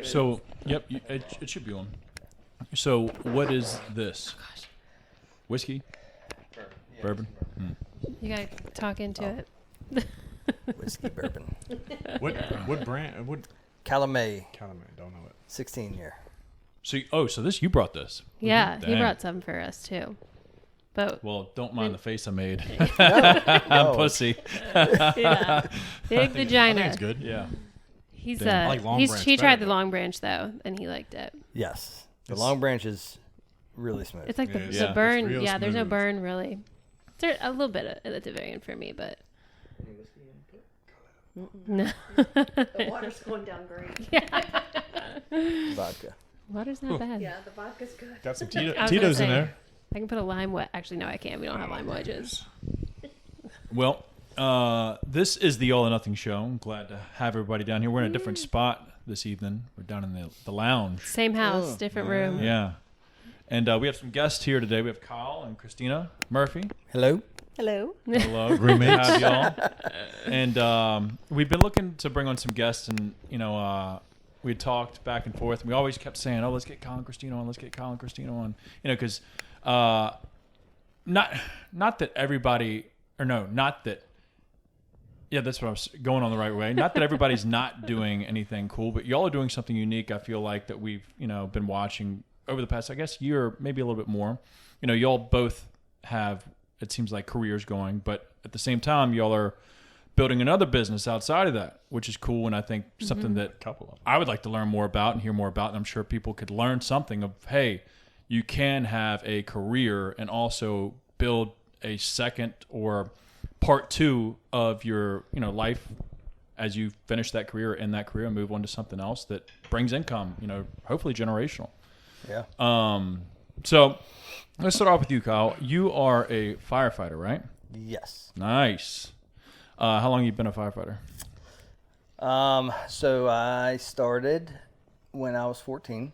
So, yep, it should be on. So, what is this? Oh, gosh. Whiskey? Bourbon? You gotta talk into it. Whiskey bourbon. What brand? What Calumet, Calumet? Don't know it. 16 year. So, this you brought this. Yeah, he Dang. brought some for us too. But Well, don't mind the face I made. No. Pussy. yeah, big I vagina. think it's good. Yeah. He's Damn. I like Long he Branch tried better, the though. Long Branch though, and he liked it. Yes. The It's- Long Branch is really smooth. It's like Yeah, the it's burn. real Yeah, there's no smooth. burn really. There's a little bit at the very end for me, but no. The water's going down great. Vodka. Water's not bad. Yeah, the vodka's good. Got some I was gonna Tito's say, in there. I can put a lime wedge. Actually, no, I can't. We don't have lime wedges. Well, this is the All or Nothing show. I'm glad to have everybody down here. We're in a different spot this evening. We're down in the lounge. Same house, Oh, different room. Yeah. And we have some guests here today. We have Kyle and Kristina Murphy. Hello. Hello. Hello. Great to have y'all. And we've been looking to bring on some guests, and, we had talked back and forth. And we always kept saying, let's get Kyle and Kristina on. Let's get Kyle and Kristina on. Because not that everybody, or no, not that, yeah, that's what I was going on the right way. Not that everybody's not doing anything cool, but y'all are doing something unique, I feel like, that we've, been watching over the past, I guess, year, maybe a little bit more. Y'all both have, it seems like, careers going, but at the same time, y'all are building another business outside of that, which is cool, and I think something that Couple of them. I would like to learn more about and hear more about, and I'm sure people could learn something of, hey, you can have a career and also build a second or part two of your life as you finish that career and that career and move on to something else that brings income, hopefully generational. Yeah. So let's start off with you, Kyle. You are a firefighter, right? Yes. Nice. How long have you been a firefighter? So I started when I was 14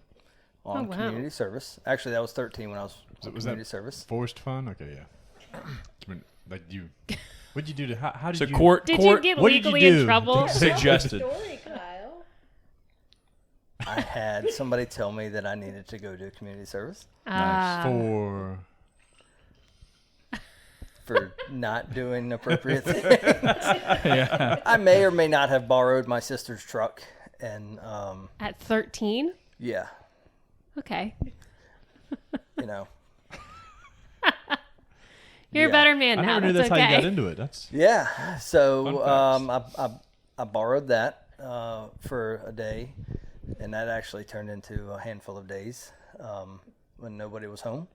on Oh, wow. community service. Actually, that was 13 when I was on Was community that service. forced fun? Okay, yeah. Like you, what'd you do to? How did So you? court Did you get what did you legally in do? trouble? suggested. Story, Kyle. I had somebody tell me that I needed to go do community service for not doing appropriate things. Yeah. I may or may not have borrowed my sister's truck, and At 13? yeah, Okay. you know, You're a Yeah. better man I now. never knew that's okay. how you got into it. That's yeah. So Fun I borrowed that for a day, and that actually turned into a handful of days when nobody was home,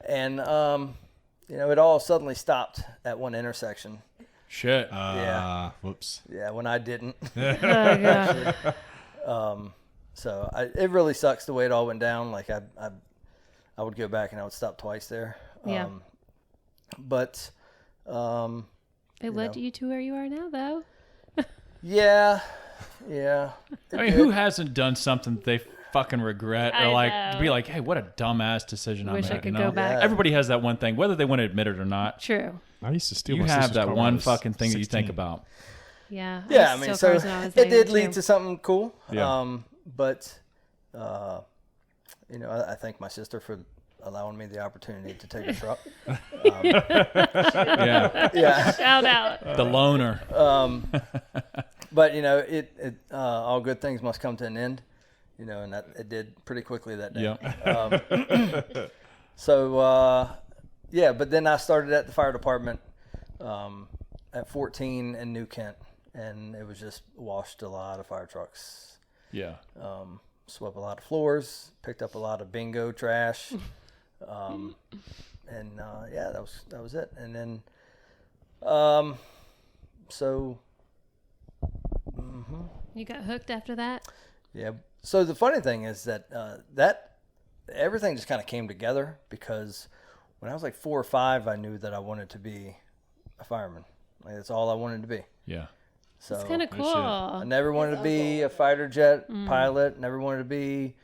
and it all suddenly stopped at one intersection. Shit. Yeah. Whoops. Yeah, when I didn't. Oh, God. So it really sucks the way it all went down. Like I would go back and I would stop twice there. Yeah. But It led you to where you are now, though. yeah. I mean, who hasn't done something they fucking regret or I to be know. like, hey, what a dumbass decision I Wish made. I could go back. Yeah. Everybody has that one thing, whether they want to admit it or not. True. I used to steal. You my have sister's that car when I one was fucking thing that you think 16. about. Yeah. Yeah, I used mean, to so steal cars when I was it did younger, lead too. to something cool. Yeah. But I thank my sister for allowing me the opportunity to take a truck. Yeah. Yeah. Shout out. The loner. But it all good things must come to an end, and that it did pretty quickly that day. Yeah. So but then I started at the fire department at 14 in New Kent, and it was just washed a lot of fire trucks, Yeah. swept a lot of floors, picked up a lot of bingo trash, and that was it. And then You got hooked after that? yeah. So the funny thing is that that everything just kind of came together because when I was like 4 or 5, I knew that I wanted to be a fireman. Like that's all I wanted to be. Yeah. So It's kind of shit. cool. I never wanted to be a fighter jet pilot. Never wanted to be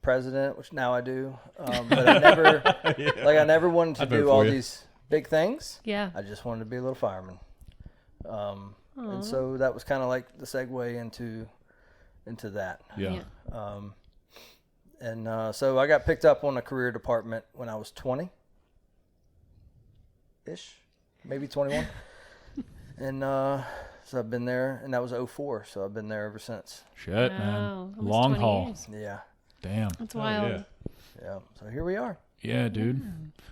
president, which now I do. But I never, I never wanted to I'd vote do for all you. these big things. Yeah. I just wanted to be a little fireman. And so that was kind of like the segue into into that. Yeah. So I got picked up on the career department when I was 20-ish, maybe 21. And so I've been there, and that was 04, so I've been there ever since. Shit, Wow, man. almost Long 20 haul. years. Yeah. Damn. That's Oh, wild. yeah. Yeah. So here we are. Yeah, dude.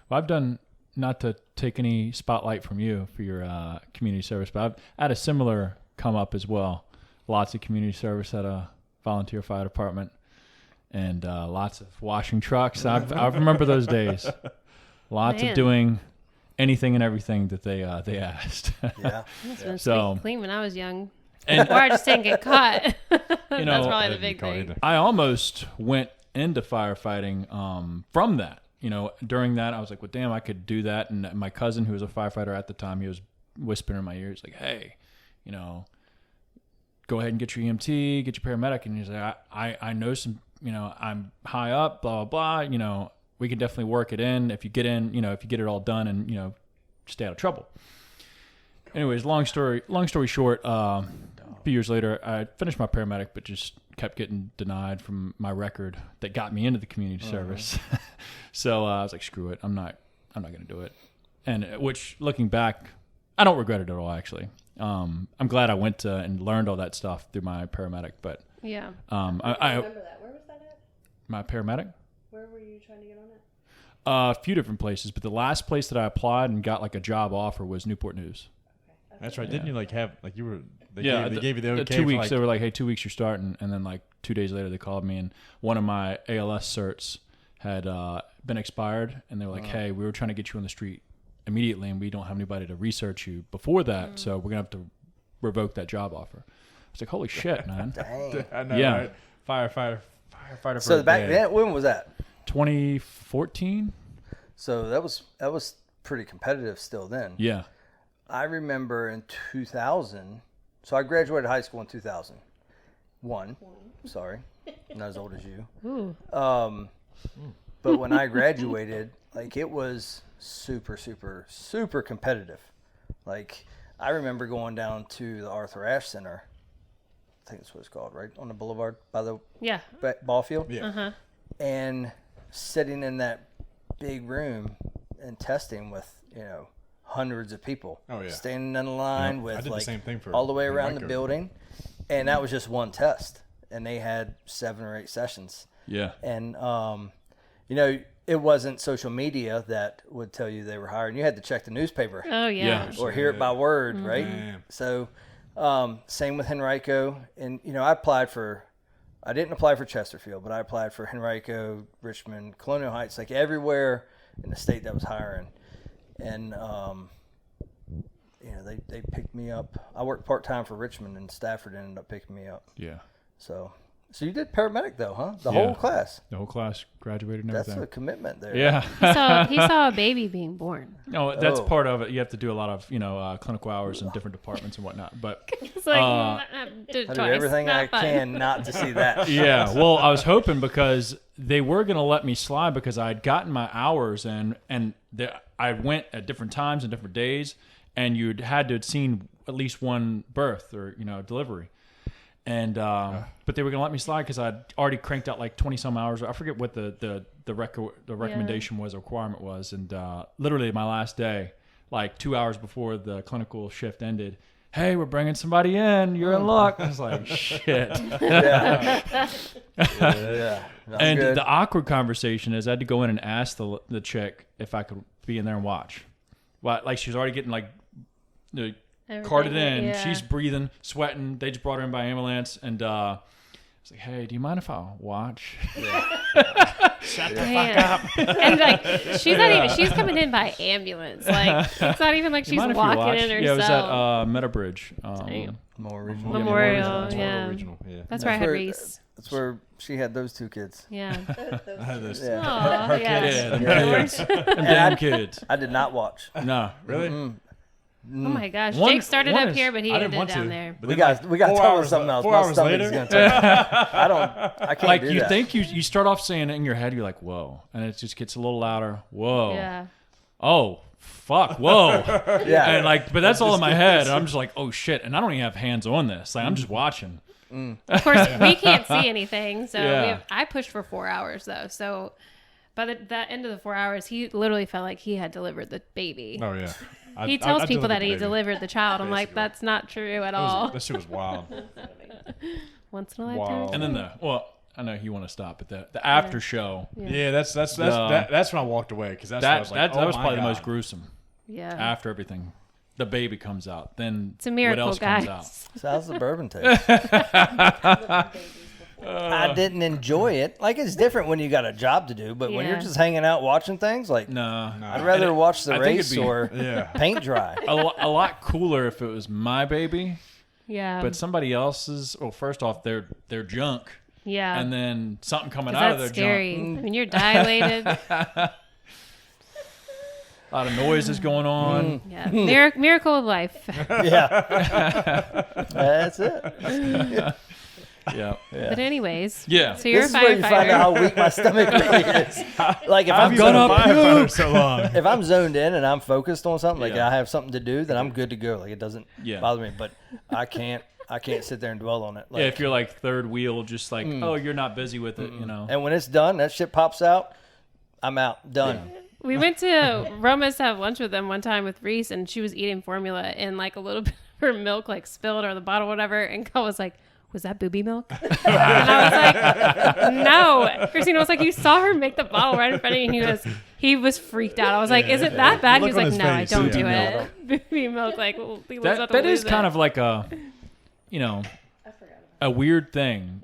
Well, I've done, not to take any spotlight from you for your community service, but I've had a similar come up as well. Lots of community service at a volunteer fire department, and lots of washing trucks. I remember those days. Lots Man. of doing anything and everything that they asked. Yeah. It's been So- squeaky clean when I was young. And Or I just didn't get caught. you That's know, probably the Didn't big call thing. either. I almost went into firefighting from that. You know, during that, I was like, well, damn, I could do that. And my cousin, who was a firefighter at the time, he was whispering in my ear, he's like, hey, you know, go ahead and get your EMT, get your paramedic. And he's like, I know some, you know, I'm high up, blah, blah, blah. You know, we can definitely work it in if you get in, you know, if you get it all done and, you know, stay out of trouble. Anyways, long story short, a few years later, I finished my paramedic, but just kept getting denied from my record that got me into the community service. So I was like, screw it. I'm not going to do it. And which, looking back, I don't regret it at all, actually. I'm glad I went and learned all that stuff through my paramedic, but Yeah. I I remember that. Where was that at? my paramedic, Where were you trying to get on it? a few different places, but the last place that I applied and got like a job offer was Newport News. That's right. Didn't you like have like you were? They gave you the okay 2 for, weeks. like, They were like, hey, 2 weeks you're starting, and then like 2 days later they called me, and one of my ALS certs had been expired, and they were like, hey, we were trying to get you on the street immediately, and we don't have anybody to research you before that, so we're gonna have to revoke that job offer. I was like, holy shit, man. Dang. I know, Yeah. right? Firefighter. For So a back day. then, when was that? 2014. So that was pretty competitive still then. Yeah. I remember in 2000. So I graduated high school in 2001. Sorry, not as old as you. Ooh. But when I graduated, like it was super, super, super competitive. Like I remember going down to the Arthur Ashe Center. I think that's what it's called, right on the boulevard by the Yeah. ball field. Yeah. Uh-huh. And sitting in that big room and testing with, you know, hundreds of people. Oh, yeah. Standing in a line Yep. I with did the like same thing for all the way around the Rico. building. And that was just one test. And they had 7 or 8 sessions. Yeah. And, you know, it wasn't social media that would tell you they were hiring. You had to check the newspaper Oh, yeah. Yeah. or hear it by word, right? Damn. So, same with Henrico. And, you know, I didn't apply for Chesterfield, but I applied for Henrico, Richmond, Colonial Heights, like everywhere in the state that was hiring. And, you know, they picked me up. I worked part-time for Richmond, and Stafford ended up picking me up. Yeah. So you did paramedic, though, huh? The Yeah. whole class. The whole class graduated and That's everything. a commitment there. Yeah. He saw a baby being born. No, that's Oh. part of it. You have to do a lot of, you know, clinical hours in different departments and whatnot. But It's like, did it I do twice. everything Not I fun. can not to see that. yeah, well, I was hoping because they were going to let me slide because I had gotten my hours in, and I went at different times and different days, and you'd had to have seen at least one birth or, you know, delivery. And but they were gonna let me slide because I'd already cranked out like 20 some hours. I forget what the recommendation was, or requirement was. And literally my last day, like 2 hours before the clinical shift ended, hey, we're bringing somebody in. You're in luck. I was like, shit. Yeah. Not And good. the awkward conversation is I had to go in and ask the chick if I could be in there and watch. Well, like she was already getting like carted in. Yeah. She's breathing, sweating. They just brought her in by ambulance, and I was like, "Hey, do you mind if I watch?" Shut the fuck up. And like she's not even she's coming in by ambulance. Like it's not even like You she's mind if you walking watch? in herself. Yeah, it was at Meadowbridge. Damn. More original. Memorial, That's yeah. more original. Yeah. That's where I had where- Reese. That's where she had those 2 kids. Yeah. I had this. Yeah. Aw, yeah. Yeah, them Yeah. kids. Them damn kids. I did not watch. No. Really? Oh my gosh. One- Jake started one up is- here, but he I didn't ended want down to. there. But We then, got like, we got 4 to talk about hours- something else. 4 My hours stomach's later. gonna turn. I can't Like do you that. think you start off saying it in your head, you're like, "Whoa," and it just gets a little louder. Whoa. Yeah. Oh. Fuck. Whoa. Yeah. And like, but that's all in my head. And I'm just like, oh shit. And I don't even have hands on this. Like, I'm just watching. Of course, we can't see anything, so Yeah. I pushed for 4 hours though. So by the end of the 4 hours, he literally felt like he had delivered the baby. Oh yeah. He tells people that he delivered delivered the child. I'm like, Basically. that's not true at the baby. all. That shit was wild. Once in a lifetime. Wow. And then I know you want to stop, but the after show, Yeah, that's when I walked away because that's when I was like, that was my probably the God. most gruesome. Yeah. After everything, the baby comes out. Then It's a miracle, what else guys. comes out? So how's the bourbon taste? I didn't enjoy it. Like, it's different when you got a job to do, but when you're Yeah. just hanging out watching things, like, No, I'd rather watch the I think race it'd be- or Yeah. paint dry. a lot cooler if it was my baby, Yeah. but somebody else's. Well, first off, they're junk, yeah. and then something coming 'Cause out of that's their scary. junk. I mean, you're dilated. A lot of noises going on. Yeah. Miracle of life. Yeah. That's it. Yeah. But anyways. Yeah. So you're This a is where you find out firefighter. how weak my stomach really is. Like, if I'm gonna zoned, Firefighter so long. if I'm zoned in and I'm focused on something, like Yeah. I have something to do, then I'm good to go. Like, it doesn't Yeah. bother me. But I can't sit there and dwell on it. Like, Yeah, if you're like third wheel, just like, oh, you're not busy with it, and when it's done, that shit pops out. I'm out. Done. We went to Roma's to have lunch with them one time with Reese, and she was eating formula, and like a little bit of her milk like spilled or the bottle, whatever. And Kyle was like, "Was that booby milk?" And I was like, "No." Christina was like, "You saw her make the bottle right in front of you." And he was freaked out. I was like, "Is it that bad?" He Look was on like, his "No, I face. don't Yeah. do No. it." Booby milk, like, he was about to that is lose kind it. of like a weird thing,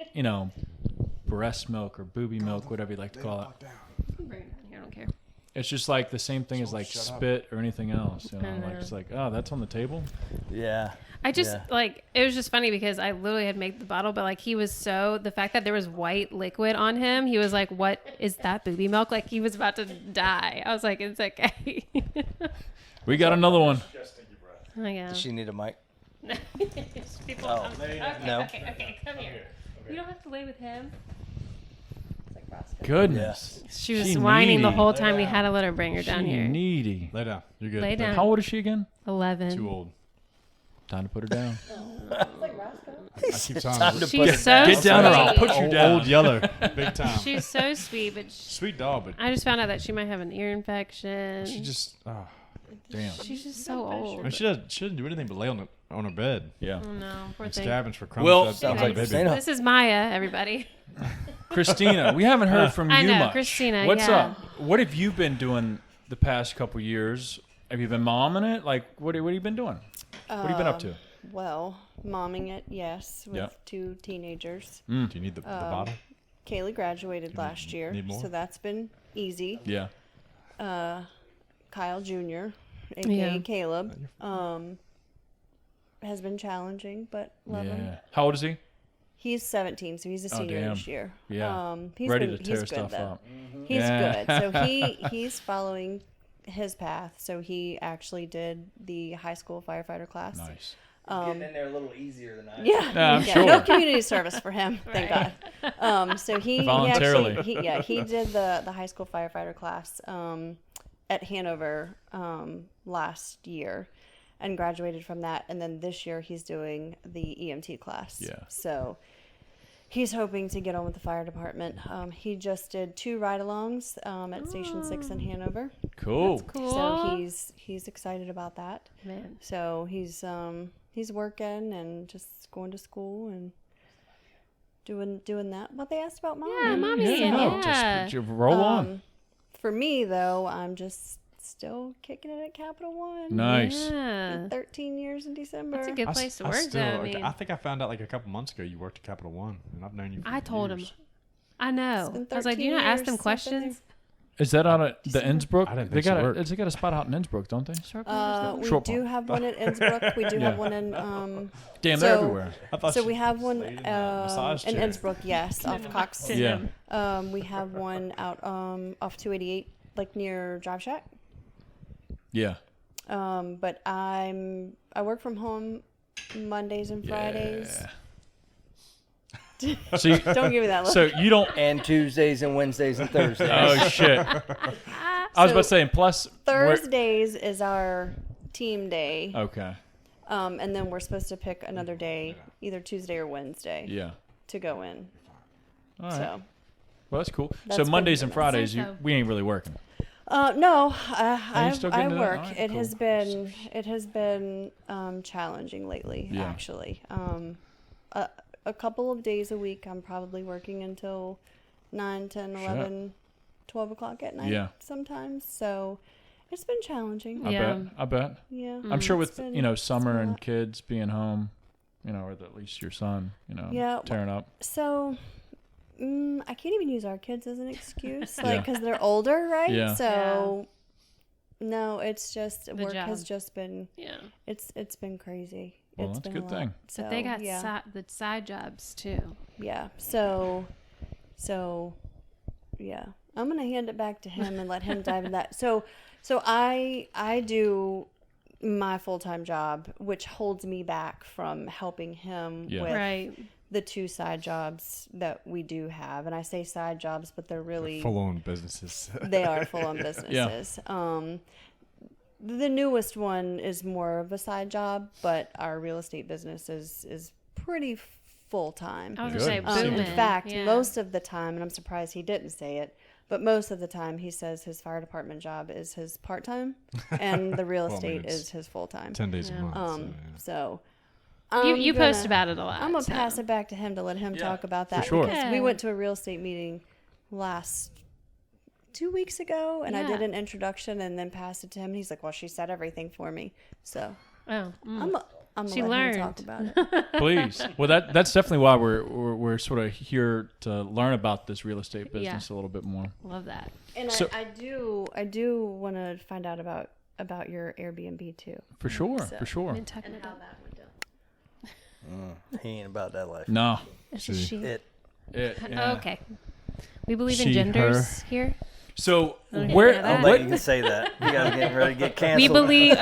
breast milk or booby milk, whatever you like to call it. Bring it down here, I don't care. It's just like the same thing as like shut up. spit or anything else. I Like know. it's like, oh, that's on the table. Yeah. I just Yeah. like it was just funny because I literally had made the bottle, but like he was the fact that there was white liquid on him, he was like, "What is that booby milk?" Like he was about to die. I was like, "It's okay." We got another one. Oh yeah. Does she need a mic? People Oh. come. Okay, No. okay, come here. You don't have to lay with him. Goodness. She was She whining the needy. whole time. We had to let her bring her down She here. needy. Lay down. You're good. Lay down. How old is she again? 11. Too old. Time to put her down. I keep telling Time her. to She's put it so down. Get down or I'll sweet. put you Old, down. old yeller. Big time. She's so sweet, but Sweet dog, but I just found out that she might have an ear infection. she just. Damn. She's just so I mean, old. she doesn't do anything but lay on her bed Yeah. Oh no, poor and thing. scavenge for crumbs. Well- that- Sounds that like baby. Christina. This is Maya, everybody. Christina, we haven't heard from I you know, much. Christina, What's yeah. up? What have you been doing the past couple years? Have you been momming it? Like, what have you been doing? What have you been up to? Well, momming it, yes, with Yeah. 2 teenagers. Do you need the bottle? Kaylee graduated last year, need more? so that's been easy. Yeah. Kyle Jr., aka Yeah. Caleb, has been challenging, but love him. Yeah. How old is he? He's 17, so he's a senior damn. this year. Yeah. He's Ready been, to tear he's stuff good, though. up. He's Yeah. good. So he's following his path. So he actually did the high school firefighter class. Nice. Getting in there a little easier than I. Yeah, Yeah, I'm sure. no community service for him, thank God. So he Voluntarily. he did the high school firefighter class at Hanover last year, and graduated from that. And then this year he's doing the EMT class. Yeah. So he's hoping to get on with the fire department. He just did 2 ride-alongs at Station 6 in Hanover. Cool. Cool. So he's excited about that. Man. So he's working and just going to school and doing that. What they asked about mom. Yeah, mommy. Yeah, no, Yeah. just roll on. For me though, I'm just still kicking it at Capital One. Nice. Yeah. 13 years in December. That's a good place to work, though. I mean, I think I found out like a couple months ago you worked at Capital One, and I've known you. For I told him. years. I know. been I was like, do you 13 not ask them years since I've been questions? Is that on the Innsbruck? I didn't They think so got worked. they got a spot out in Innsbruck, don't they? Short bus or We Short do pump. have one at Innsbruck. We do have Yeah. one in. Damn, they're So- everywhere. I thought So she we have one laid in the massage in chair. Innsbruck, yes, off Cox. Yeah. We have one out off 288, like near Job Shack. Yeah. But I work from home Mondays and Fridays. So you, Don't give me that look. so you don't. And Tuesdays and Wednesdays and Thursdays. Oh shit! I was about to say, and plus where- Thursdays is our team day. Okay. And then we're supposed to pick another day, either Tuesday or Wednesday, Yeah. to go in. All right. So, Well, that's cool. That's So been Mondays pretty and Fridays, nice. So- we ain't really working. no, you still I getting to that? work. All right, It cool. has been challenging lately, Yeah. actually. A couple of days a week, I'm probably working until 9, 10, 11, 12 o'clock at night Yeah. sometimes. So it's been challenging. Yeah. I bet. Yeah. I'm sure It's with, been- summer been a and lot. kids being home, or at least your son, Yeah, tearing up. So, I can't even use our kids as an excuse, Yeah. because they're older, right? Yeah. So, no, it's just work job. has just been Yeah. it's been crazy. Well, It's that's a been good lot. thing. So, But they got yeah, the side jobs too. yeah. So, yeah. I'm gonna hand it back to him and let him dive in that. So I do my full-time job, which holds me back from helping him Yeah. with Right. the 2 side jobs that we do have. And I say side jobs, but they're really Full-on businesses. they are full-on businesses. The newest one is more of a side job, but our real estate business is pretty full-time. I was Good. gonna say booming. In fact, Yeah. most of the time, and I'm surprised he didn't say it, but most of the time he says his fire department job is his part-time and the real Well, I mean, estate it's is his full-time. 10 days Yeah. a month. So You I'm post gonna- about it a lot. I'm gonna so. pass it back to him to let him talk about that sure. because we Yeah. went to a real estate meeting last 2 weeks ago, and I Yeah. did an introduction and then passed it to him. And he's like, "Well, she said everything for me." So Oh. I'm She gonna let him talk learned. about it. Please. Well, that's definitely why we're sort of here to learn about this real estate business a little bit more. Love that. And So- I do want to find out about your Airbnb too. For sure. So- For sure. Nantucket. And how that would go. He ain't about that life. No. This is she. It. Yeah. Oh, okay. We believe She, in genders here. So Okay, where yeah, I don't that- think you can say that. You guys are getting ready to get canceled. We believe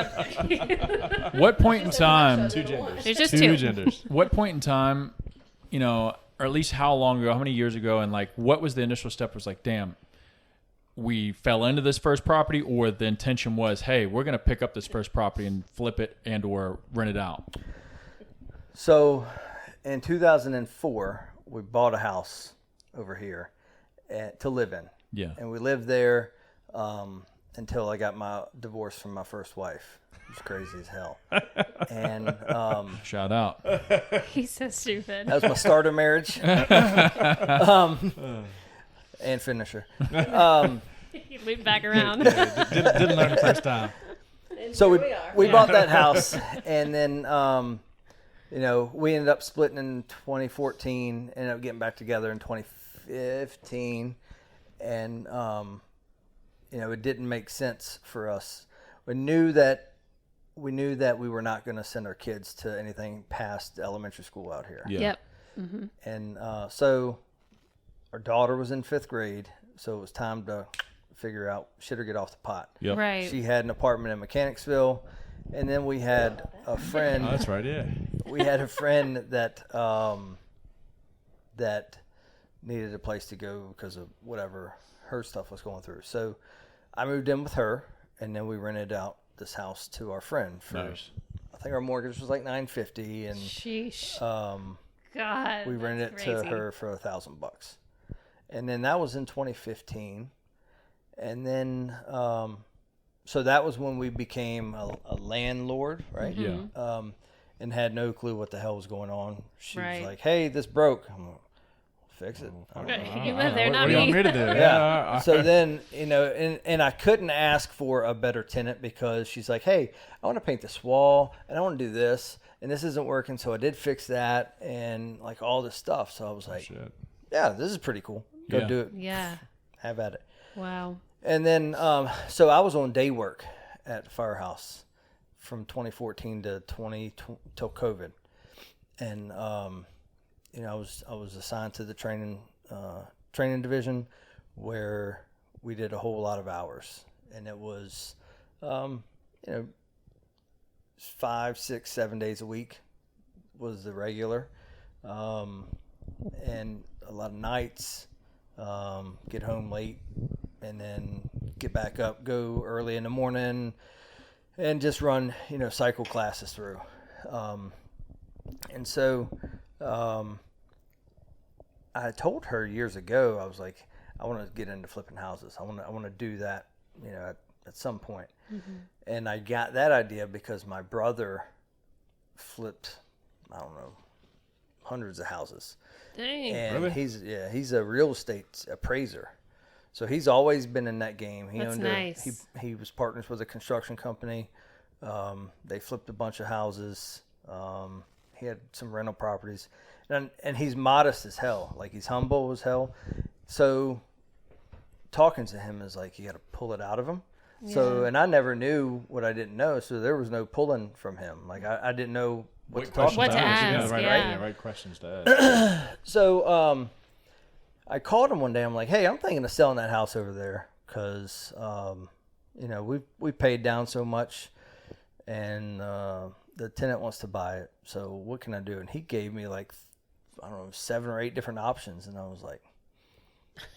what point in time? Two genders. there's just Two two. genders. What point in time? Or at least how long ago? How many years ago? And like, what was the initial step? Was like, damn, we fell into this first property, or the intention was, hey, we're gonna pick up this first property and flip it and or rent it out. So, in 2004, we bought a house over here to live in. Yeah. And we lived there until I got my divorce from my first wife. It was crazy as hell. And Shout out. He's so stupid. that was my starter marriage. And finisher. He looped back around. Didn't learn the first time. So we bought that house, and then we ended up splitting in 2014. Ended up getting back together in 2015, and it didn't make sense for us. We knew that we were not going to send our kids to anything past elementary school out here. Yeah. Yep. And so our daughter was in 5th grade, so it was time to figure out shit or get off the pot. Yep. Right. She had an apartment in Mechanicsville, and then we had a friend. Oh, that's right, yeah. We had a friend that that needed a place to go because of whatever her stuff was going through. So I moved in with her, and then we rented out this house to our friend for. Nice. I think our mortgage was like $950, and Sheesh. we God. rented it that's to crazy. her for $1,000, and then that was in 2015, and then so that was when we became a landlord, right? Yeah. And had no clue what the hell was going on. She Right. was like, "Hey, this broke." I'm like, "Fix it." I don't know. You live there, What not do you want me. me to do? Yeah. So then, and I couldn't ask for a better tenant because she's like, "Hey, I want to paint this wall and I want to do this, and this isn't working." So I did fix that and like all this stuff. So I was like, Shit. "Yeah, this is pretty cool. Go Yeah. do it. Yeah. Have at it." Wow. And then, so I was on day work at the firehouse from 2014 to till COVID, and I was assigned to the training division, where we did a whole lot of hours, and it was 5, 6, 7 days a week was the regular, and a lot of nights. Get home late, and then get back up, go early in the morning, and just run cycle classes through. And so I told her years ago, I was like, I want to get into flipping houses. I want to do that, at some point. And I got that idea because my brother flipped, I don't know, hundreds of houses. Dang. And Really? he's a real estate appraiser. So he's always been in that game. That's nice. He was partners with a construction company. They flipped a bunch of houses. He had some rental properties, and he's modest as hell. Like, he's humble as hell. So talking to him is like, you got to pull it out of him. So, and I never knew what I didn't know. So there was no pulling from him. Like, I didn't know what to talk questions What about. to ask, ask, right, yeah. right questions to ask. So I called him one day. I'm like, hey, I'm thinking of selling that house over there because, we paid down so much, and the tenant wants to buy it. So what can I do? And he gave me like, I don't know, 7 or 8 different options. And I was like,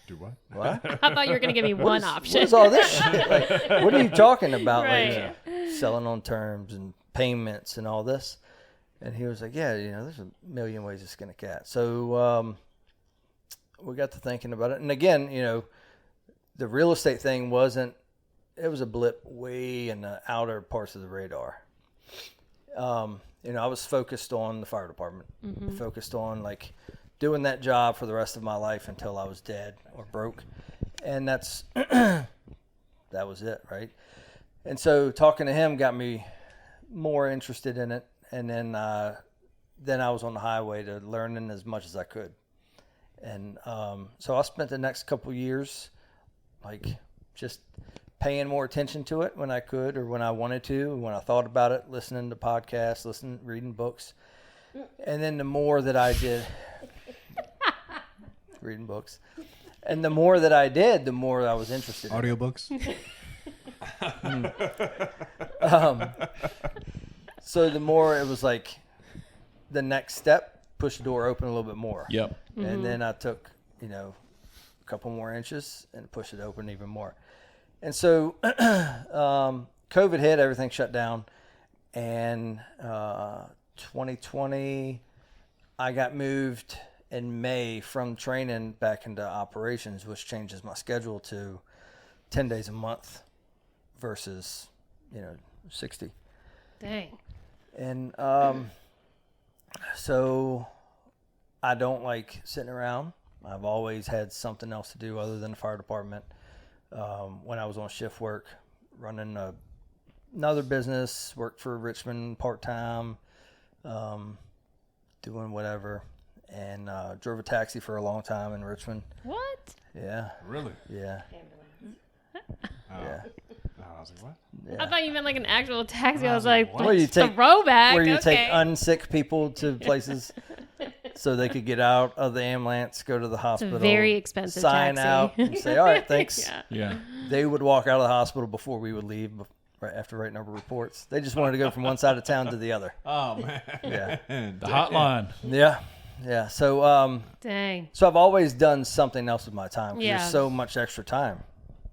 Do what? what? I thought you were going to give me one option. What is all this shit? Like, what are you talking about? Right. Like, selling on terms and payments and all this. And he was like, yeah, there's a million ways to skin a cat. So we got to thinking about it. And again, the real estate thing it was a blip way in the outer parts of the radar. I was focused on the fire department, focused on like doing that job for the rest of my life until I was dead or broke. And that was it. Right. And so talking to him got me more interested in it. And then I was on the highway to learning as much as I could. And so I spent the next couple years like just paying more attention to it when I could or when I wanted to, when I thought about it, listening to podcasts, reading books. And then the more that I did, reading books. And the more that I did, the more I was interested in it. Audiobooks? So the more it was like the next step, push the door open a little bit more. Yep. And then I took, a couple more inches and pushed it open even more. And so COVID hit, everything shut down. And 2020, I got moved in May from training back into operations, which changes my schedule to 10 days a month versus, 60. Dang. And so I don't like sitting around. I've always had something else to do other than the fire department. When I was on shift work, running another business, worked for Richmond part-time, doing whatever, and drove a taxi for a long time in Richmond. What? Yeah. Really? Yeah. Oh. Yeah. Oh, I was like, what? Yeah. I thought you meant like an actual taxi. I was like, What? Where you take throwback. where you okay. take unsick people to places so they could get out of the ambulance, go to the hospital, very expensive sign taxi. out, and say, "All right, thanks." Yeah. Yeah. They would walk out of the hospital before we would leave, right after writing over reports. They just wanted to go from one side of town to the other. Oh, man. Yeah, The hotline. yeah. So, Dang. so I've always done something else with my time. 'Cause Yeah. There's so much extra time.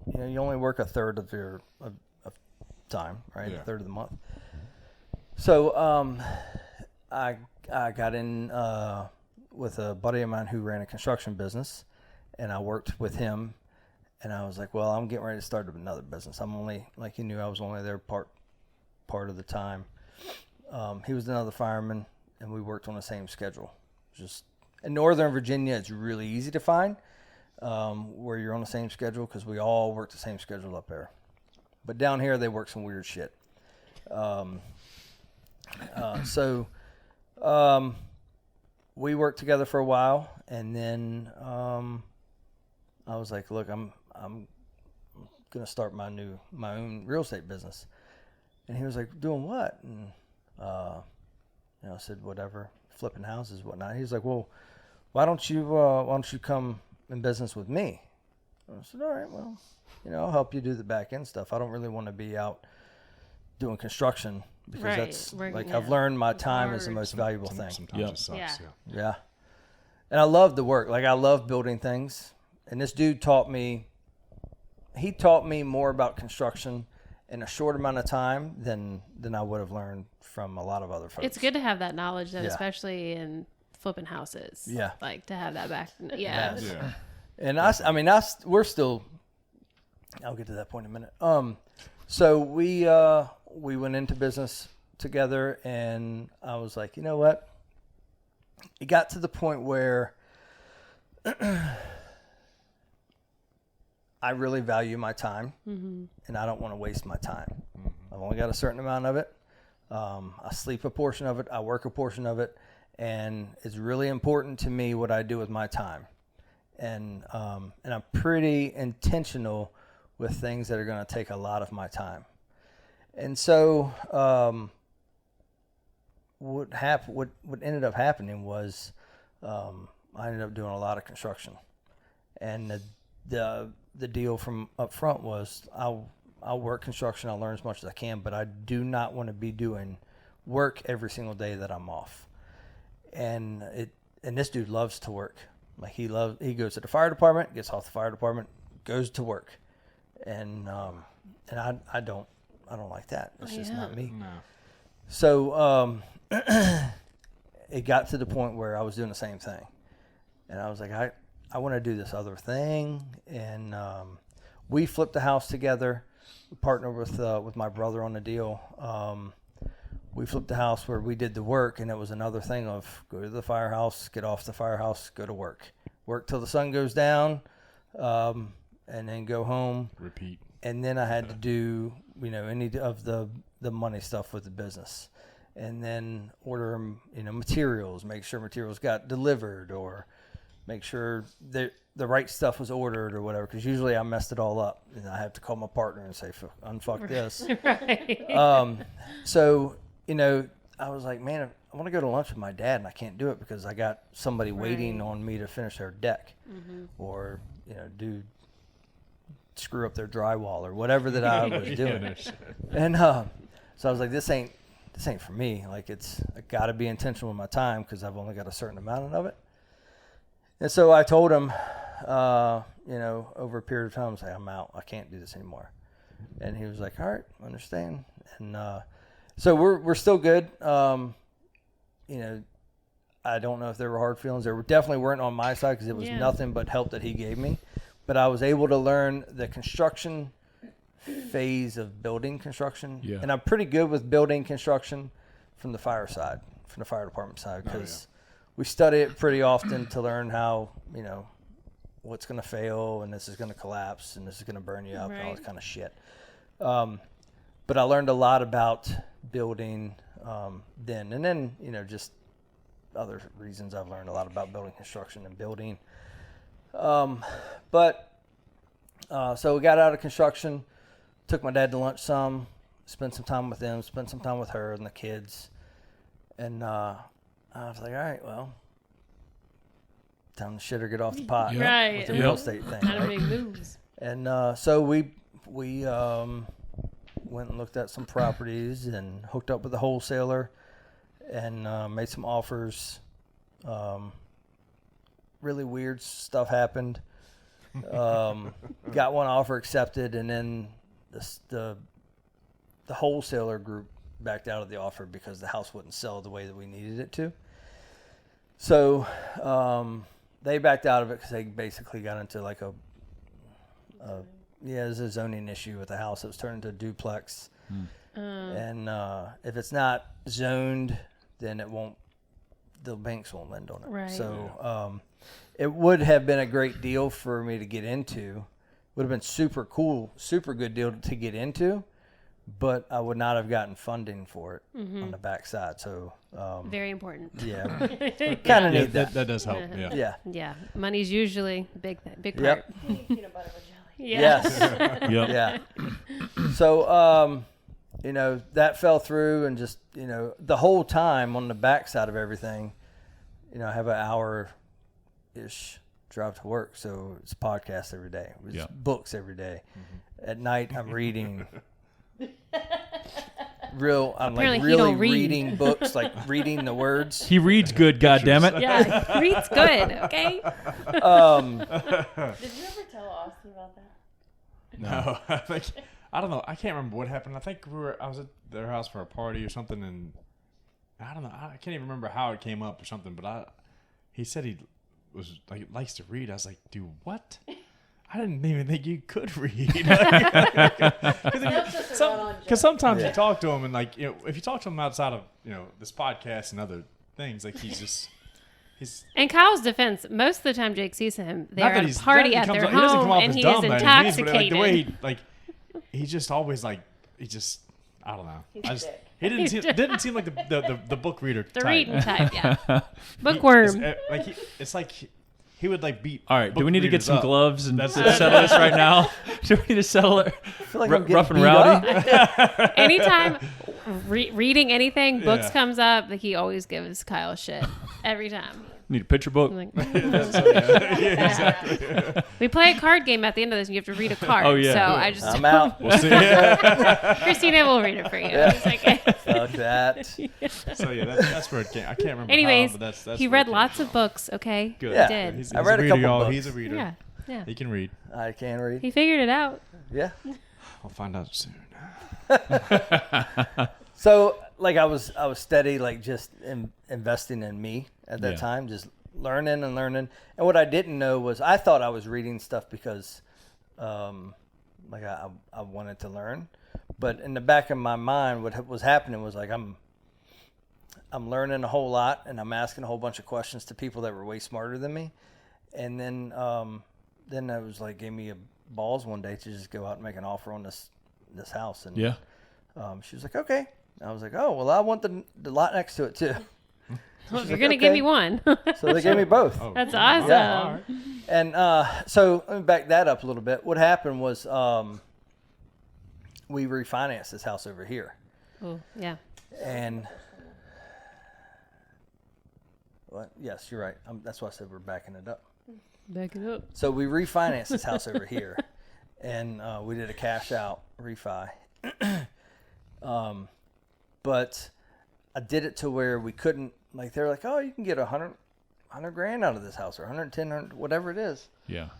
You only work a third of your of time, right? Yeah. A third of the month. So, I got in with a buddy of mine who ran a construction business, and I worked with him. And I was like, well, I'm getting ready to start another business. I'm only, like he knew, I was only there part of the time. He was another fireman, and we worked on the same schedule. Just in Northern Virginia, it's really easy to find where you're on the same schedule because we all work the same schedule up there. But down here, they work some weird shit. So we worked together for a while, and then I was like, look, I'm gonna start my own real estate business. And he was like, doing what? And I said, whatever, flipping houses, whatnot. He was like, well, why don't you come in business with me? I said, all right, well, I'll help you do the back end stuff. I don't really want to be out doing construction because Right. that's Working, I've yeah. learned my It's time is the hard. most valuable thing. Sometimes Yep. it sucks, Yeah. Yeah. And I love the work. Like, I love building things. And this dude taught me more about construction in a short amount of time than I would have learned from a lot of other folks. It's good to have that knowledge, though, Yeah. especially in flipping houses. Yeah. Like to have that back. Yeah. Yes. Yeah. And we're still. I'll get to that point in a minute. So we went into business together, and I was like, you know what? It got to the point where I really value my time, and I don't want to waste my time. I've only got a certain amount of it. I sleep a portion of it. I work a portion of it, and it's really important to me what I do with my time. And I'm pretty intentional with things that are going to take a lot of my time. And so what ended up happening was I ended up doing a lot of construction. And the deal from up front was I'll work construction, I'll learn as much as I can, but I do not want to be doing work every single day that I'm off. And this dude loves to work. Like he goes to the fire department, gets off the fire department, goes to work. And I don't like that. It's just not me. No. So it got to the point where I was doing the same thing. And I was like, I want to do this other thing. And we flipped the house together. We partnered with my brother on the deal. We flipped the house where we did the work, and it was another thing of go to the firehouse, get off the firehouse, go to work. Work till the sun goes down, and then go home. Repeat. And then I had to do, any of the money stuff with the business. And then order, materials, make sure materials got delivered, or make sure that the right stuff was ordered or whatever. Because usually I messed it all up, and I have to call my partner and say, unfuck this. Right. So, I was like, man, I want to go to lunch with my dad, and I can't do it because I got somebody waiting on me to finish their deck, or screw up their drywall or whatever that I was doing. And so I was like, this ain't for me. Like I got to be intentional with my time because I've only got a certain amount of it. And so I told him, over a period of time, I was like, I'm out. I can't do this anymore. And he was like, all right, I understand. And so we're still good. I don't know if there were hard feelings. There definitely weren't on my side because it was nothing but help that he gave me. But I was able to learn the construction phase of building construction. Yeah. And I'm pretty good with building construction from the fire side, from the fire department side, because we study it pretty often to learn how, what's going to fail, and this is going to collapse, and this is going to burn you up, and all this kind of shit. But I learned a lot about building then. And then, just other reasons I've learned a lot about building construction and building. So we got out of construction, took my dad to lunch spent some time with them, spent some time with her and the kids. And I was like, all right, well, time to shit or get off the pot. Yep. Right. With the real estate thing. How to make moves. And so we went and looked at some properties and hooked up with a wholesaler and made some offers. Really weird stuff happened. Got one offer accepted, and then the wholesaler group backed out of the offer because the house wouldn't sell the way that we needed it to. So they backed out of it because they basically got into like it was a zoning issue with the house. It was turned into a duplex. And if it's not zoned, then the banks won't lend on it. Right. So it would have been a great deal for me to get into. Would have been super cool, super good deal to get into, but I would not have gotten funding for it on the backside. So very important. Yeah, kind of need that. That does help. Yeah. Yeah. Money's usually big part. Yep. Peanut butter with jelly. Yeah. Yes. Yep. Yeah. So that fell through, and just the whole time on the backside of everything, I have an hour-ish drive to work, so it's podcasts every day. It's books every day. At night, I'm reading. I'm like really reading books, like reading the words. He reads good, goddammit. Yeah, he reads good. Okay. Did you ever tell Austin about that? No, I don't know. I can't remember what happened. I think I was at their house for a party or something, and I don't know. I can't even remember how it came up or something. But he said he was like likes to read. I was like, dude, what? I didn't even think you could read. Because sometimes you talk to him, and like, you know, if you talk to him outside of, you know, this podcast and other things, like he's. In Kyle's defense, most of the time Jake sees him, they're Not that at a he's- party not at that he their comes off- he doesn't come home, off and as he dumb is by any means, but, intoxicated. like, the way he just always like he just I don't know. He didn't seem like the book reader the type. reading type, yeah. Bookworm. It's like he would like beat. All right, do book we need to get readers some up. gloves and That's settle this right now? Do we need to settle it? I feel like I'm getting Rough and beat rowdy? up. Anytime reading anything, books Yeah. comes up, he always gives Kyle shit. Every time. Need a picture book? I'm like, Yeah, exactly. we play a card game at the end of this, and you have to read a card. Oh, yeah. So I just, I'm out. We'll see. Christina will read it for you. It's like, Fuck that. So yeah, that's where it came. I can't remember. anyways, how, but that's he where it read came lots from. of books, okay? Good. Yeah. He did. He's I read a a reader, couple y'all. books. He's a reader. Yeah, yeah. He can read. I can read. He figured it out. Yeah. I'll find out soon. So like I was steady, like just investing in me at that Yeah. time, just learning and learning. And what I didn't know was I thought I was reading stuff because, like I wanted to learn, but in the back of my mind, what was happening was like I'm learning a whole lot and I'm asking a whole bunch of questions to people that were way smarter than me, and then I was like gave me balls one day to just go out and make an offer on this house, and Yeah. she was like, okay. I was like, oh, well, I want the lot next to it too. Well, if you're like, going to give okay. me one. So they gave me both. Oh, That's awesome. Yeah. all right. And so let me back that up a little bit. What happened was we refinanced this house over here. Oh, yeah. And what? Yes, you're right. That's why I said we're backing it up. Back it up. So we refinanced this house over here, and we did a cash out refi. But I did it to where we couldn't, like, they're like, oh, you can get $100 grand out of this house, or 110, whatever it is. Yeah.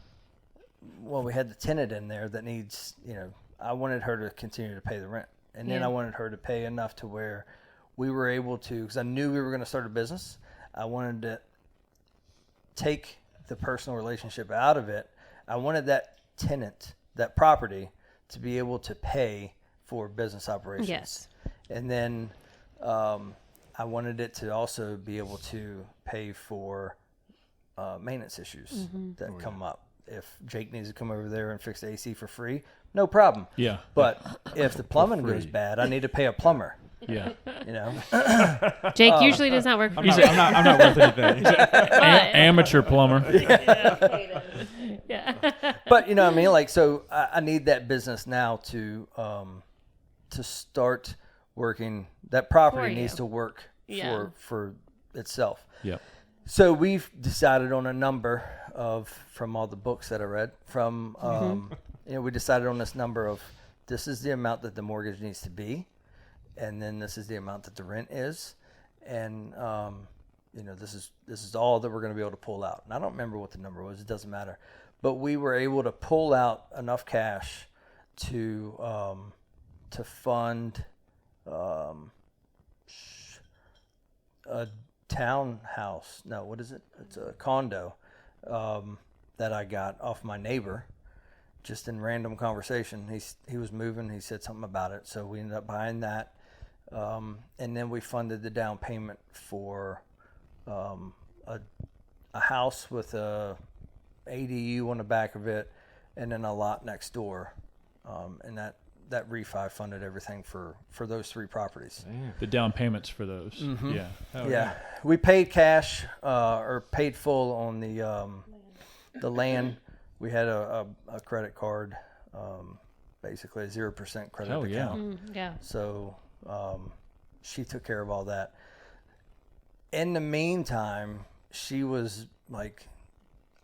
Well, we had the tenant in there that needs, you know, I wanted her to continue to pay the rent. And then Yeah. I wanted her to pay enough to where we were able to, because I knew we were going to start a business. I wanted to take the personal relationship out of it. I wanted that tenant, that property, to be able to pay for business operations. Yes. And then I wanted it to also be able to pay for maintenance issues that come up. If Jake needs to come over there and fix the AC for free, no problem. Yeah. But if the plumbing goes free. bad, I need to pay a plumber. Yeah. You know, Jake usually does not work for I'm me. not worth anything. Amateur plumber. Yeah. but you know what I mean. Like, so I need that business now to start working. That property For needs you. to work Yeah. for itself. Yep. So we've decided on a number from all the books that I read from, you know, we decided on this number of, this is the amount that the mortgage needs to be. And then this is the amount that the rent is. And, you know, this is all that we're going to be able to pull out. And I don't remember what the number was. It doesn't matter. But we were able to pull out enough cash to fund, a townhouse. No, what is it? It's a condo that I got off my neighbor, just in random conversation. He was moving. He said something about it, so we ended up buying that, and then we funded the down payment for a house with a ADU on the back of it, and then a lot next door, and that refi funded everything for those three properties. The down payments for those. Mm-hmm. Yeah. Oh, Yeah, we paid cash or paid full on the land. We had a credit card, basically a 0% credit Oh, yeah. account. Yeah. So she took care of all that. In the meantime, she was like,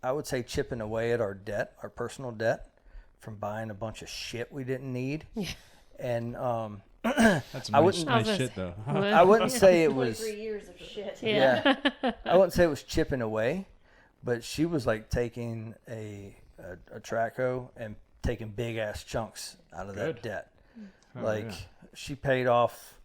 I would say, chipping away at our debt, our personal debt, from buying a bunch of shit we didn't need. Yeah. And That's I wouldn't- nice I shit though. I wouldn't say it was. 3 years of shit. Yeah. I wouldn't say it was chipping away, but she was like taking a track hoe and taking big ass chunks out of that debt. Oh, Like yeah. she paid off.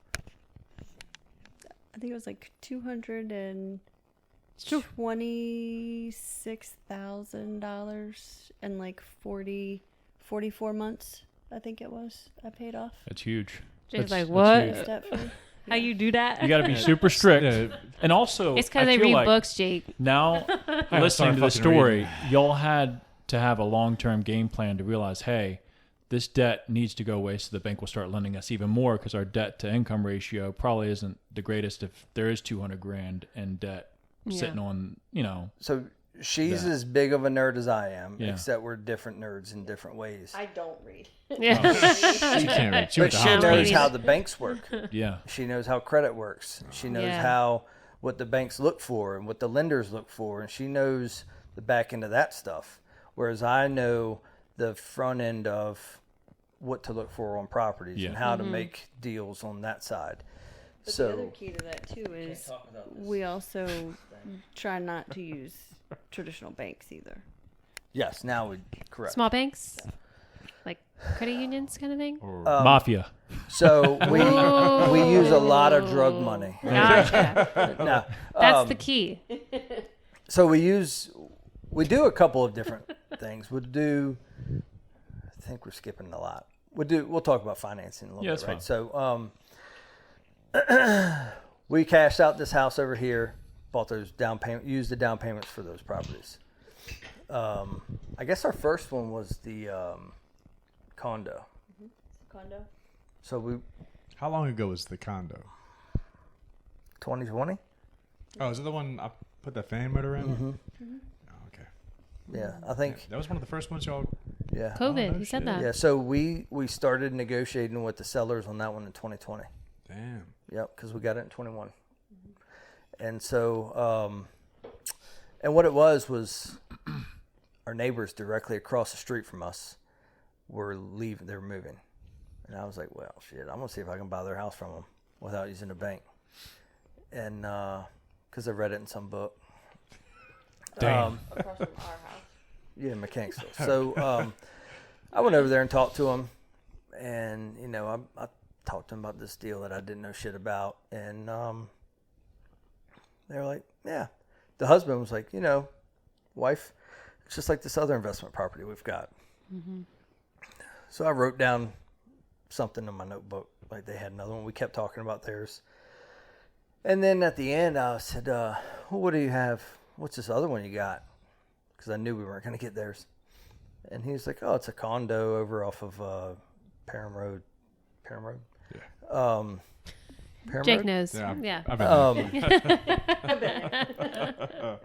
I think it was like $226,000 in like 44 months. I think it was. I paid off. That's huge. Jay's That's- like, that's what? huge. Debt free. How you do that? You got to be super strict. Yeah. And also, It's because I they feel read like books, Jake. now I listening to the started fucking story, reading. y'all had to have a long-term game plan to realize, hey, this debt needs to go away so the bank will start lending us even more because our debt to income ratio probably isn't the greatest if there is $200,000 in debt sitting on, So she's Yeah. as big of a nerd as I am, Yeah. except we're different nerds in different ways. I don't read. Yeah. She can't read. She But went to she Howard knows State. how the banks work. yeah. She knows how credit works. She knows Yeah. what the banks look for and what the lenders look for, and she knows the back end of that stuff. Whereas I know the front end of what to look for on properties Yeah. and how to make deals on that side. But So the other key to that too is we also try not to use traditional banks either. yes, now we correct. Small banks? Like credit unions kind of thing? Or Mafia. So we use a lot of drug money. Gotcha. Now, That's the key. so we do a couple of different things. I think we're skipping a lot. We'll talk about financing a little Yeah, bit, that's right? So we cashed out this house over here, bought those used the down payments for those properties. I guess our first one was the condo. Condo. So how long ago was the condo? 2020? Oh, is it the one I put the fan motor in? Mm-hmm. Oh, okay. Yeah, I think. That was one of the first ones y'all. Yeah. COVID. no He said shit. that. Yeah. So we started negotiating with the sellers on that one in 2020. Damn. Yep, because we got it in 21. And so, and what it was our neighbors directly across the street from us were leaving. They were moving, and I was like, "Well, shit, I'm gonna see if I can buy their house from them without using a bank." And because I read it in some book. Damn. Across from our house. Yeah, Mechanicsville. So I went over there and talked to them, and I talked to them about this deal that I didn't know shit about, and they were like, "Yeah." The husband was like, "Wife, it's just like this other investment property we've got." Mm-hmm. So I wrote down something in my notebook, like they had another one. We kept talking about theirs, and then at the end, I said, well, "What do you have? What's this other one you got?" Because I knew we weren't going to get theirs. And he was like, "Oh, it's a condo over off of Parham Road." Parham Road? Yeah. Parham Jake Road? knows. Yeah. Yeah. I've been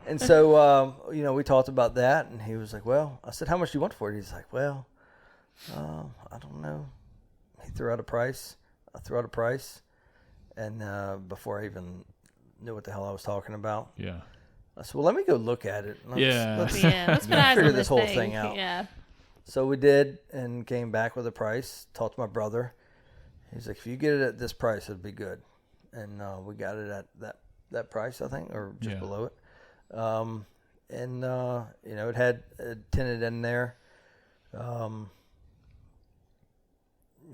And so, we talked about that, and he was like, "Well," I said, "How much do you want for it?" He's like, "Well, I don't know." He threw out a price. I threw out a price. And before I even knew what the hell I was talking about, Yeah. I said, "Well, let me go look at it. Let's Yeah. Let's put eyes figure on this this whole thing. thing out." Yeah. So we did, and came back with a price. Talked to my brother. He's like, "If you get it at this price, it'd be good." And we got it at that price, I think, or just Yeah. below it. And it had a tenant in there.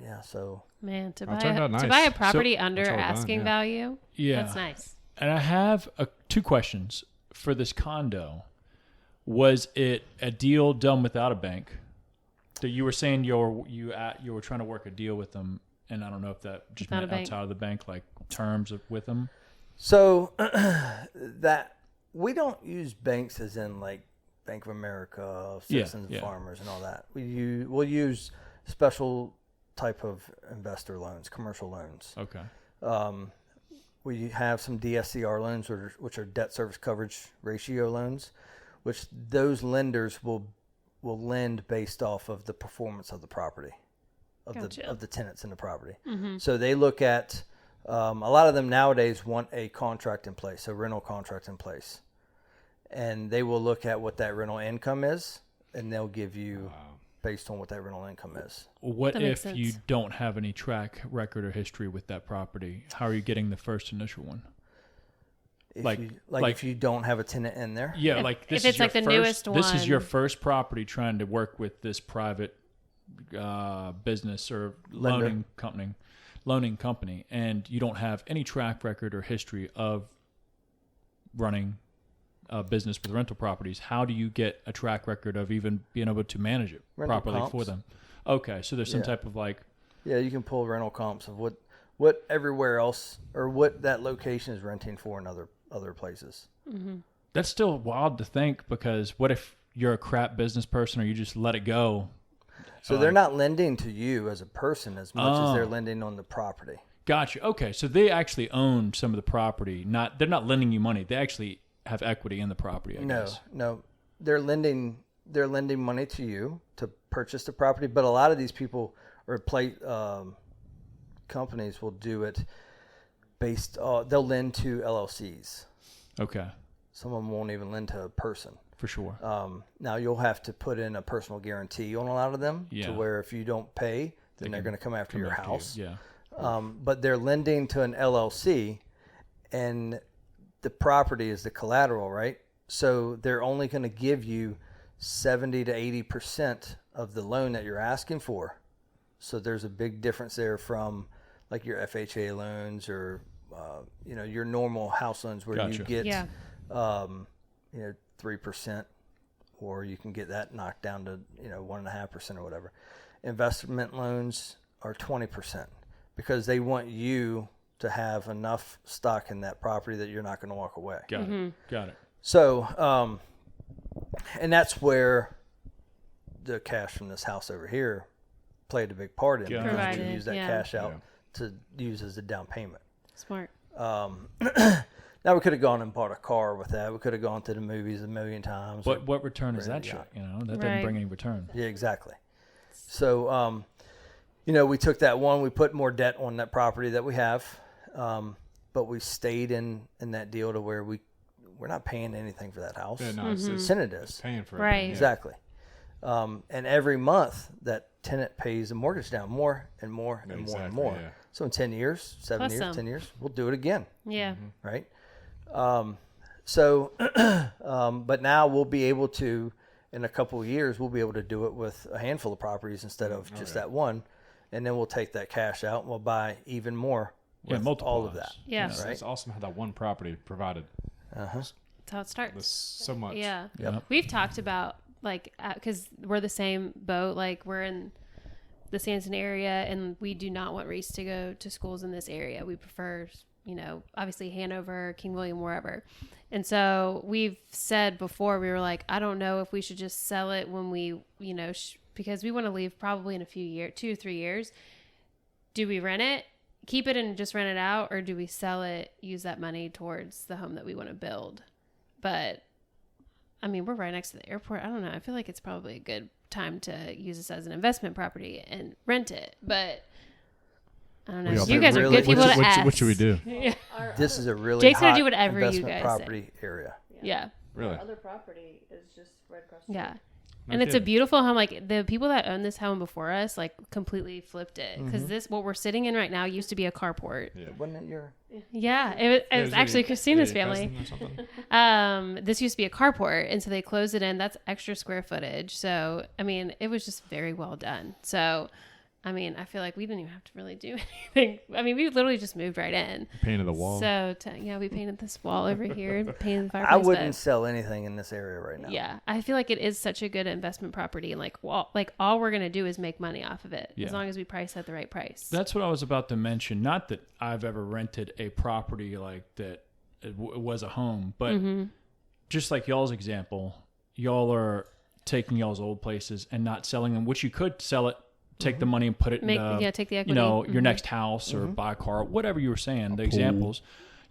Yeah, so Man, to Well, buy it turned out to nice. buy a property under that's all done, asking yeah. value, Yeah. that's nice. And I have two questions for this condo. Was it a deal done without a bank? That you were saying you were trying to work a deal with them, and I don't know if that just Without a meant bank. outside of the bank, like terms with them. So that we don't use banks as in like Bank of America, Citizens yeah. Farmers, and all that. We'll use special type of investor loans, commercial loans. Okay. We have some DSCR loans, which are debt service coverage ratio loans, which those lenders will lend based off of the performance of the property, Gotcha. of the tenants in the property. Mm-hmm. So they look at a lot of them nowadays want a contract in place, a rental contract in place, and they will look at what that rental income is, and they'll give you based on what that rental income is. What That makes if you sense. don't have any track record or history with that property? How are you getting the first initial one? If Like- you, like- if you don't have a tenant in there. Yeah, If- like if this it's is your like the first, newest This is your one. first property trying to work with this private business or Lender. loaning company, and you don't have any track record or history of running a business with rental properties, how do you get a track record of even being able to manage it Rental properly comps. for them? Okay, so there's some Yeah. type of like, Yeah, you can pull rental comps of what everywhere else or what that location is renting for in other places. that's still wild to think, because what if you're a crap business person or you just let it go? So they're not lending to you as a person as much as they're lending on the property. Gotcha. Okay, so they actually own some of the property. They're not lending you money. They actually have equity in the property, I guess. No, they're lending money to you to purchase the property. But a lot of these people or companies will do it based. They'll lend to LLCs. Okay, Some of them won't even lend to a person. for sure. Now you'll have to put in a personal guarantee on a lot of them Yeah. to where if you don't pay, then they're going to come after your After you. house. Yeah. But they're lending to an LLC, and the property is the collateral, right? So they're only going to give you 70 to 80% of the loan that you're asking for. So there's a big difference there from like your FHA loans or your normal house loans where Gotcha. you get Yeah. 3%, or you can get that knocked down to 1.5% or whatever. Investment loans are 20% because they want you to have enough stock in that property that you're not going to walk away. Got it. So, and that's where the cash from this house over here played a big part in Yeah. because we Provided, use that yeah. cash out to use as a down payment. Smart. Now we could have gone and bought a car with that. We could have gone to the movies a million times. What return is that Yeah. shit? That doesn't Right. bring any return. Yeah, exactly. So, we took that one. We put more debt on that property that we have, but we stayed in that deal to where we're not paying anything for that house. Yeah, no, it's Tenant is. paying for Right. it. Yeah. Exactly. And every month that tenant pays the mortgage down more and more and more and Exactly, more. yeah. So in 10 years, 7 Plus years, some. 10 years, we'll do it again. Yeah. Right. But now we'll be able to, in a couple of years, we'll be able to do it with a handful of properties instead of just that one. And then we'll take that cash out and we'll buy even more with all of that. Yeah. It's, Right. it's awesome how that one property provided That's how it starts. this so much. Yeah. Yep. We've talked about because we're the same boat. Like we're in the Sanson area, and we do not want Reese to go to schools in this area. We prefer, obviously Hanover, King William, wherever. And so we've said before, we were like, I don't know if we should just sell it when we, because we want to leave probably in a few years, 2 or 3 years. Do we rent it, keep it and just rent it out, or do we sell it, use that money towards the home that we want to build? But I mean, we're right next to the airport. I don't know. I feel like it's probably a good time to use this as an investment property and rent it. But I don't know. y'all You think? guys are Really? good people to ask. What should we do? Yeah. This is a really Jake's gonna hot do whatever you investment guys say. property area. Yeah. Really? Our other property is just right across the Yeah. street. No And it's a kidding. beautiful home. Like the people that owned this home before us, like completely flipped it. Because what we're sitting in right now used to be a carport. Yeah. Wasn't it your? Yeah. It was actually Christina's family. Or something? This used to be a carport, and so they closed it in. That's extra square footage. So, I mean, it was just very well done. So, I mean, I feel like we didn't even have to really do anything. I mean, we literally just moved right in. Painted the wall. So, we painted this wall over here, painted the fireplace. I wouldn't but- sell anything in this area right now. Yeah, I feel like it is such a good investment property, and all we're gonna do is make money off of it Yeah. as long as we price at the right price. That's what I was about to mention. Not that I've ever rented a property like that. It was a home, but Mm-hmm. just like y'all's example, y'all are taking y'all's old places and not selling them, which you could sell it, take the money and put it in take the equity. your next house or buy a car, whatever you were saying, the examples.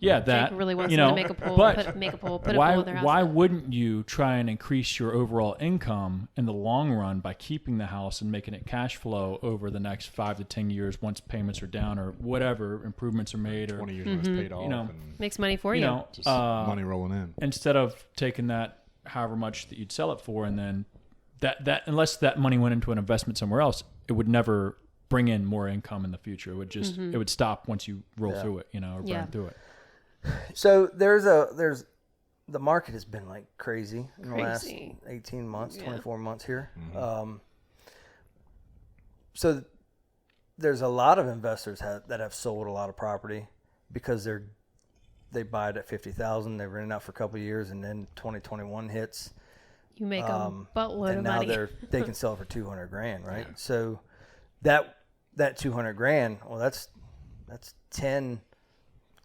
Yeah, that Jake really wants you them know, to make a pool, but make a pool, put why a pool in their house. why wouldn't you try and increase your overall income in the long run by keeping the house and making it cash flow over the next 5 to 10 years once payments are down or whatever improvements are made, or 20 years when it's paid off. know, and Makes money for you you. know, just money rolling in. instead of taking that however much that you'd sell it for, and then that unless that money went into an investment somewhere else, it would never bring in more income in the future. It would just it would stop once you roll through it, or burn Yeah. through it. So there's the market has been like crazy in the last Crazy. 18 months, Yeah. 24 months here. so there's a lot of investors that have sold a lot of property because they buy it at 50,000, they rent it out for a couple of years, and then 2021 hits. You make a buttload and of now money. they can sell it for $200,000, right? Yeah. So that $200,000, well, that's 10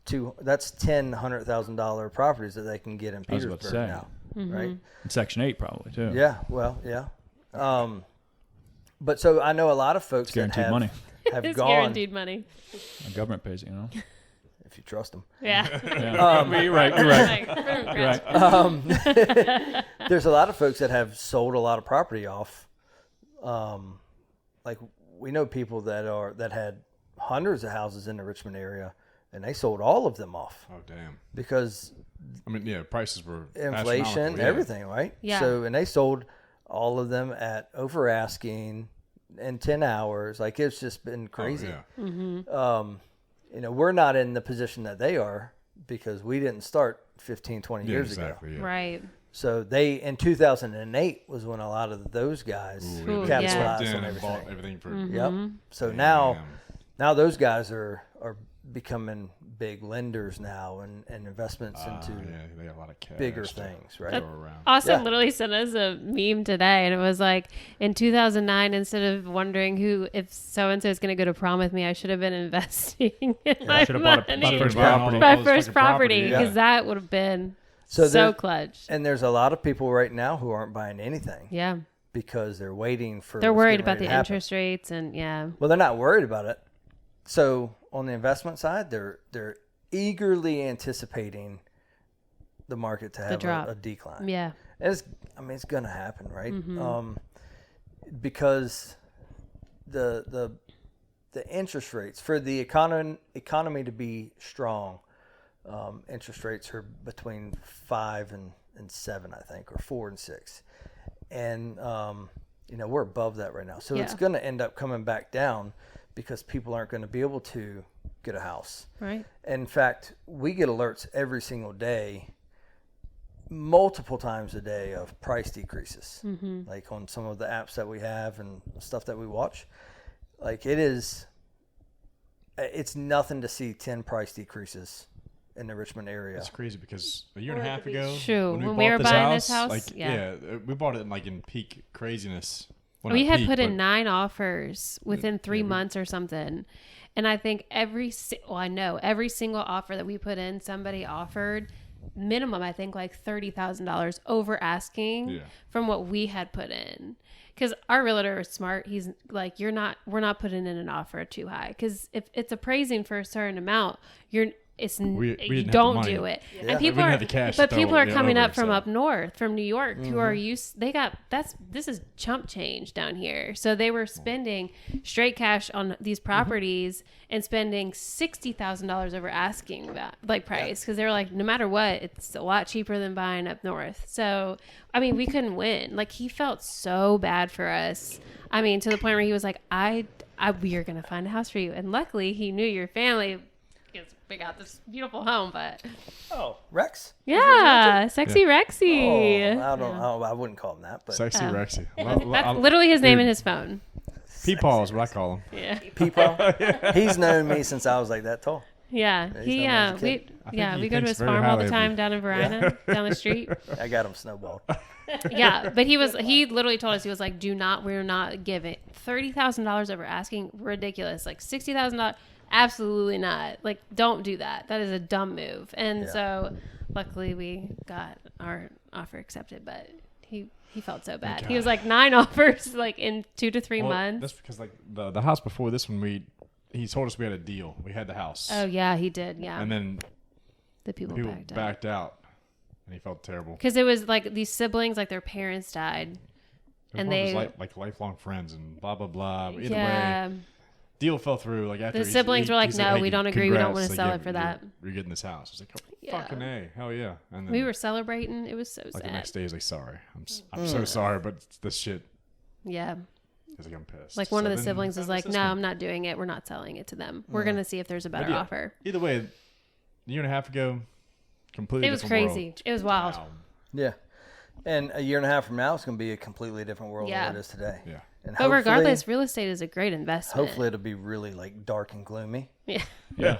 $100,000 properties that they can get in I was about Petersburg to say. now, Mm-hmm. right? In Section 8 probably too. Yeah, well, yeah. But so I know a lot of folks It's guaranteed that money. have It's gone, guaranteed money. The government pays it, you know. if you trust them. Yeah. Yeah. You're right. You're right. Right. There's a lot of folks that have sold a lot of property off. Like we know people that had hundreds of houses in the Richmond area, and they sold all of them off Oh damn! because I mean, yeah, prices were inflation, astronomical, yeah. everything, right? Yeah. So, and they sold all of them at over asking in 10 hours. Like it's just been crazy. Oh, yeah. You know, we're not in the position that they are because we didn't start 15, 20 Yeah, years exactly. ago. Yeah. Right. So they, in 2008 was when a lot of those guys Ooh, they capitalized yeah. swept in on and bought everything. everything for. Yep. So Damn. now those guys are becoming big lenders now and investments into yeah, they got a lot of cash. bigger to things, right? go around. Austin Yeah. literally sent us a meme today, and it was like, in 2009, instead of wondering if so and so is going to go to prom with me, I should have been investing in my Should have bought money. my first Wow. property. My All this first fucking property, property, because yeah. that would have been So so there- clutch. And there's a lot of people right now who aren't buying anything Yeah, because they're waiting for. they're what's worried getting about ready the to happen. interest rates, and yeah, Well, they're not worried about it. So on the investment side, they're eagerly anticipating the market to have drop. a decline. yeah, And it's going to happen, right? Mm-hmm. Because the interest rates for the economy to be strong, interest rates are between 5 and 7, I think, or 4 and 6, and you know, we're above that right now. So it's Yeah. going to end up coming back down because people aren't going to be able to get a house. right. In fact, we get alerts every single day, multiple times a day, of price decreases. Mm-hmm. Like on some of the apps that we have and stuff that we watch. Like it's nothing to see 10 price decreases in the Richmond area. It's crazy because a year and a half ago, True. when When we we bought were this buying house, this house, like yeah. we bought it in peak craziness. Well, We not had peak, put in but 9 offers within 3 months or something. And I think every single offer that we put in, somebody offered minimum, I think, like $30,000 over asking Yeah. from what we had put in. Because our realtor is smart. He's like, we're not putting in an offer too high. Because if it's appraising for a certain amount, we you didn't have the don't money. do it. Yeah. And We people didn't are, have the cash but to people throw are it coming over, up from so. up north, from New York, who are Mm-hmm. used. This is chump change down here. So they were spending straight cash on these properties and spending $60,000 over asking about price, because they were like, no matter what, it's a lot cheaper than buying up north. So I mean, we couldn't win. Like, he felt so bad for us. I mean, to the point where he was like, we are gonna find a house for you. And luckily, he knew your family, because we got this beautiful home. But Oh, Rex? yeah, sexy Rexy. I wouldn't call him that, but Sexy Oh. Rexy. That's literally his name in his phone. Peepaw is what I call him. Yeah, Peepaw. He's known me since I was like that tall. yeah. he's He known me as a we kid. we go to thinks his very farm all highly the of time you. down in Verona, down the street. I got him snowballed. Yeah, but he literally told us, he was like, we're not giving $30,000 over asking, ridiculous. Like $60,000, absolutely not. Like, don't do that. That is a dumb move. And Yeah. so luckily we got our offer accepted, but he felt so bad. He was like 9 offers like in 2 to 3 Well, months. That's because the house before this one, he told us we had a deal. We had the house. Oh yeah, he did. Yeah. And then the people people backed out. backed out. And he felt terrible. Because it was like these siblings, like their parents died. And Everyone they, was like lifelong friends and blah, blah, blah. But either yeah. way, deal fell through. Like after The siblings were like, he's "No, hey, we don't agree. We don't congrats. want to Like, sell yeah, it for that." You're getting this house. I was like, oh, Yeah. fucking A. Hell yeah. And then We were celebrating. It was so like the sad. next day, he's like, sorry. I'm so sorry, but this shit. Yeah. He's like, I'm pissed. Like one So of the then siblings was that like, this no, one. I'm not doing it. We're not selling it to them. We're going to see if there's a better yeah, offer. Either way, a year and a half ago, completely It was different crazy. world. It was wild. Wow. Yeah. And a year and a half from now, it's going to be a completely different world Yeah. than it is today. Yeah. And But regardless, real estate is a great investment. hopefully it'll be really like dark and gloomy. Yeah. Yeah.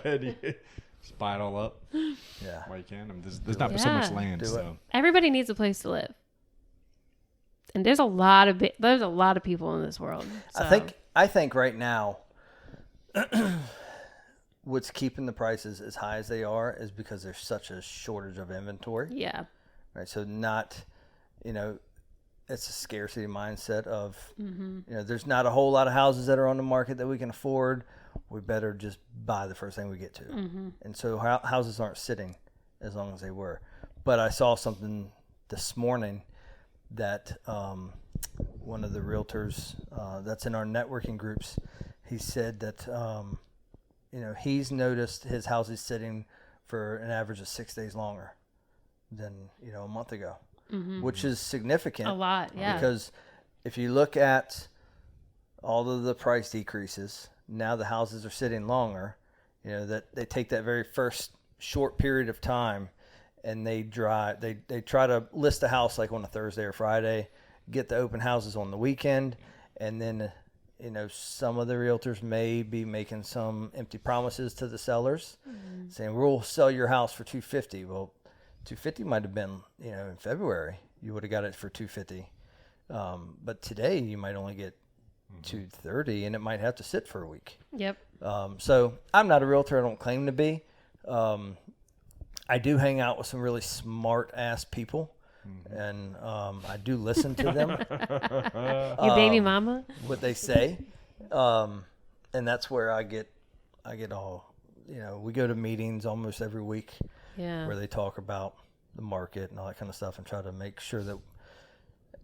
Just buy it all up Yeah. while you can. I mean, there's not so much Yeah. land, Do it. so Everybody needs a place to live. And there's a lot of people in this world. So. I think right now, what's keeping the prices as high as they are is because there's such a shortage of inventory. Yeah. Right. So it's a scarcity mindset of, there's not a whole lot of houses that are on the market that we can afford. We better just buy the first thing we get to. And so houses aren't sitting as long as they were. But I saw something this morning that one of the realtors that's in our networking groups, he said that, he's noticed his house is sitting for an average of 6 days longer than, a month ago, which is significant. A lot, yeah. Because if you look at all of the price decreases, now the houses are sitting longer, that they take that very first short period of time and they try to list a house like on a Thursday or Friday, get the open houses on the weekend, and then some of the realtors may be making some empty promises to the sellers, saying we'll sell your house for $250. Well, $250 might have been in February you would have got it for $250, but today you might only get $230, and it might have to sit for a week. Yep. So I'm not a realtor. I don't claim to be. I do hang out with some really smart ass people, and I do listen to them. Your baby mama? What they say, and that's where I get all. We go to meetings almost every week Yeah. where they talk about the market and all that kind of stuff, and try to make sure that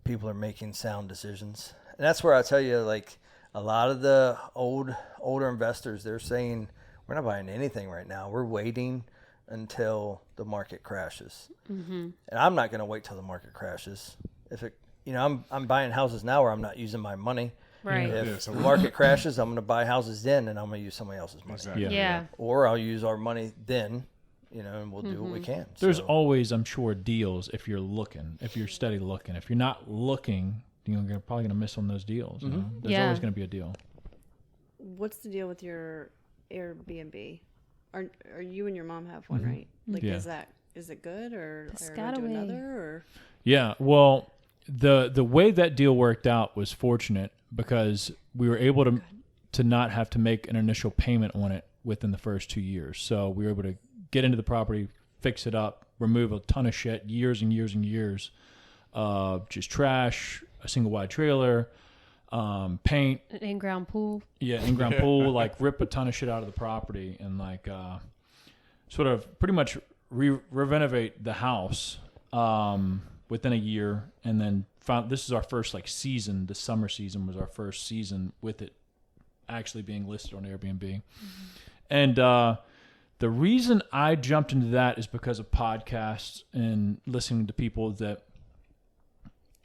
people are making sound decisions. And that's where I tell you, like a lot of the older investors, they're saying we're not buying anything right now. We're waiting until the market crashes. And I'm not going to wait till the market crashes. If it, I'm buying houses now where I'm not using my money. Right. If the market crashes, I'm going to buy houses then, and I'm going to use somebody else's money. exactly. Yeah. Or I'll use our money then, and we'll do what we can. There's So, always, I'm sure, deals if you're looking, if you're steady looking. If you're not looking, you're probably going to miss on those deals. There's Yeah. always going to be a deal. What's the deal with your Airbnb? Are you and your mom have one, right? Like, Yeah. is it good or do Piscataway. another or? Yeah, well, the way that deal worked out was fortunate because we were able to not have to make an initial payment on it within the first 2 years. So we were able to get into the property, fix it up, remove a ton of shit, years and years and years, just trash, a single wide trailer, paint, An in-ground pool. yeah, in-ground pool, like rip a ton of shit out of the property and sort of pretty much renovate the house within a year. And then this is our first season. The summer season was our first season with it actually being listed on Airbnb. And the reason I jumped into that is because of podcasts and listening to people that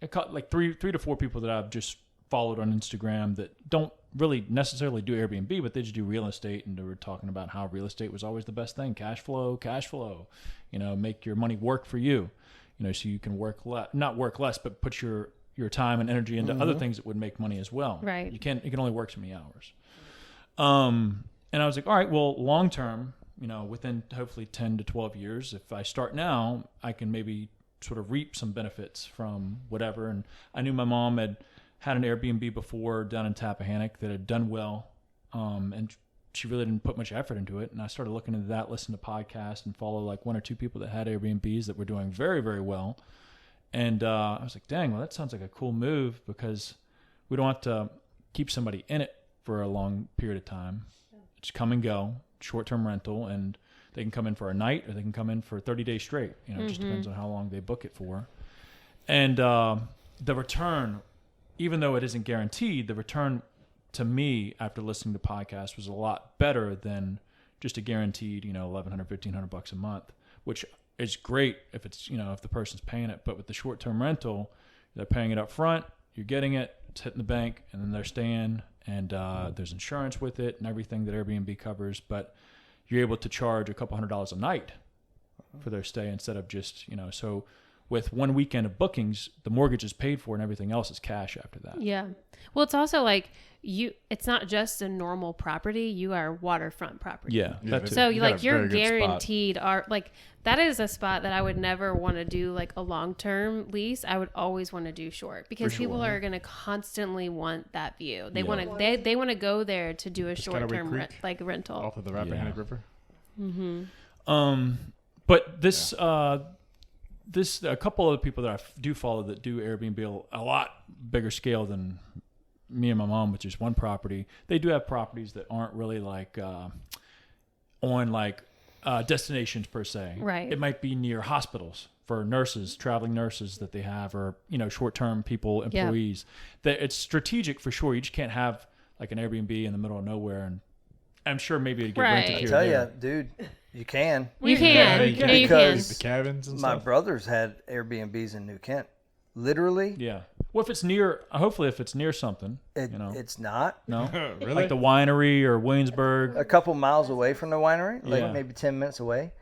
I caught like three to four people that I've just followed on Instagram that don't really necessarily do Airbnb, but they just do real estate, and they were talking about how real estate was always the best thing. Cash flow, make your money work for you, so you can not work less, but put your time and energy into other things that would make money as well. Right. You can only work so many hours. And I was like, all right, well, long term, within hopefully 10 to 12 years, if I start now, I can maybe sort of reap some benefits from whatever. And I knew my mom had an Airbnb before down in Tappahannock that had done well. And she really didn't put much effort into it. And I started looking into that, listen to podcasts, and follow like one or two people that had Airbnbs that were doing very, very well. And I was like, dang, well, that sounds like a cool move because we don't have to keep somebody in it for a long period of time. Just come and go, short-term rental, and they can come in for a night or they can come in for 30 days straight. It just depends on how long they book it for. And the return, even though it isn't guaranteed, the return to me after listening to podcasts was a lot better than just a guaranteed, $1,100, $1,500 a month, which is great if it's, if the person's paying it. But with the short-term rental, they're paying it up front, you're getting it, it's hitting the bank, and then they're staying, and there's insurance with it and everything that Airbnb covers. But you're able to charge a couple $100 a night for their stay instead of just, so with one weekend of bookings, the mortgage is paid for and everything else is cash after that. Yeah. Well, it's also like it's not just a normal property. You are waterfront property. Yeah. That too. So You got a you're very good spot. guaranteed that is a spot that I would never want to do like a long-term lease. I would always want to do short because people are going to constantly want that view. They want to, they want to go there to do a short-term rental. Off of the Rappahannock River. But this, a couple of the people that I do follow that do Airbnb a lot bigger scale than me and my mom, which is one property. They do have properties that aren't really like on like destinations per se. Right. It might be near hospitals for nurses, traveling nurses that they have, or short-term people, employees. That it's strategic for sure. You just can't have like an Airbnb in the middle of nowhere, and I'm sure maybe it'd get rented here. I tell or there. you, dude, you can. You can. you can. Yeah, you can. Because The cabins and My stuff. brothers had Airbnbs in New Kent. Literally, Yeah. Well, if it's near, hopefully if it's near something, it's not. no, Really? like the winery or Williamsburg. A couple miles away from the winery, like Yeah. maybe 10 minutes away.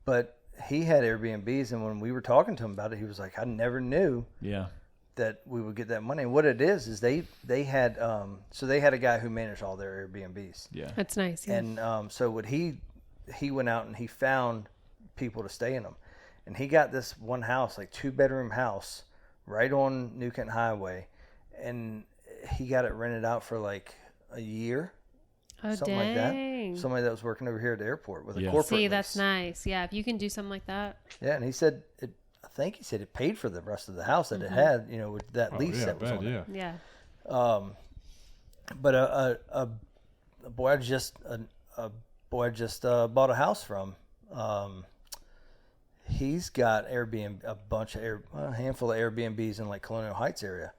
But he had Airbnbs, and when we were talking to him about it, he was like, I never knew Yeah. that we would get that money. And what it is they had so they had a guy who managed all their Airbnbs. Yeah. That's nice. Yeah. And so what he went out and he found people to stay in them. And he got this one house, like 2-bedroom house, right on New Kent Highway, and he got it rented out for like a year, oh, something dang. like that. Somebody that was working over here at the airport with a Yeah. corporate See, lease. that's nice. Yeah. If you can do something like that. Yeah, and he said I think he said it paid for the rest of the house that Mm-hmm. it had, with that Oh, lease yeah, that was bad, on it. yeah. Yeah. But a boy I just bought a house from. He's got Airbnb, a handful of Airbnbs in like Colonial Heights area,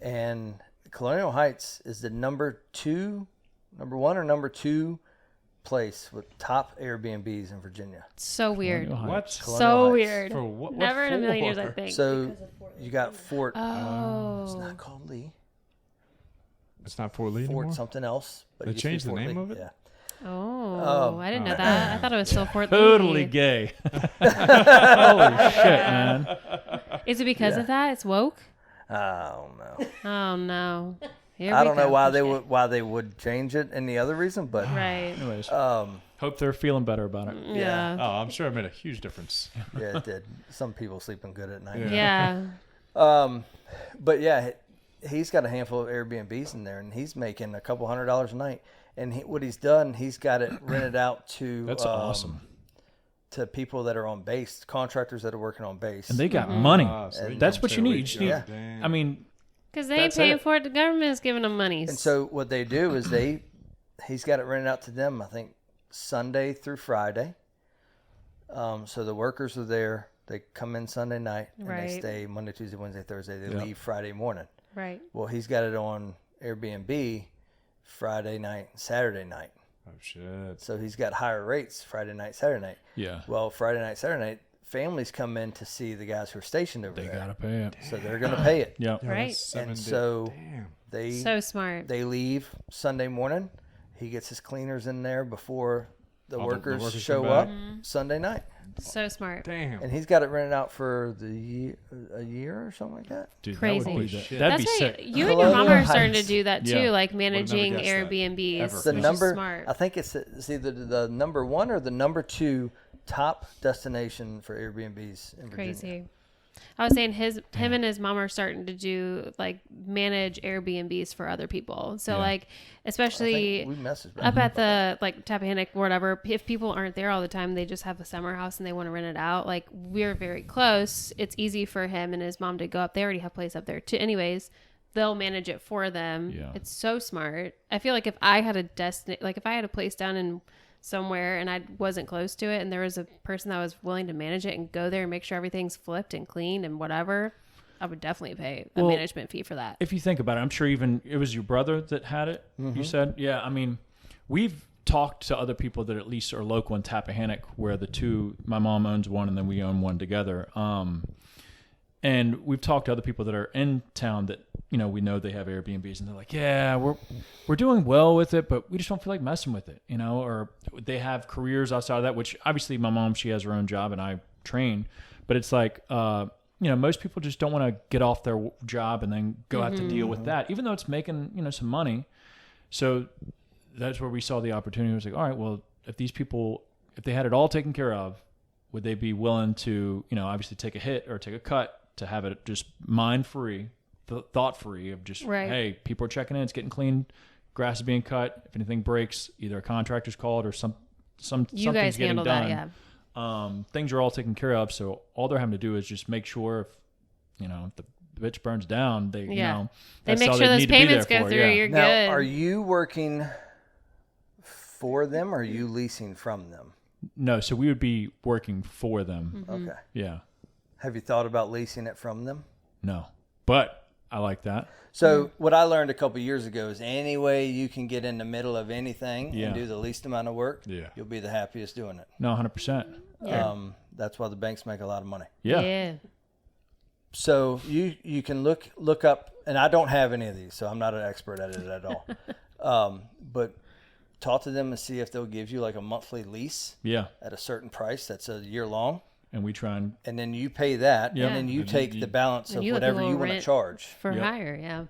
and Colonial Heights is the number one or number two place with top Airbnbs in Virginia. So weird. Colonial What? Heights. Colonial So Heights. weird. For what Never in a million years, I for? think. So you got Fort. It's Oh. not called Lee. It's not Fort Lee anymore? Fort something else. But They it used to be changed the Fort name Lee. of it? Yeah. Oh, I didn't know that. I thought it was still Fort Lee. Totally gay. Holy shit, man. Is it because of that? It's woke? I don't know. Oh no. Here I we don't know go. why they would change it. Any other reason? But Right. Anyways, um, hope they're feeling better about it. Yeah. Oh, I'm sure it made a huge difference. yeah, it did. Some people sleeping good at night. Yeah. Yeah. But yeah, he's got a handful of Airbnbs in there, and he's making a couple $100s a night. And what he's done, he's got it rented out to That's awesome. to people that are on base, contractors that are working on base. And they got money. So they That's can what stay you need. awake. You just need. Yeah. Damn. I mean, Because they ain't That's paying it. for it. The government is giving them money. And so what they do is he's got it rented out to them, I think, Sunday through Friday. So the workers are there. They come in Sunday night, and Right. they stay Monday, Tuesday, Wednesday, Thursday. They Yeah. leave Friday morning. Right. Well, he's got it on Airbnb Friday night, Saturday night. Oh, shit. So he's got higher rates Friday night, Saturday night. yeah, Well, Friday night, Saturday night, families come in to see the guys who are stationed over they there. gotta pay it. So they're going to pay it. Yeah. Yeah, Right. that's 7 And days. so Damn. they So smart. they leave Sunday morning. He gets his cleaners in there before the All the workers workers show come up back. Sunday night. So smart. Damn. And he's got it rented out for a year or something like that. Dude, Crazy. That would be, Shit. that'd That's be why sick. you and your mom are starting to Heights. do that too, Yeah. like managing guessed that. Airbnbs, Ever. The which number, is smart. I think it's either the number one or the number two top destination for Airbnbs in Virginia. Crazy. I was saying him and his mom are starting to do like manage Airbnbs for other people. So Yeah. like I especially think we messaged up back. at the like Tappahannock or whatever, if people aren't there all the time, they just have a summer house and they want to rent it out. Like we're very close. It's easy for him and his mom to go up. They already have a place up there too. Anyways, they'll manage it for them. Yeah. It's so smart. I feel like if I had if I had a place down in somewhere and I wasn't close to it and there was a person that was willing to manage it and go there and make sure everything's flipped and cleaned and whatever, I would definitely pay a Well, management fee for that. If you think about it, I'm sure even it was your brother that had it. You said, yeah. I mean, we've talked to other people that at least are local in Tappahannock, where my mom owns one and then we own one together. And we've talked to other people that are in town that, we know they have Airbnbs and they're like, yeah, we're doing well with it, but we just don't feel like messing with it, or they have careers outside of that, which obviously my mom, she has her own job and I train, but it's like, most people just don't want to get off their job and then go have to deal with that, even though it's making, some money. So that's where we saw the opportunity. It was like, all right, well, if these people, if they had it all taken care of, would they be willing to, obviously take a hit or take a cut to have it just mind-free, thought-free of just, hey, people are checking in, it's getting clean, grass is being cut. If anything breaks, either a contractor's called or something's getting done. That, yeah. Things are all taken care of, so all they're having to do is just make sure if the bitch burns down, they they make sure those payments go through. You're now, good. Are you working for them or are you leasing from them? No, so we would be working for them. Okay. Yeah. Have you thought about leasing it from them? No, but I like that. So what I learned a couple years ago is any way you can get in the middle of anything and do the least amount of work, you'll be the happiest doing it. No, 100%. Yeah. That's why the banks make a lot of money. Yeah. So you can look up, and I don't have any of these, so I'm not an expert at it at all. But talk to them and see if they'll give you like a monthly lease at a certain price that's a year long. And we try and then you pay that, and then you take the balance of whatever you want to charge for hire. Yeah.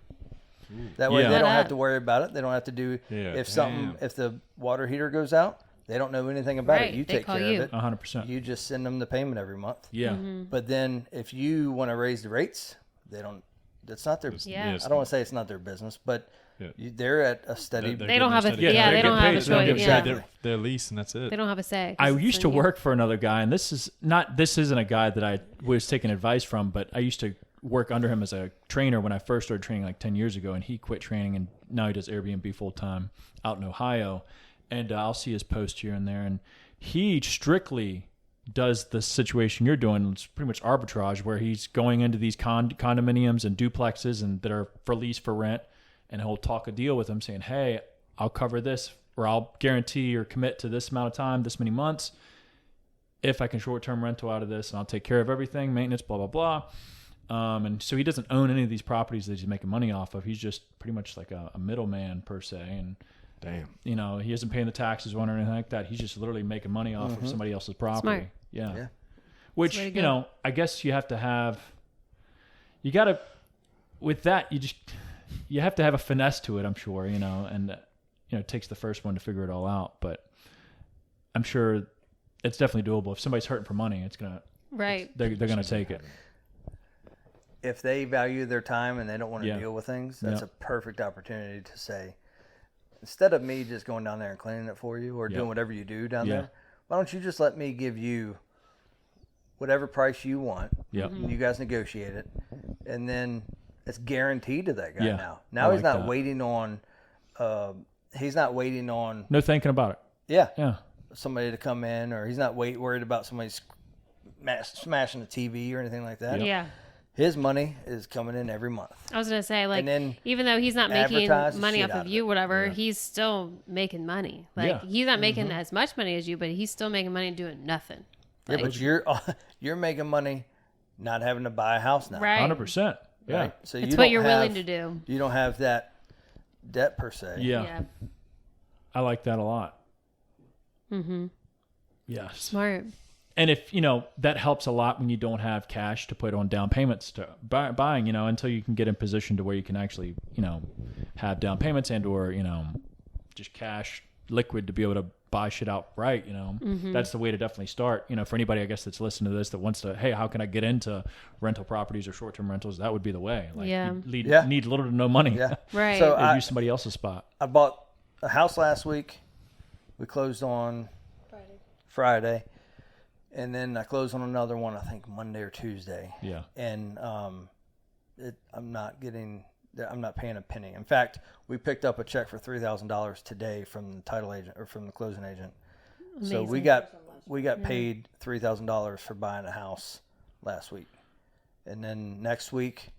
That way they don't have to worry about it. They don't have to do if the water heater goes out, they don't know anything about it. You take care of it. 100%. You just send them the payment every month. Yeah. But then if you want to raise the rates, they don't. That's not their. I don't want to say it's not their business, but they're at a steady. They don't have a. They don't have a choice. Their lease, and that's it. They don't have a say. I used to work for another guy, and this isn't a guy that I was taking advice from, but I used to work under him as a trainer when I first started training like 10 years ago, and he quit training, and now he does Airbnb full time out in Ohio. And I'll see his post here and there, and he strictly does the situation you're doing. It's pretty much arbitrage, where he's going into these condominiums and duplexes and that are for lease for rent, and he'll talk a deal with them saying, hey, I'll cover this, or I'll guarantee or commit to this amount of time, this many months, if I can short-term rental out of this, and I'll take care of everything, maintenance, blah, blah, blah. And so he doesn't own any of these properties that he's making money off of. He's just pretty much like a middleman per se. And damn, he isn't paying the taxes on or anything like that. He's just literally making money off of somebody else's property. Smart. Yeah. Which, I guess you have to have, with that, you have to have a finesse to it, I'm sure, and, it takes the first one to figure it all out. But I'm sure it's definitely doable. If somebody's hurting for money, it's going to, they're going to take it. If they value their time and they don't want to deal with things, that's a perfect opportunity to say, instead of me just going down there and cleaning it for you or doing whatever you do down there, why don't you just let me give you whatever price you want? And you guys negotiate it, and then it's guaranteed to that guy now. Now he's not waiting on. He's not waiting on. No thinking about it. Yeah. Somebody to come in, or he's not worried about somebody smashing the TV or anything like that. Yeah. His money is coming in every month. I was going to say, like, even though he's not making money off of you, whatever, he's still making money. Like, he's not making as much money as you, but he's still making money doing nothing. Yeah, but you're making money not having to buy a house now. Right. 100%. Yeah. Right? So it's what you're willing to do. You don't have that debt per se. Yeah. I like that a lot. Mm-hmm. Yes. Smart. And if, that helps a lot when you don't have cash to put on down payments to buying, until you can get in position to where you can actually, have down payments and or, just cash liquid to be able to buy shit outright, That's the way to definitely start. For anybody, I guess, that's listening to this that wants to, hey, how can I get into rental properties or short-term rentals? That would be the way. Like, you need little to no money. Yeah. Right. So or use somebody else's spot. I bought a house last week. We closed on Friday. And then I closed on another one, I think Monday or Tuesday. Yeah. And I'm not paying a penny. In fact, we picked up a check for $3,000 today from the title agent or from the closing agent. Amazing. So we got paid $3,000 for buying a house last week, and then next week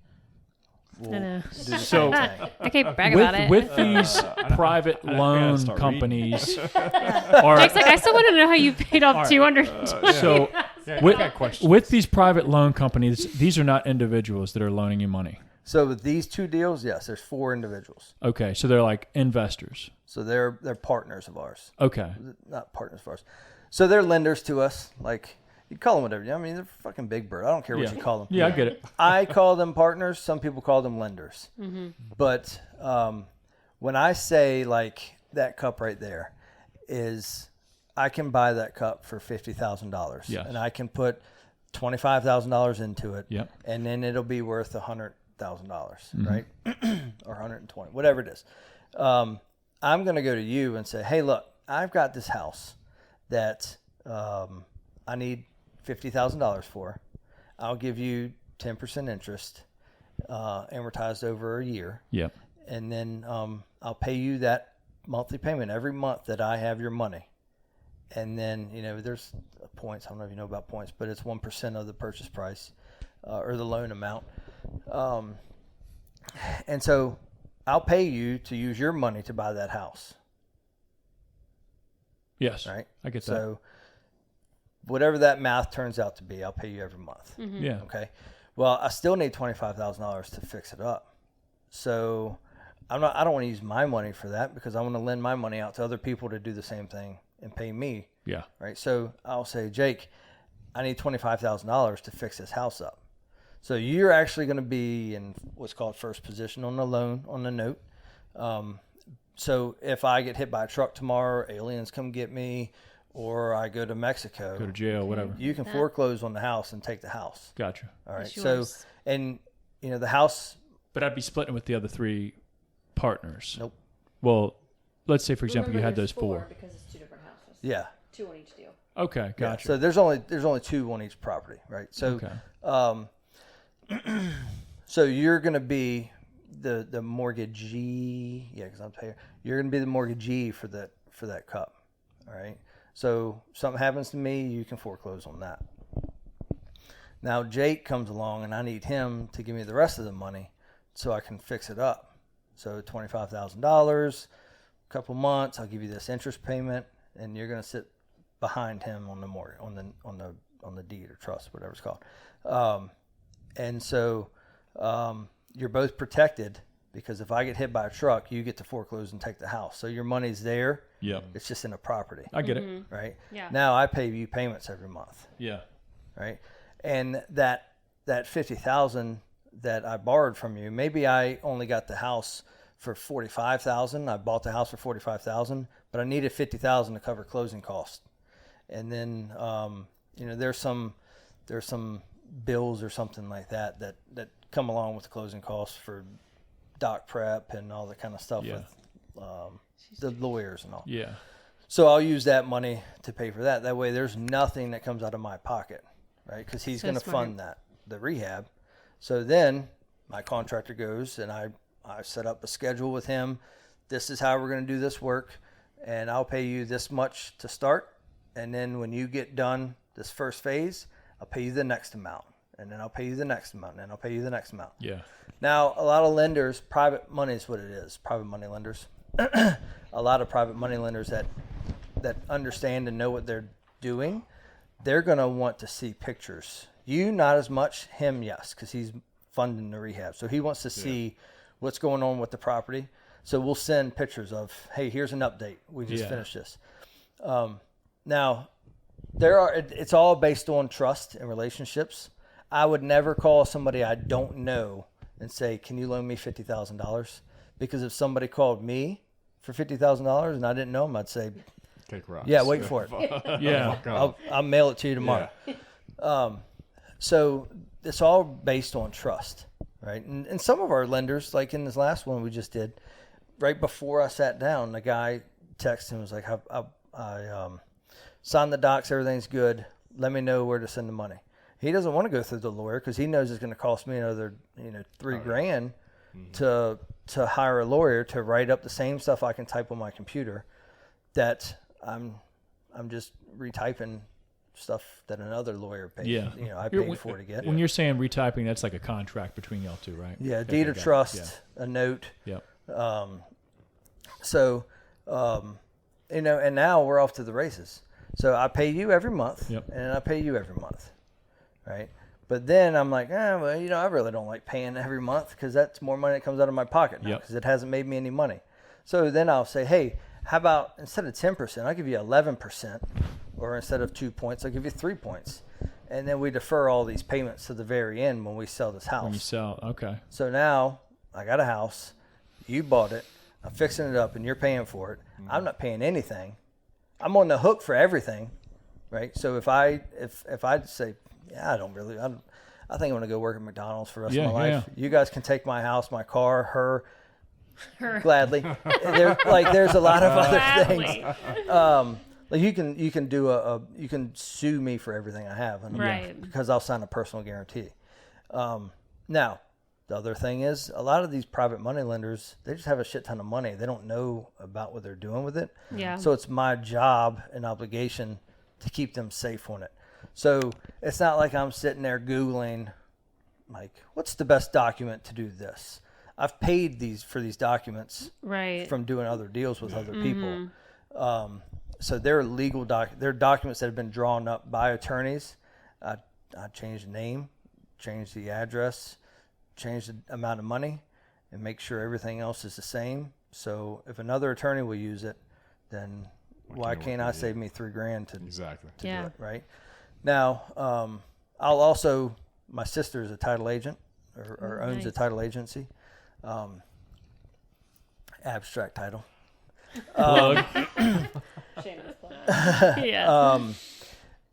we'll do the same thing. I can't brag about it. With these private loan companies, Jake's like, I still want to know how you paid off $220. So with these private loan companies, these are not individuals that are loaning you money. So with these two deals, yes, there's 4 individuals. Okay, so they're like investors. So they're partners of ours. Okay. Not partners of ours. So they're lenders to us. Like You call them whatever. I mean, they're fucking big bird. I don't care what you call them. Yeah, I get it. I call them partners. Some people call them lenders. But when I say like that cup right there is, I can buy that cup for $50,000, Yes. and I can put $25,000 into it, Yep. and then it'll be worth $100,000, right? Or 120, whatever it is. I'm going to go to you and say, hey, look, I've got this house that I need $50,000 for. I'll give you 10% interest, amortized over a year. Yep. And then I'll pay you that monthly payment every month that I have your money. And then, there's points. I don't know if you know about points, but it's 1% of the purchase price or the loan amount. And so I'll pay you to use your money to buy that house. Yes. Right? I get that. So whatever that math turns out to be, I'll pay you every month. Yeah. Okay. Well, I still need $25,000 to fix it up. So I don't want to use my money for that because I want to lend my money out to other people to do the same thing and pay me. Yeah. Right. So I'll say, Jake, I need $25,000 to fix this house up. So you're actually going to be in what's called first position on the loan, on the note. So if I get hit by a truck tomorrow, aliens come get me, or I go to Mexico, Go to jail, whatever. you can foreclose on the house and take the house. Gotcha. All right. It's So, yours. and the house. But I'd be splitting with the other 3 partners. Nope. Well, let's say, for example, you had those 4. because it's 2 different houses. Yeah. 2 on each deal. Okay. Yeah. Gotcha. So there's only 2 on each property, right? So, Okay. so you're going to be the mortgagee. Yeah, because I'm payer. You're going to be the mortgagee for that cup. All right. So something happens to me, you can foreclose on that. Now Jake comes along and I need him to give me the rest of the money so I can fix it up. So $25,000, a couple months, I'll give you this interest payment, and you're going to sit behind him on the mortgage, on the deed or trust, whatever it's called. And so you're both protected because if I get hit by a truck, you get to foreclose and take the house. So your money's there. Yep. It's just in a property. I get it. Right? Yeah. Now I pay you payments every month. Yeah. Right? And that $50,000 that I borrowed from you, maybe I only got the house for $45,000. I bought the house for $45,000, but I needed $50,000 to cover closing costs. And then there's some bills or something like that come along with the closing costs for doc prep and all that kind of stuff Yeah. with the lawyers and all. Yeah. So I'll use that money to pay for that. That way there's nothing that comes out of my pocket, right? Because he's So going to smart. fund the rehab. So then my contractor goes and I set up a schedule with him. This is how we're going to do this work. And I'll pay you this much to start. And then when you get done this first phase, I'll pay you the next amount. And then I'll pay you the next amount. And then I'll pay you the next amount. Yeah. Now, a lot of lenders, private money is what it is, private money lenders. A lot of private money lenders that understand and know what they're doing, they're going to want to see pictures. You, not as much. Him, yes, because he's funding the rehab. So he wants to see what's going on with the property. So we'll send pictures of, hey, here's an update. We just finished this. Now, it's all based on trust and relationships. I would never call somebody I don't know and say, can you loan me $50,000? Because if somebody called me for $50,000 and I didn't know them, I'd say, Take rocks. yeah, wait for it. Yeah. Fuck off. I'll mail it to you tomorrow. So it's all based on trust, right? And some of our lenders, like in this last one we just did, right before I sat down, the guy texted and was like, I signed the docs, everything's good. Let me know where to send the money. He doesn't want to go through the lawyer because he knows it's going to cost me another, $3,000 to hire a lawyer to write up the same stuff I can type on my computer that I'm just retyping stuff that another lawyer paid. Yeah. I paid for to get. When you're saying retyping, that's like a contract between y'all two, right? Yeah, Okay, deed of got it. trust, a note. Yeah. And now we're off to the races. So I pay you every month, Yep. and I pay you every month, right? But then I'm like, I really don't like paying every month because that's more money that comes out of my pocket now Yep. because it hasn't made me any money. So then I'll say, hey, how about instead of 10%, I'll give you 11%, or instead of 2 points, I'll give you 3 points. And then we defer all these payments to the very end when we sell this house. When you sell, okay. So now I got a house, you bought it, I'm fixing it up, and you're paying for it. I'm not paying anything. I'm on the hook for everything, right? So if I say, yeah, I think I'm going to go work at McDonald's for the rest of my life. Yeah. You guys can take my house, my car, her. Gladly. There's a lot of other things. Like you can do you can sue me for everything I have, because I'll sign a personal guarantee. Now, the other thing is, a lot of these private money lenders, they just have a shit ton of money. They don't know about what they're doing with it. Yeah. So it's my job and obligation to keep them safe on it. So it's not like I'm sitting there Googling, like, what's the best document to do this? I've paid for these documents from doing other deals with other people. So they're legal they're documents that have been drawn up by attorneys. I change the name, change the address, change the amount of money, and make sure everything else is the same. So if another attorney will use it, then why can't I save me $3,000 to do it, right? Now, I'll also, my sister is a title agent or owns a title agency. Abstract title.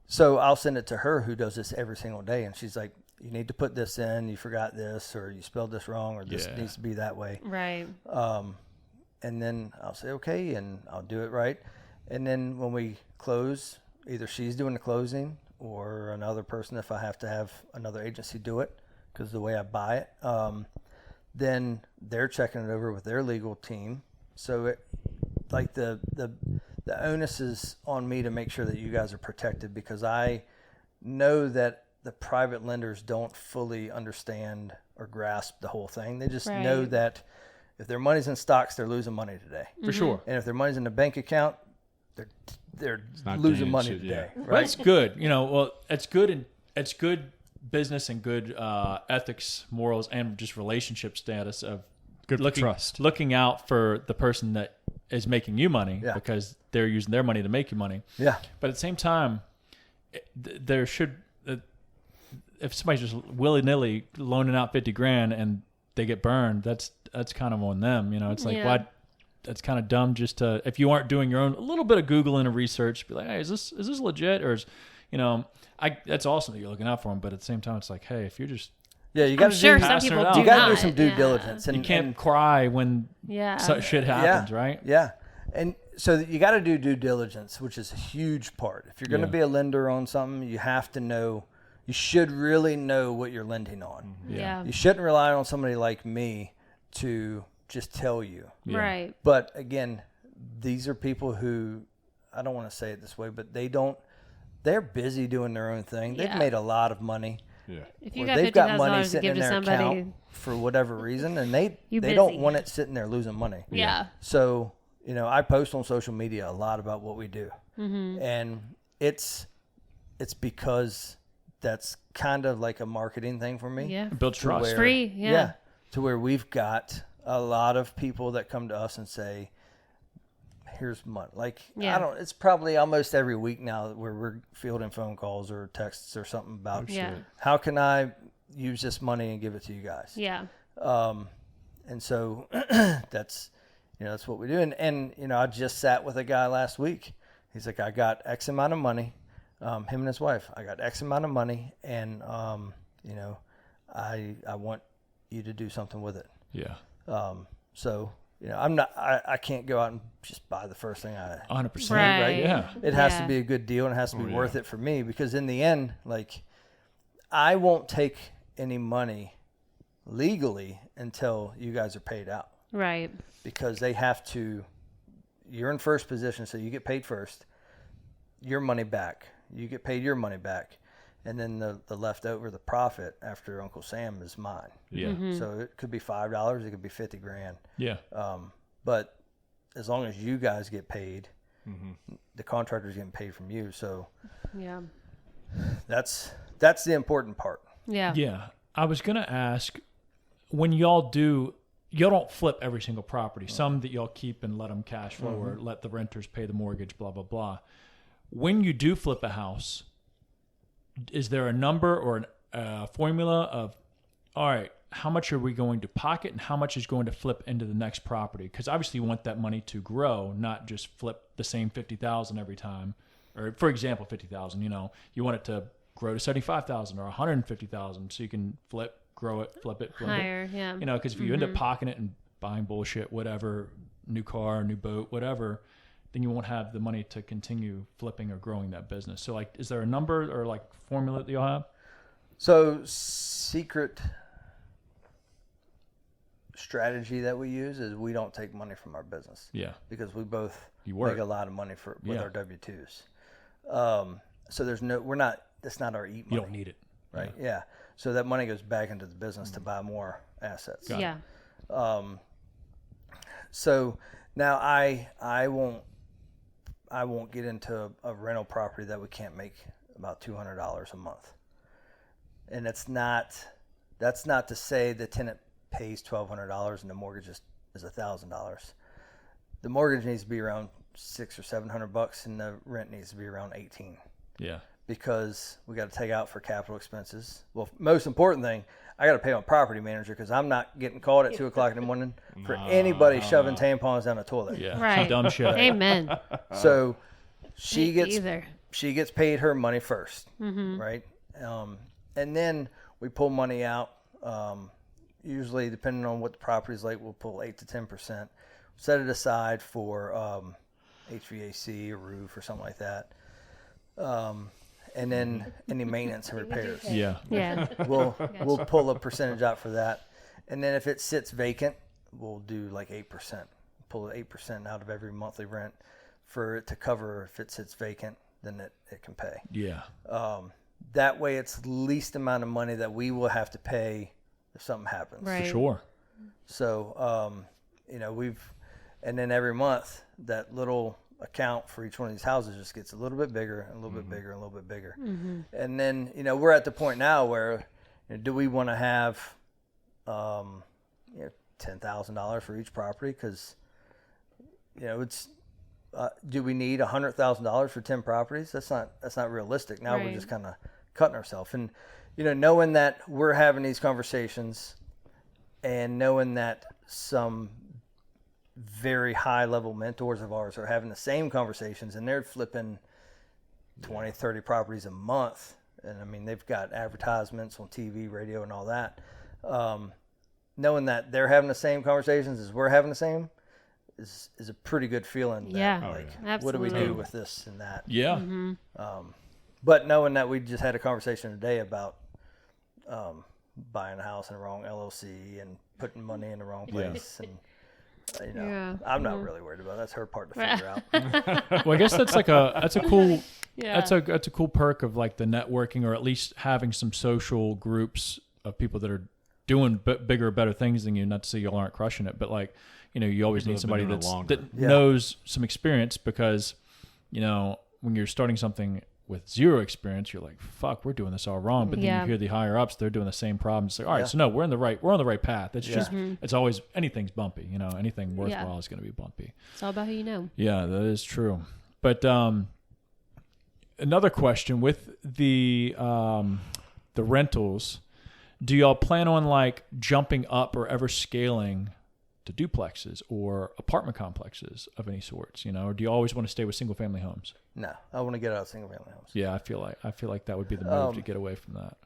So I'll send it to her, who does this every single day, and she's like, you need to put this in, you forgot this, or you spelled this wrong, or this needs to be that way. Right. And then I'll say, okay, and I'll do it right. And then when we close, either she's doing the closing or another person, if I have to have another agency do it, because the way I buy it, then they're checking it over with their legal team. So the onus is on me to make sure that you guys are protected, because I know that the private lenders don't fully understand or grasp the whole thing. They just know that if their money's in stocks, they're losing money today. For sure. And if their money's in a bank account, they're losing money today. Right? Well, that's good. It's good, and it's good business and good ethics, morals, and just relationship status of trust. Looking out for the person that is making you money, because they're using their money to make you money. Yeah. But at the same time, there should, if somebody's just willy-nilly loaning out $50,000 and they get burned, that's kind of on them. It's like, what? That's kind of dumb. Just to, if you aren't doing your own, a little bit of Googling and research, be like, hey, is this legit? Or is, that's awesome that you're looking out for them. But at the same time, it's like, hey, if you're just, you got to some people do you got to do not. some due diligence, and you can't cry when shit happens, right? Yeah, and so you got to do due diligence, which is a huge part. If you're going to be a lender on something, you have to know. You should really know what you're lending on. Yeah. You shouldn't rely on somebody like me to just tell you. Yeah. Right. But again, these are people who, I don't want to say it this way, but they're busy doing their own thing. They've made a lot of money. Yeah. If you Or got they've got money $50,000 to sitting give in to their somebody, account for whatever reason, and they busy. don't want it sitting there losing money. Yeah. So, I post on social media a lot about what we do. And it's because that's kind of like a marketing thing for me. Yeah. Build trust. Where- Free. Yeah. To where we've got a lot of people that come to us and say, here's money. It's probably almost every week now where we're fielding phone calls or texts or something about how can I use this money and give it to you guys? Yeah. And so that's what we do. And I just sat with a guy last week. He's like, I got X amount of money. Him and his wife, I got X amount of money, and I want you to do something with it. Yeah. So I can't go out and just buy the first thing 100%. Right. Yeah. It has to be a good deal, and it has to be worth it for me, because in the end, I won't take any money legally until you guys are paid out, Right. because they have to. You're in first position, so you get paid first. Your money back. You get paid your money back. And then the leftover, the profit after Uncle Sam is mine. Yeah. So it could be $5, it could be $50,000. Yeah. But as long as you guys get paid, the contractor's getting paid from you. So Yeah. that's the important part. Yeah. Yeah. I was going to ask, when y'all don't flip every single property. Some that y'all keep and let them cash flow, or let the renters pay the mortgage, blah, blah, blah. when you do flip a house, is there a number or a formula of, all right, how much are we going to pocket and how much is going to flip into the next property? Because obviously you want that money to grow, not just flip the same 50,000 every time. Or for example, 50,000, you know, you want it to grow to 75,000 or 150,000 so you can grow it, flip it. Higher, yeah. You know, because if you end up pocketing it and buying bullshit, whatever, new car, new boat, whatever, then you won't have the money to continue flipping or growing that business. So like, is there a number or like formula that you'll have? So secret strategy that we use is we don't take money from our business. Yeah. Because we both You work. make a lot of money with Yeah. our W-2s. So that's not our eat money. You don't need it. Right. Yeah. So that money goes back into the business to buy more assets. Got it. Yeah. So now I won't get into a rental property that we can't make about $200 a month. And that's not to say the tenant pays $1,200 and the mortgage is $1,000. The mortgage needs to be around $600 or $700 and the rent needs to be around $18. Yeah. Because we got to take out for capital expenses. Well, most important thing, I got to pay my property manager because I'm not getting called at 2:00 in the morning for anybody shoving tampons down the toilet. Yeah. Right. Dumb shit. Amen. So she Me gets either. she gets paid her money first, right? And then we pull money out. Usually, depending on what the property is like, we'll pull 8 to 10%. Set it aside for HVAC, a roof, or something like that. And then any maintenance and repairs. Yeah. Yeah. We'll pull a percentage out for that. And then if it sits vacant, we'll do like 8%. Pull 8% out of every monthly rent for it to cover. If it sits vacant, then it can pay. Yeah. That way it's the least amount of money that we will have to pay if something happens. Right. For sure. So, and then every month that little account for each one of these houses just gets a little bit bigger and a little bit bigger and a little bit bigger. And then, we're at the point now where, do we want to have, $10,000 for each property? Because, it's, do we need $100,000 for 10 properties? That's not realistic. Now we're Right. just kind of cutting ourselves. And, knowing that we're having these conversations and knowing that some very high level mentors of ours are having the same conversations and they're flipping 20, 30 properties a month. And I mean, they've got advertisements on TV, radio, and all that. Knowing that they're having the same conversations as we're having the same is a pretty good feeling. That, Yeah. what do we Absolutely. do with this and that? Yeah. But knowing that we just had a conversation today about buying a house in the wrong LLC and putting money in the wrong place, and Yeah. I'm not really worried about it. That's her part to figure out. Well, I guess that's a cool Yeah. that's a cool perk of like the networking, or at least having some social groups of people that are doing bigger, better things than you. Not to say y'all aren't crushing it, but like, you always People need that have somebody been doing it longer. that knows some experience, because, when you're starting something with zero experience, you're like, fuck, we're doing this all wrong. But then Yeah. you hear the higher ups, they're doing the same problem. It's like, all right, Yeah. so no, we're on the right path. It's just, Mm-hmm. it's always, anything's bumpy, anything worthwhile is going to be bumpy. It's all about who you know. Yeah, that is true. But another question with the rentals, do y'all plan on like jumping up or ever scaling to duplexes or apartment complexes of any sorts, or do you always want to stay with single family homes? No, I want to get out of single family homes. Yeah, I feel like that would be the move to get away from that.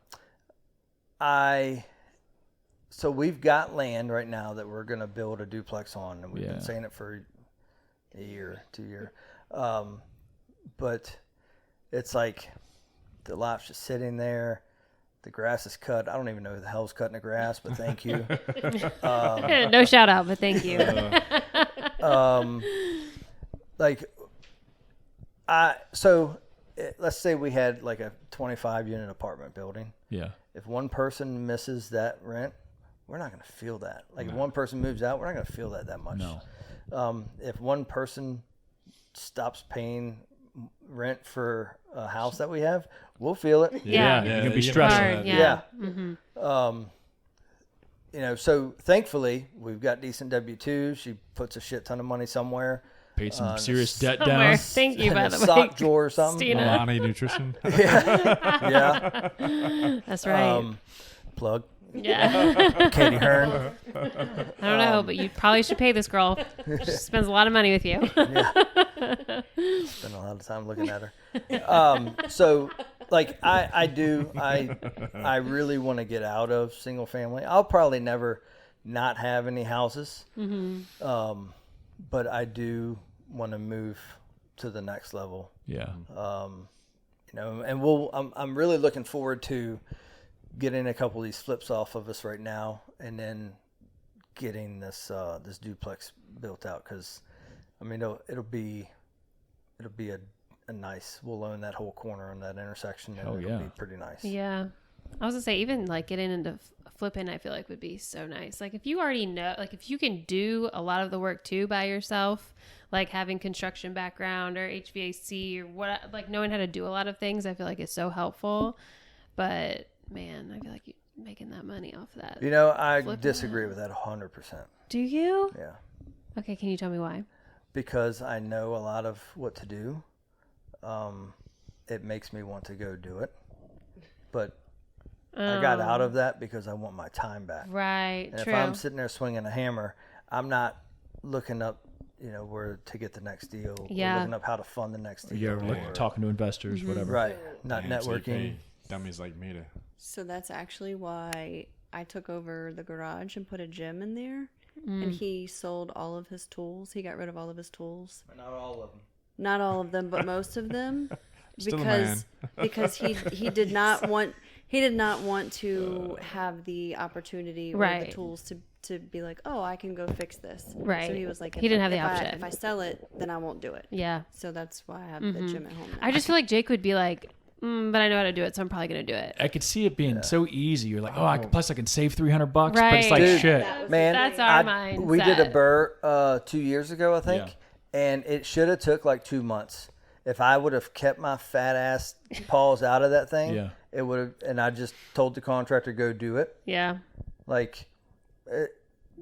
So we've got land right now that we're going to build a duplex on, and we've Yeah. been saying it for a year, 2 years. But it's like the lot's just sitting there. The grass is cut. I don't even know who the hell's cutting the grass, but thank you. No shout out, but thank you. Let's say we had like a 25 unit apartment building. Yeah. If one person misses that rent, we're not going to feel that. Like if one person moves out, we're not going to feel that much. No. If one person stops paying rent for a house that we have, we'll feel it. Yeah. You're gonna be you stressing. Hard, Yeah. Mm-hmm. So thankfully we've got decent W-2s. She puts a shit ton of money somewhere. Paid some serious debt Somewhere. down. Thank you, in by a the way. sock drawer or something. Stina. Alani Nutrition. Yeah. That's right. Plug. Yeah. Katie Hearn. I don't know, but you probably should pay this girl. She spends a lot of money with you. Spend a lot of time looking at her. So, like, I really want to get out of single family. I'll probably never not have any houses. But I do want to move to the next level. Yeah. And I'm really looking forward to getting a couple of these flips off of us right now, and then getting this duplex built out. Because, I mean, it'll be a nice. We'll own that whole corner on that intersection, and it'll be pretty nice. Yeah. I was gonna say, even like getting into flipping, I feel like would be so nice. Like if you already know, like if you can do a lot of the work too by yourself, like having construction background or HVAC or what, like knowing how to do a lot of things, I feel like is so helpful. But man, I feel like you're making that money off that. I disagree with that 100%. Do you? Yeah. Okay, can you tell me why? Because I know a lot of what to do. It makes me want to go do it. But I got out of that because I want my time back. Right, and true. if I'm sitting there swinging a hammer, I'm not looking up, where to get the next deal. Yeah. Or looking up how to fund the next deal. Yeah, talking to investors, whatever. Right. Not Damn, so you networking. pay dummies like me to. So that's actually why I took over the garage and put a gym in there. And he sold all of his tools. He got rid of all of his tools. Not all of them. Not all of them, but most of them. Still a man. because he did not want to have the opportunity or Right. the tools to be like, oh, I can go fix this. Right. So he was like, He didn't have the if option. if I sell it, then I won't do it. Yeah. So that's why I have the gym at home now. I just feel like Jake would be like, but I know how to do it, so I'm probably going to do it. I could see it being so easy. You're like, plus I can save $300, but it's Right. like Dude, shit. Man, That's our mindset. we did a burr 2 years ago, I think, Yeah. and it should have took like 2 months. If I would have kept my fat ass paws out of that thing, Yeah. it would have. And I just told the contractor, go do it. Yeah. Like,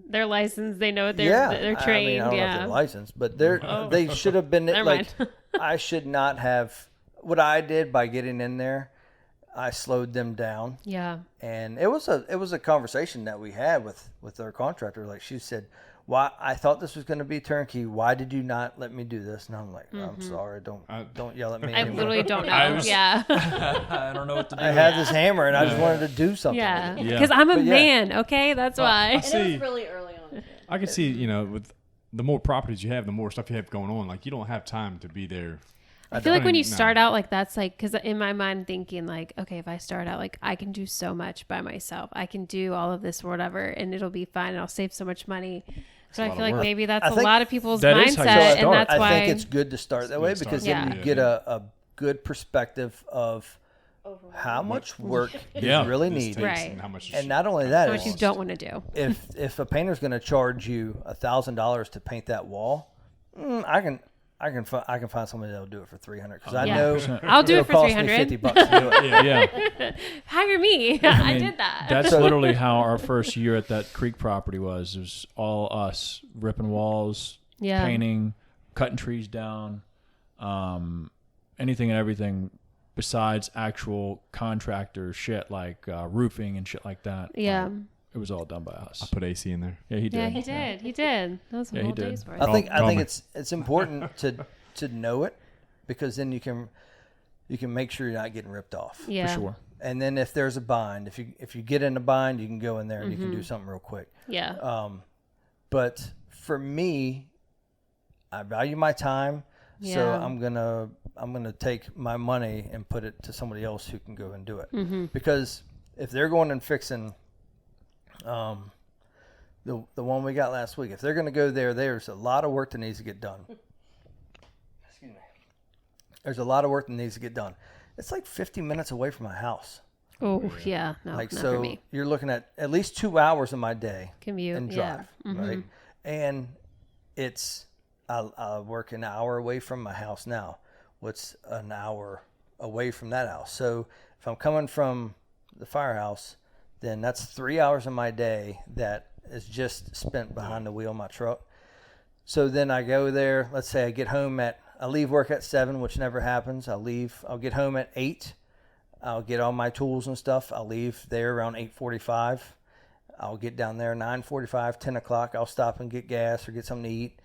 They're licensed. They know what they're yeah, they're I trained. mean, I don't know if Yeah. they're licensed, but they should have been Never like. mind. I should not have. What I did by getting in there, I slowed them down. Yeah. And it was a conversation that we had with our contractor. Like, she said, "Why? I thought this was going to be turnkey. Why did you not let me do this?" And I'm like, "I'm sorry. Don't yell at me I anymore. literally don't know. Yeah. I don't know what to do. I had this hammer and I just wanted to do something. Yeah. with it. Yeah. Because I'm a But yeah. man, okay? That's why. And it See, was really early on. I can see, with the more properties you have, the more stuff you have going on. Like, you don't have time to be there. I feel like when you No. start out, like, that's like, because in my mind, thinking, like, okay, if I start out, like, I can do so much by myself. I can do all of this or whatever, and it'll be fine, and I'll save so much money. So I lot feel of like work. maybe that's I a think lot of people's that mindset, is how you and start. that's I why. think it's good to start that way good to because start. then Yeah. you get a good perspective of how much work Yeah. you really This need. takes Right. And how much And not only that, How much you is don't want to do. if a painter's going to charge you $1,000 to paint that wall, I can find somebody that'll do it for $300 because I Yeah. know 100%. I'll do it it'll for cost me $300. $50 to do it. Yeah. Hire me. I I mean, did that. That's So- literally how our first year at that creek property was. It was all us ripping walls, Yeah. painting, cutting trees down, anything and everything besides actual contractor shit like roofing and shit like that. Yeah. It was all done by us. I put AC in there. Yeah, he did. Yeah, he did. He did. That was a Yeah, he whole did. day's worth. I think Call me. it's important to know it because then you can make sure you're not getting ripped off. Yeah. For sure. And then if there's a bind, if you get in a bind, you can go in there and you can do something real quick. Yeah. But for me, I value my time, so Yeah. I'm gonna take my money and put it to somebody else who can go and do it. Because if they're going and fixing, the one we got last week, if they're gonna go there, there's a lot of work that needs to get done. Excuse me. There's a lot of work that needs to get done. It's like 50 minutes away from my house. Oh, yeah. No, Like, not so for me. you're looking at least 2 hours of my day Commute. and Yeah. drive, right? And it's I work an hour away from my house now. What's an hour away from that house? So if I'm coming from the firehouse, then that's 3 hours of my day that is just spent behind the wheel of my truck. So then I go there. Let's say I leave work at 7, which never happens. I'll get home at 8. I'll get all my tools and stuff. I'll leave there around 8:45. I'll get down there 9:45, 10 o'clock. I'll stop and get gas or get something to eat.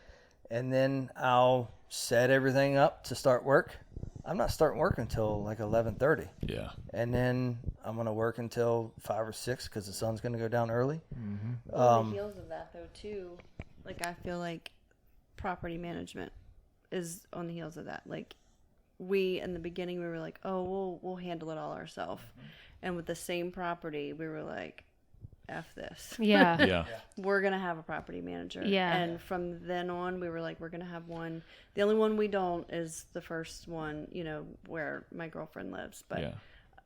And then I'll set everything up to start work. I'm not starting work until like 11:30. Yeah. And then I'm going to work until 5 or 6 because the sun's going to go down early. On the heels of that, though, too, like I feel like property management is on the heels of that. Like in the beginning, we were like, oh, we'll handle it all ourselves. And with the same property, we were like, F this. Yeah. Yeah. We're going to have a property manager. Yeah. And from then on, we were like, we're going to have one. The only one we don't is the first one, where my girlfriend lives. But Yeah.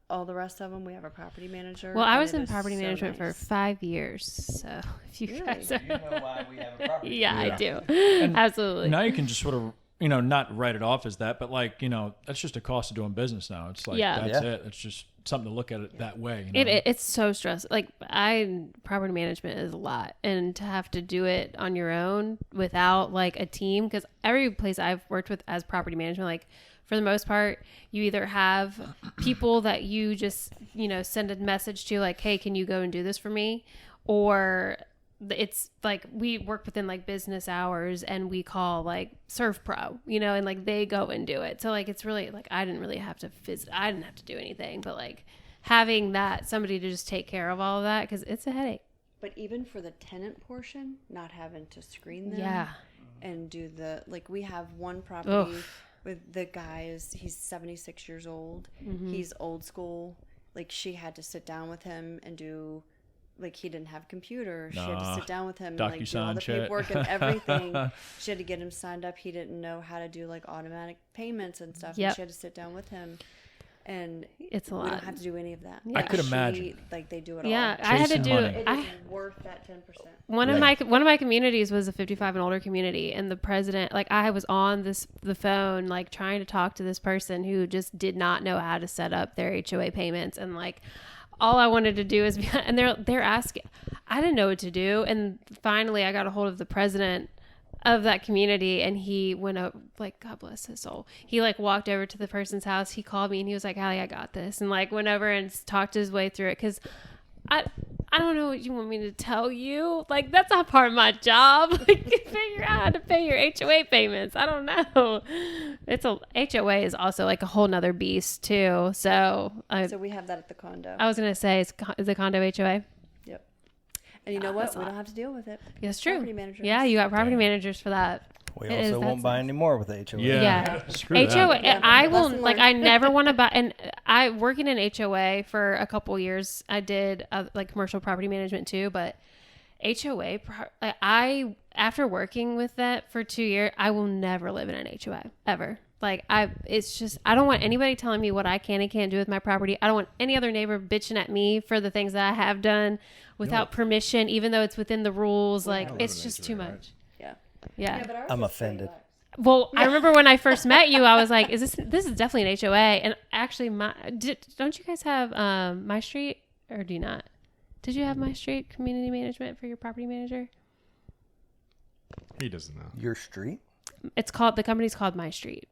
all the rest of them, we have a property manager. Well, I and was it in is property so management for nice. 5 years. So if you Really? guys are. You know why we have a property. Yeah, I Yeah. do. Absolutely. Now you can just sort of, not write it off as that, but like, that's just a cost of doing business now. It's like, Yeah. that's Yeah. it. It's just something to look at it that way. It's so stressful. Like property management is a lot, and to have to do it on your own without like a team, because every place I've worked with as property management, like for the most part, you either have people that you just, send a message to like, hey, can you go and do this for me? Or it's like we work within like business hours and we call like Serve Pro, and like they go and do it. So like it's really like I didn't have to do anything, but like having that somebody to just take care of all of that, because it's a headache. But even for the tenant portion, not having to screen them. Yeah. And do we have one property Oof. with the guy he's 76 years old. Mm-hmm. He's old school. Like she had to sit down with him and do, like he didn't have a computer. She had to sit down with him and like do all DocuSign the chat. paperwork and everything. She had to get him signed up. He didn't know how to do like automatic payments and stuff. Yep. And she had to sit down with him. And It's a we lot. don't have to do any of that. I could imagine. Like they do it Yeah, all. I had to Chasing do money. It I is worth that 10%. one of my communities was a 55 and older community, and the president, like I was on the phone like trying to talk to this person who just did not know how to set up their HOA payments, and like all I wanted to do is and they're asking, I didn't know what to do, and finally I got a hold of the president of that community, and he went up, like, God bless his soul, he like walked over to the person's house, he called me and he was like, Allie, I got this, and like went over and talked his way through it, because I don't know what you want me to tell you, like that's not part of my job. Like figure out how to pay your HOA payments. I don't know. HOA is also like a whole nother beast too, so So we have that at the condo. I was gonna say is the condo HOA. Yep. And you know what? that's a We lot. don't have to deal with it. Yeah, that's true. Property managers. Yeah, you got property managers for that. We It is, also won't that's buy nice. any more with HOA. Yeah. Screw HOA, that. Yeah. I will Lesson like. learned. I never want to buy. And I working in HOA for a couple years. I did like commercial property management too, but HOA. I after working with that for 2 years, I will never live in an HOA ever. Like it's just I don't want anybody telling me what I can and can't do with my property. I don't want any other neighbor bitching at me for the things that I have done without permission, even though it's within the rules. Like live it's in just HOA, too right? much. Yeah. Yeah. But ours I'm is pretty offended. relaxed. Well, I remember when I first met you, I was like, "Is this is definitely an HOA?" And actually, don't you guys have My Street, or do you not? Did you have My Street community management for your property manager? He doesn't know. Your street? The company's called My Street.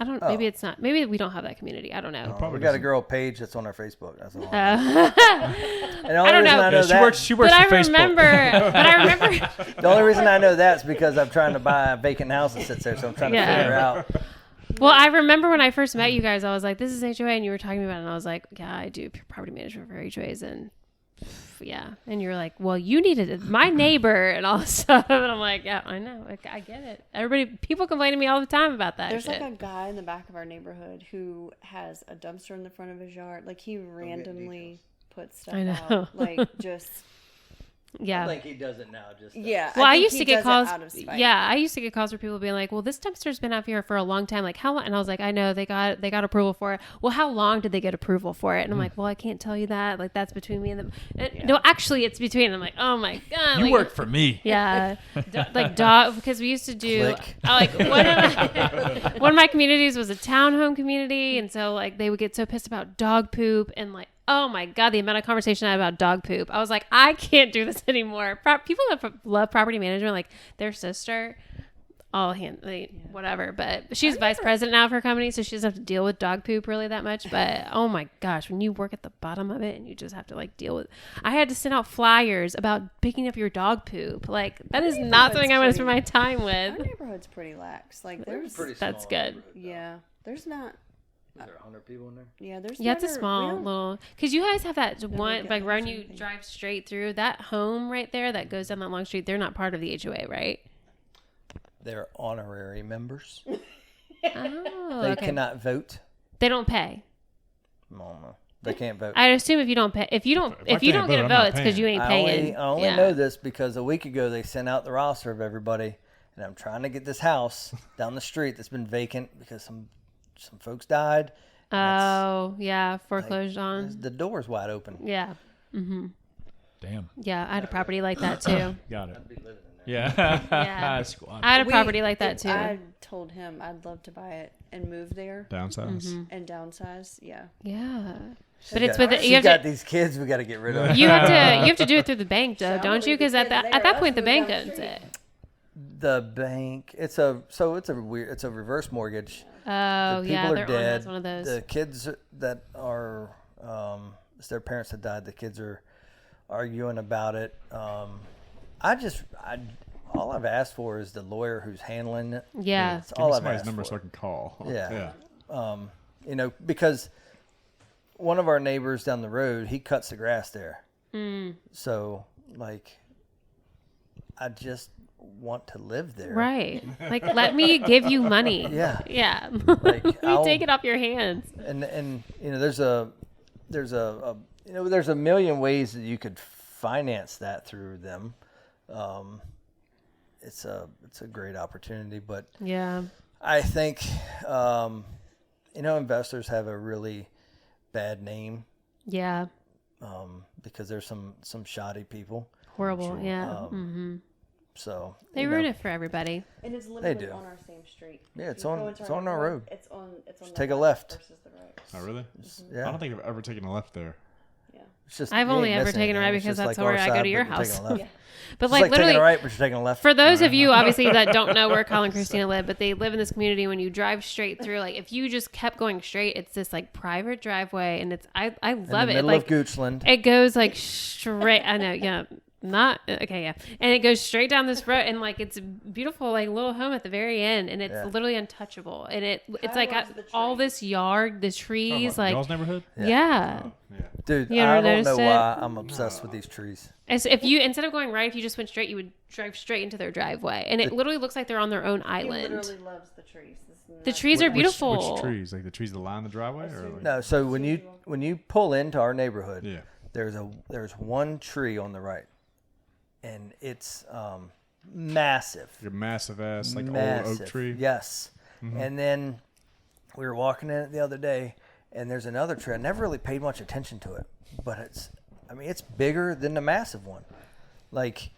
I don't. Maybe it's not. Maybe we don't have that community. I don't know. We got a girl page that's on our Facebook. That's all. I And the only don't reason know. I know Yeah, she that, works but I for Facebook. remember. the only reason I know that's because I'm trying to buy a vacant house that sits there, so I'm trying to Yeah. figure out. Well, I remember when I first met you guys, I was like, "This is HOA," and you were talking about it, and I was like, "Yeah, I do property management for HOAs," and yeah, and you're like, "Well, you needed my neighbor and all this stuff," and I'm like, "Yeah, I know, like, I get it." People complain to me all the time about that. There's shit. like a guy in the back of our neighborhood who has a dumpster in the front of his yard. Like he randomly puts stuff I know. out. Like just yeah. I think he does it now. Just yeah. Well, I think used he to get does it calls. out of spite. Yeah, I used to get calls for people being like, "Well, this dumpster's been out here for a long time. Like, how long?" And I was like, "I know they got approval for it." Well, how long did they get approval for it? And I'm like, "Well, I can't tell you that. Like, that's between me and them." And, no, actually, it's between. I'm like, "Oh my god!" You like, work for me. Yeah, like dog, because we used to do Click. like one of my communities was a townhome community, and so like they would get so pissed about dog poop and like Oh my God, the amount of conversation I had about dog poop. I was like, I can't do this anymore. People that love property management, like their sister, whatever. But she's vice president now of her company, so she doesn't have to deal with dog poop really that much. But oh my gosh, when you work at the bottom of it and you just have to like deal with, I had to send out flyers about picking up your dog poop. Like that is not something I want to spend my time Our with. neighborhood's pretty lax. Like there's That's good. yeah, there's not. Is there 100 people in there? Yeah, there's. Yeah, it's a never- we small don't- little, because you guys have that one, get like much when you anything. drive straight through that home right there that goes down that long street, they're not part of the HOA, right? They're honorary members. Oh, They okay. cannot vote. They don't pay. No. They can't vote. I assume if you don't pay, if you don't can't get vote, a I'm vote, not it's because you paying. ain't I paying. only Yeah. know this because a week ago they sent out the roster of everybody, and I'm trying to get this house down the street that's been vacant because some folks died. Oh, yeah, foreclosed on. The door's wide open. Yeah, Damn. yeah. I had a property like that too. Got it. I'd be living in there. Yeah. Yeah. Squad. I had a We- property like that too. I told him I'd love to buy it and move there Downsize. and downsize. Yeah. Yeah, She's but it's got- with she's you have got to. these kids we got to get rid of. You have to do it through the bank, though, So don't you? leave the Because at kids that there. point, the Let's bank move down the owns street. it. The bank. It's a reverse mortgage. Oh, The yeah, people they're are dead. on one of those. The kids that are, it's their parents that died. The kids are arguing about it. All I've asked for is the lawyer who's handling it. Yeah. That's Give all me I've somebody's asked number for. so I can call. Yeah. Because one of our neighbors down the road, he cuts the grass there. So, like, I just want to live there. Right. Like, let me give you money. Yeah. Yeah. Like, Let me take it off your hands. And there's a million ways that you could finance that through them. It's a great opportunity, but Yeah. I think investors have a really bad name Yeah. because there's some shoddy people. Horrible. Yeah. So They ruin it for everybody. And it's literally do. on our same street. Yeah, it's You on- go into it's on our road. It's on the take a left. versus the right. Oh, really? Yeah, I don't think I've ever taken a left there. Yeah. it's just I've you only ain't ever missing taken a right anything. It's because just that's like where our I go side, to your but you're house. taking a left. But It's like like taking literally, a right, but you're taking a left. for those of you obviously that don't know where Kyle and Kristina live, but they live in this community, when you drive straight through, like if you just kept going straight, it's this like private driveway, and it's I in love the it. middle Like of Goochland. it goes like straight. I know, yeah. Not okay, yeah. And it goes straight down this road, and like it's a beautiful like little home at the very end, and it's Yeah. literally untouchable. And it's Kyle like loves the all tree. this yard, the trees, Oh, like y'all's neighborhood? yeah. Yeah. Dude, You I ever don't know noticed it? why I'm obsessed with these trees. And so if you instead of going right, if you just went straight, you would drive straight into their driveway, and it literally looks like they're on their own He island. literally loves the trees. The trees are beautiful. Which trees? Like the trees that line the driveway? Or like, No, so when you pull into our neighborhood, Yeah. there's one tree on the right, and it's massive. Like a massive ass, like Massive. old oak tree. Yes. And then we were walking in it the other day, and there's another tree. I never really paid much attention to it, but it's bigger than the massive one. Like,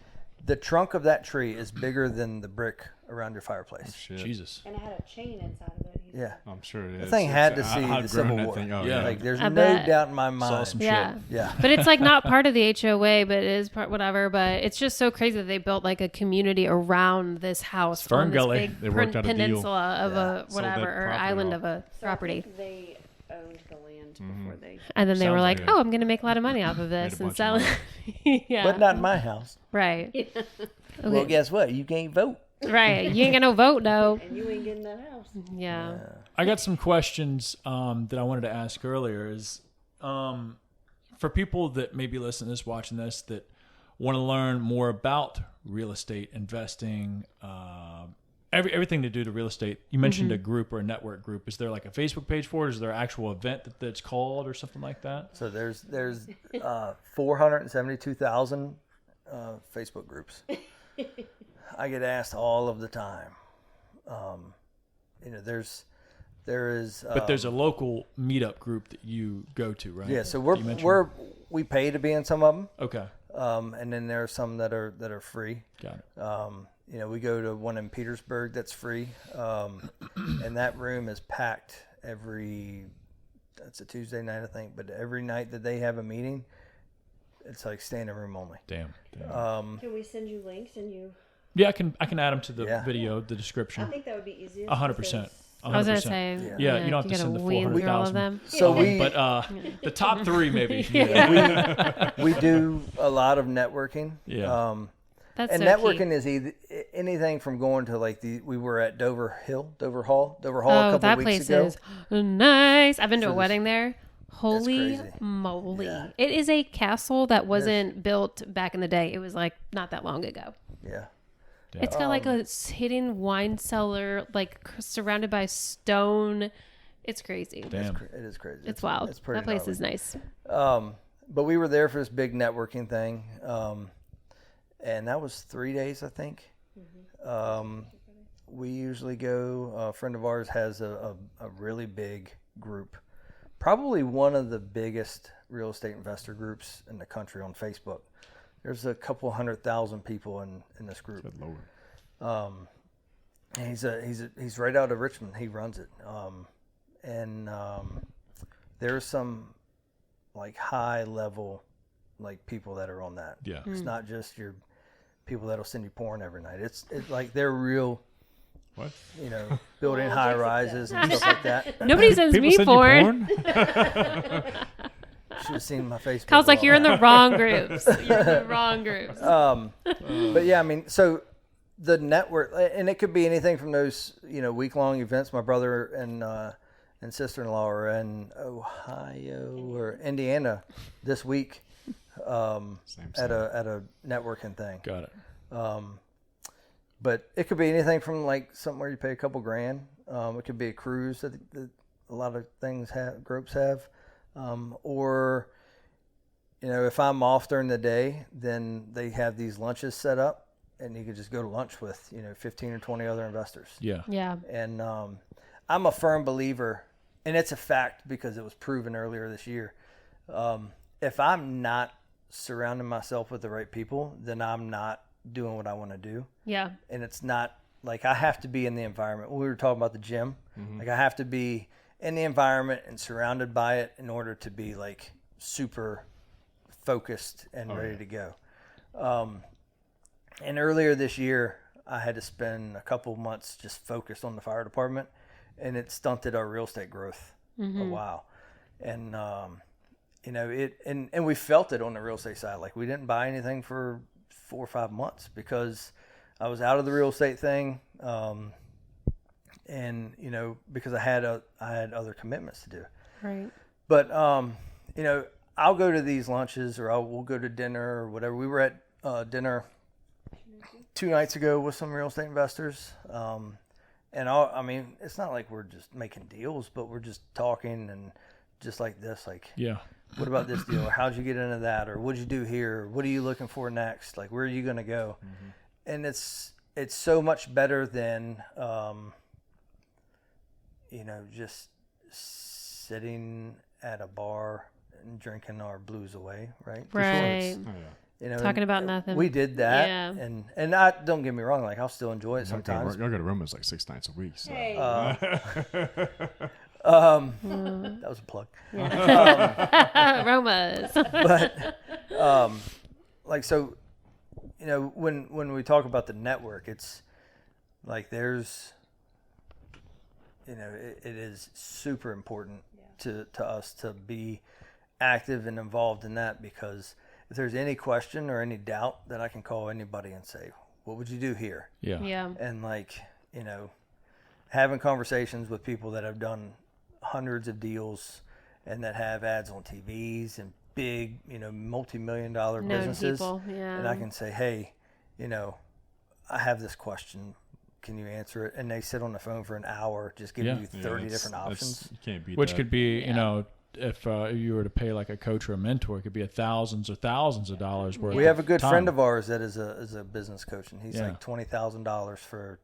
the trunk of that tree is bigger than the brick around your fireplace. Shit. Jesus. And it had a chain inside of it. Yeah. I'm sure it is. The thing had to It's- see I've the grown Civil that War. thing. Oh, Yeah. yeah. Like, there's I no bet. doubt in my Saw mind. some Yeah. shit. Yeah. But it's like not part of the HOA, but it is part whatever. But it's just so crazy that they built like a community around this house Fern on this Gully. big They worked out a deal. peninsula of Yeah. a Sold that whatever or property island off. of a So I property. think they owned the land before they. And then they were Sounds like, like it. "Oh, I'm going to make a lot of money off of this a and bunch sell of it." Yeah, But not in my house. right. Well, Okay. guess what? You can't vote. Right. You ain't got no vote, though. And you ain't getting that house. Yeah. I got some questions that I wanted to ask earlier. Is for people that maybe listen to this, watching this, that want to learn more about real estate investing, everything to do to real estate. You mentioned a group or a network group. Is there like a Facebook page for it? Is there an actual event that's called or something like that? So there's 472,000 Facebook groups. I get asked all of the time. There is. But there's a local meetup group that you go to, right? Yeah, so You mentioned- we pay to be in some of them, Okay, and then there are some that are free. got it. We go to one in Petersburg that's free, and that room is packed every it's a Tuesday night, I think, but every night that they have a meeting, it's like standing room only. Damn. Can we send you links and you? Yeah, I can add them to the Yeah. video, the I description. think that would be easiest. 100%. I was gonna say, Yeah, you don't have to gotta send the wean through all of 400,000. them. So we But the top 3 maybe. we do a lot of networking. Yeah. That's And so networking key. is anything from going to like we were at Dover Hall a Oh, couple that weeks place ago. is nice. I've been to a For this- wedding there. Holy crazy. moly. Yeah. It is a castle that wasn't built back in the day. It was like not that long ago. Yeah. It's got like a hidden wine cellar, like surrounded by stone. It's crazy. Damn. It is crazy. It's wild. It's pretty That place gnarly. is nice. But we were there for this big networking thing. And that was 3 days, I think. We usually go, a friend of ours has a really big group, probably one of the biggest real estate investor groups in the country on Facebook. There's a couple 100,000 people in this group. Good Lord. And he's right out of Richmond. He runs it. There's some like high level like people that are on that. Yeah. It's not just your people that'll send you porn every night. It's like they're real, What? building high rises and stuff like that. Nobody sends People me send you porn. Should have seen my Facebook. Kyle's like, wall. you're in the wrong groups. You're in the wrong groups. But yeah, I mean, so the network, and it could be anything from those, week-long events. My brother and sister-in-law are in Ohio or Indiana this week Same. at a networking thing. Got it. But it could be anything from like something where you pay a couple grand. It could be a cruise that a lot of groups have. Or, if I'm off during the day, then they have these lunches set up and you could just go to lunch with, 15 or 20 other investors. Yeah. Yeah. And I'm a firm believer, and it's a fact because it was proven earlier this year. If I'm not surrounding myself with the right people, then I'm not doing what I want to do. Yeah. And it's not like I have to be in the environment. We were talking about the gym. Like I have to be in the environment and surrounded by it in order to be like super focused and ready to go. And earlier this year, I had to spend a couple months just focused on the fire department, and it stunted our real estate growth a while. And and we felt it on the real estate side. Like we didn't buy anything for 4 or 5 months because I was out of the real estate thing. And because I had other commitments to do. Right. But I'll go to these lunches or we'll go to dinner or whatever. We were at dinner 2 nights ago with some real estate investors. And it's not like we're just making deals, but we're just talking and just like this, like, Yeah. what about this deal? Or how'd you get into that? Or what'd you do here? What are you looking for next? Like, where are you going to go? And it's so much better than, just sitting at a bar and drinking our blues away, right? Right. Oh, yeah. Talking about nothing. We did that, Yeah. and I don't get me wrong, like I'll still enjoy it sometimes. Y'all go to Roma's like 6 nights a week. So. Hey. That was a plug. Romas. But when we talk about the network, it's like there's it is super important to us to be active and involved in that, because if there's any question or any doubt, that I can call anybody and say, what would you do here? Yeah. Yeah. And having conversations with people that have done hundreds of deals and that have ads on TVs and big, multi-million-dollar Known businesses. people, yeah. And I can say, hey, I have this question. Can you answer it? And they sit on the phone for an hour just giving you 30 different options. You can't beat Which that. could be, if you were to pay like a coach or a mentor, it could be thousands or thousands of dollars worth. We have a good time. friend of ours that is a business coach, and he's Yeah. like $20,000 for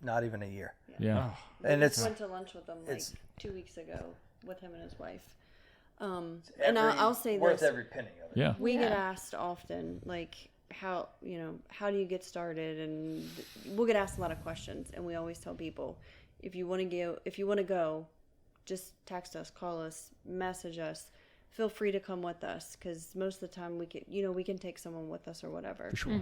not even a year. Yeah. And We it's went to lunch with him like it's- 2 weeks ago with him and his wife. And I'll say worth this: every penny of it. Yeah. we get asked often, like, how do you get started? And we'll get asked a lot of questions, and we always tell people, if you want to go, just text us, call us, message us. Feel free to come with us, because most of the time we can take someone with us or whatever. For sure.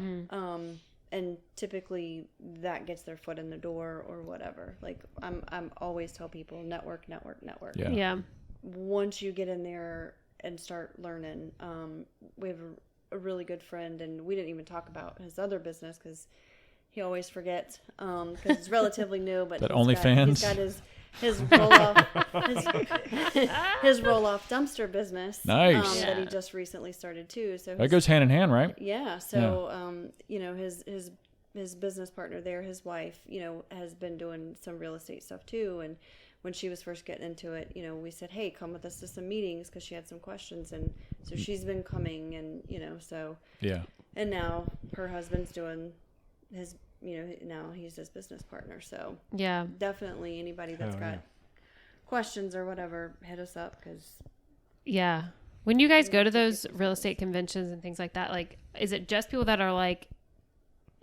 And typically that gets their foot in the door or whatever. Like I'm always tell people network. Yeah. Yeah. Once you get in there and start learning, we have a really good friend, and we didn't even talk about his other business because he always forgets, because it's relatively new. But That he's got his roll off his roll off dumpster business. Nice. That he just recently started too. So That goes hand in hand, right? yeah. So his business partner there, his wife, has been doing some real estate stuff too. And when she was first getting into it, we said, hey, come with us to some meetings, because she had some questions. And so she's been coming, and, so. Yeah. And now her husband's doing his, now he's his business partner. So Yeah. definitely anybody that's got questions or whatever, hit us up, because. Yeah. When you guys go to those real estate conventions and things like that, like, is it just people that are like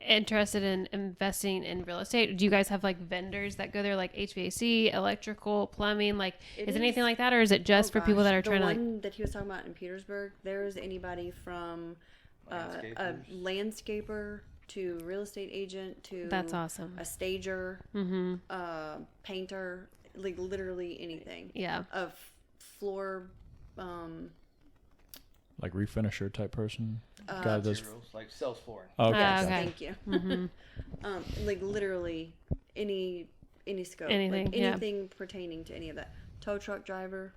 interested in investing in real estate? Do you guys have like vendors that go there, like HVAC, electrical, plumbing? Like, is it anything like that, or is it just for people that are trying to like? The one that he was talking about in Petersburg, there's anybody from a landscaper to real estate agent to That's awesome. a stager, painter, like literally anything. Yeah. Of floor. Like refinisher type person. Guy does. Like sales flooring. Okay. Yes, okay. thank you. Like literally any scope, Anything, like yeah. anything pertaining to any of that. Tow truck driver,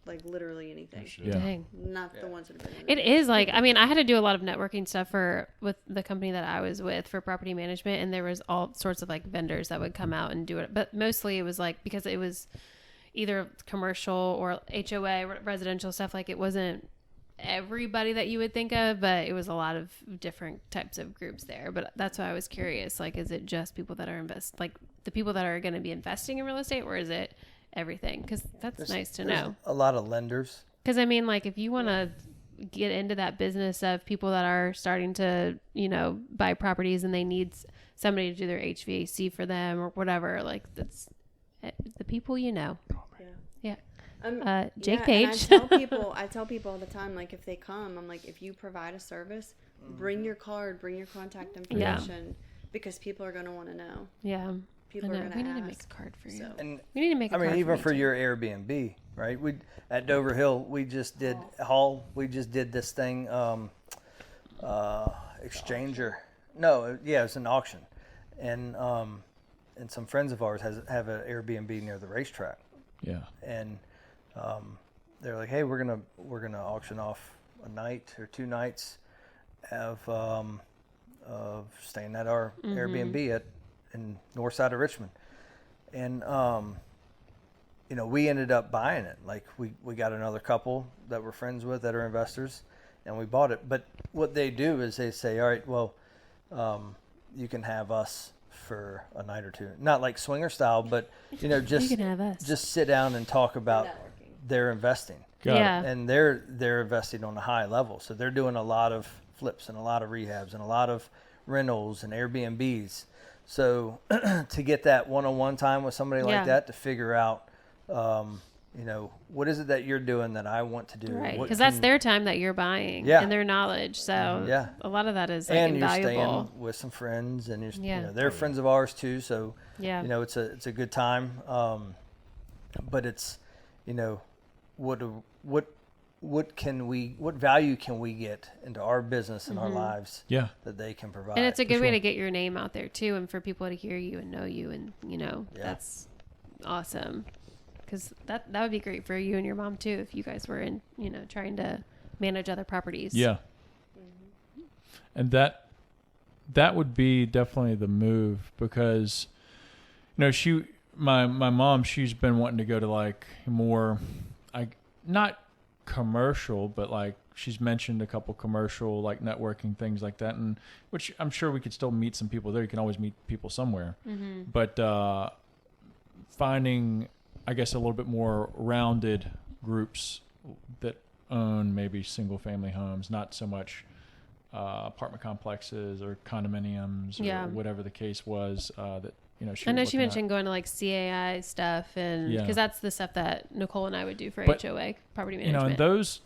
like literally anything. Yeah. Dang. Not the ones that have been in It is like, I mean, I had to do a lot of networking stuff with the company that I was with for property management, and there was all sorts of like vendors that would come out and do it. But mostly it was like, because it was either commercial or HOA, residential stuff, like it wasn't everybody that you would think of, but it was a lot of different types of groups there. But that's why I was curious, like, is it just people that are like the people that are going to be investing in real estate, or is it everything? Because that's nice to There's know. a lot of lenders. Because I mean, like, if you want to get into that business of people that are starting to, buy properties and they need somebody to do their HVAC for them or whatever, like, that's the people Yeah. Jake Page. And I tell people all the time, like, if they come, I'm like, if you provide a service, bring your card, bring your contact information, because people are going to want to know. Yeah. People are going to ask. We need to make a card for you. So. And We need to make a card even me, for too. your Airbnb, right? We at Dover Hill, we just did we just did this thing, exchanger. No, yeah, it's an auction, and some friends of ours have an Airbnb near the racetrack, Yeah. and they're like, hey, we're gonna auction off a night or 2 nights of staying at our Airbnb in north side of Richmond, and we ended up buying it. Like we got another couple that we're friends with that are investors, and we bought it. But what they do is they say, all right, well, you can have us for a night or 2, not like swinger style, but just You can have us. just sit down and talk about Networking. their investing. Got Yeah. it. And they're investing on a high level, so they're doing a lot of flips and a lot of rehabs and a lot of rentals and Airbnbs. So to get that one-on-one time with somebody Yeah. like that to figure out, what is it that you're doing that I want to do? Right. What Because that's can- their time that you're buying Yeah. and their knowledge. So Yeah. a lot of that is like and you're invaluable. staying with some friends, and Yeah. they're friends of ours too. So Yeah. it's a good time. But it's, what value can we get into our business and our lives Yeah. that they can provide? And it's a good For way sure. to get your name out there too, and for people to hear you and know you, and that's awesome. Because that would be great for you and your mom too, if you guys were in trying to manage other properties. Yeah. And that would be definitely the move, because my mom, she's been wanting to go to like more, not commercial, but like she's mentioned a couple commercial like networking things like that, and which I'm sure we could still meet some people there. You can always meet people somewhere. But finding, I guess, a little bit more rounded groups that own maybe single family homes, not so much apartment complexes or condominiums or Yeah. whatever the case was, that she I know was she looking at. mentioned going to like CAI stuff, and Yeah. because that's the stuff that Nicole and I would do for But, HOA property And management. those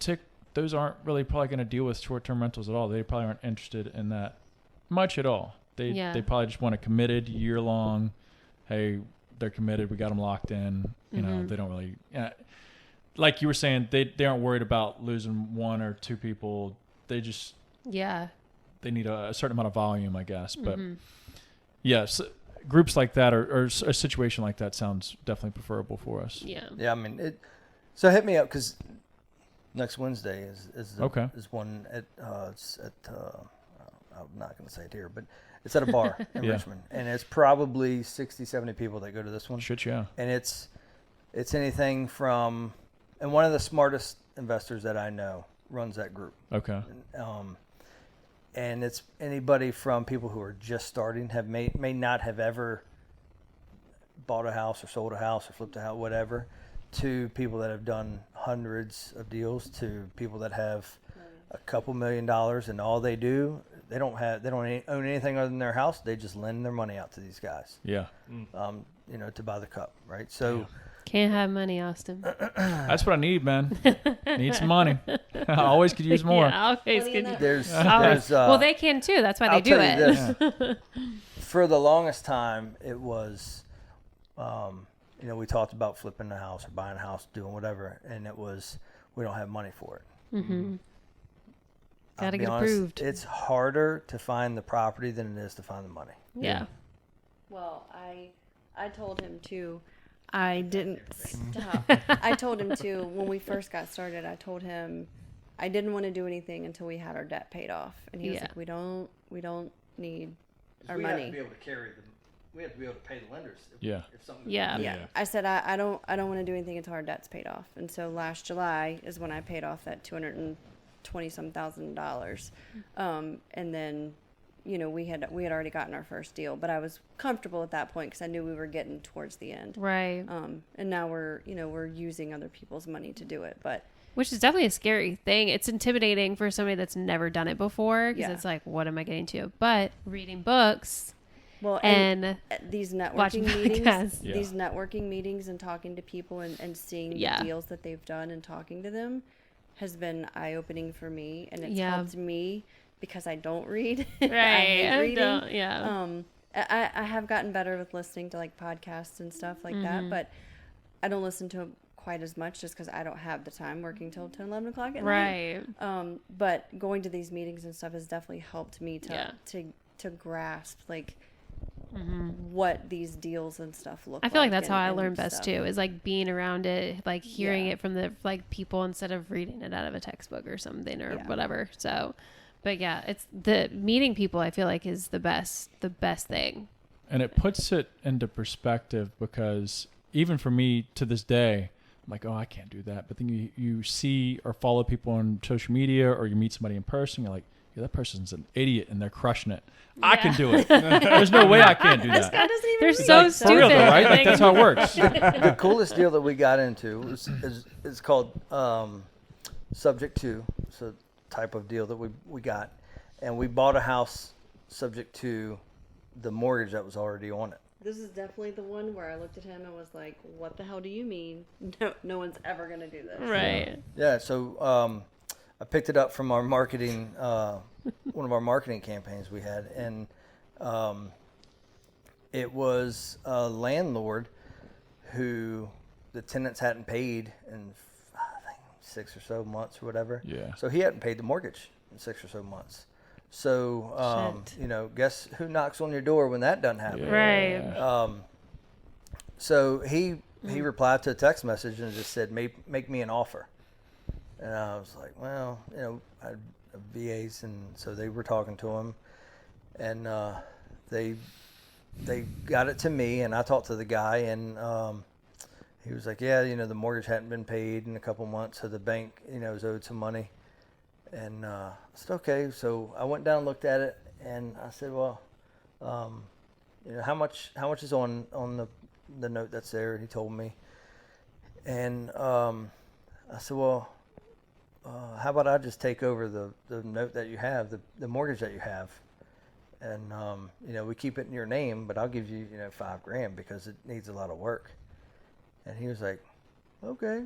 aren't really probably going to deal with short-term rentals at all. They probably aren't interested in that much at all. They probably just want a committed year-long, hey, they're committed, we got them locked in. They don't really, like you were saying, they aren't worried about losing one or two people. They just, they need a certain amount of volume, I guess. But yes, groups like that or a situation like that sounds definitely preferable for us. Yeah, I mean, so hit me up because next Wednesday is one at I'm not going to say it here, but it's at a bar in Richmond, and it's probably 60, 70 people that go to this one. Shit, yeah. And it's anything from, and one of the smartest investors that I know runs that group. Okay. And it's anybody from people who are just starting, may not have ever bought a house or sold a house or flipped a house, whatever, to people that have done hundreds of deals, to people that have a couple $1 million, and all they do, they don't own anything other than their house. They just lend their money out to these guys. Yeah. To buy the cup, right? So can't have money, Austin. That's what I need, man. Need some money. I always could use more. Yeah, always could. there's well, they can too. That's why they do it. This. For the longest time, it was, we talked about flipping a house or buying a house, doing whatever, and it was, we don't have money for it. Mm-hmm. Got to be get honest, approved. It's harder to find the property than it is to find the money. Yeah. Well, I told him too. I didn't stop. I told him too when we first got started. I told him I didn't want to do anything until we had our debt paid off, and he was like, "We don't need our money. We have to be able to carry them. We have to be able to pay the lenders. If something Yeah. I said I don't want to do anything until our debt's paid off, and so last July is when I paid off that $220,000, and then. We had already gotten our first deal, but I was comfortable at that point because I knew we were getting towards the end. Right. And now we're using other people's money to do it, but which is definitely a scary thing. It's intimidating for somebody that's never done it before because it's like, what am I getting to? But reading books, and these watching networking meetings and talking to people and seeing the deals that they've done and talking to them has been eye opening for me, and it's helped me. Because I don't read. Right. I hate reading. I have gotten better with listening to like podcasts and stuff like that, but I don't listen to them quite as much just because I don't have the time working till 10, 11 o'clock at night. Right. But going to these meetings and stuff has definitely helped me to grasp like what these deals and stuff look like. I feel like that's how I learn best too, is like being around it, like hearing it from the like people instead of reading it out of a textbook or something or whatever. So but yeah, it's the meeting people I feel like is the best thing. And it puts it into perspective because even for me to this day, I'm like, oh, I can't do that. But then you see or follow people on social media or you meet somebody in person, you're like, yeah, that person's an idiot and they're crushing it. Yeah. I can do it. There's no way I can't do that. This guy doesn't even they're so like, stupid. For real though, right? Like, that's how it works. The coolest deal that we got into is called Subject To. So type of deal that we got, and we bought a house subject to the mortgage that was already on it. This is definitely the one where I looked at him and was like, what the hell do you mean? No one's ever going to do this. Right. Yeah, so I picked it up from our marketing, one of our marketing campaigns we had, and it was a landlord who the tenants hadn't paid in 6 or so months or whatever. Yeah. So he hadn't paid the mortgage in 6 or so months. So, guess who knocks on your door when that doesn't happen? Yeah. Right. So he replied to a text message and just said, make me an offer. And I was like, well, I had VAs, and so they were talking to him, and they got it to me, and I talked to the guy, and he was like, yeah, the mortgage hadn't been paid in a couple months, so the bank, is owed some money. And I said, okay. So I went down and looked at it, and I said, well, how much is on the note that's there? And he told me. And I said, well, how about I just take over the note that you have, the mortgage that you have? and we keep it in your name, but I'll give you, $5,000 because it needs a lot of work. And he was like, okay.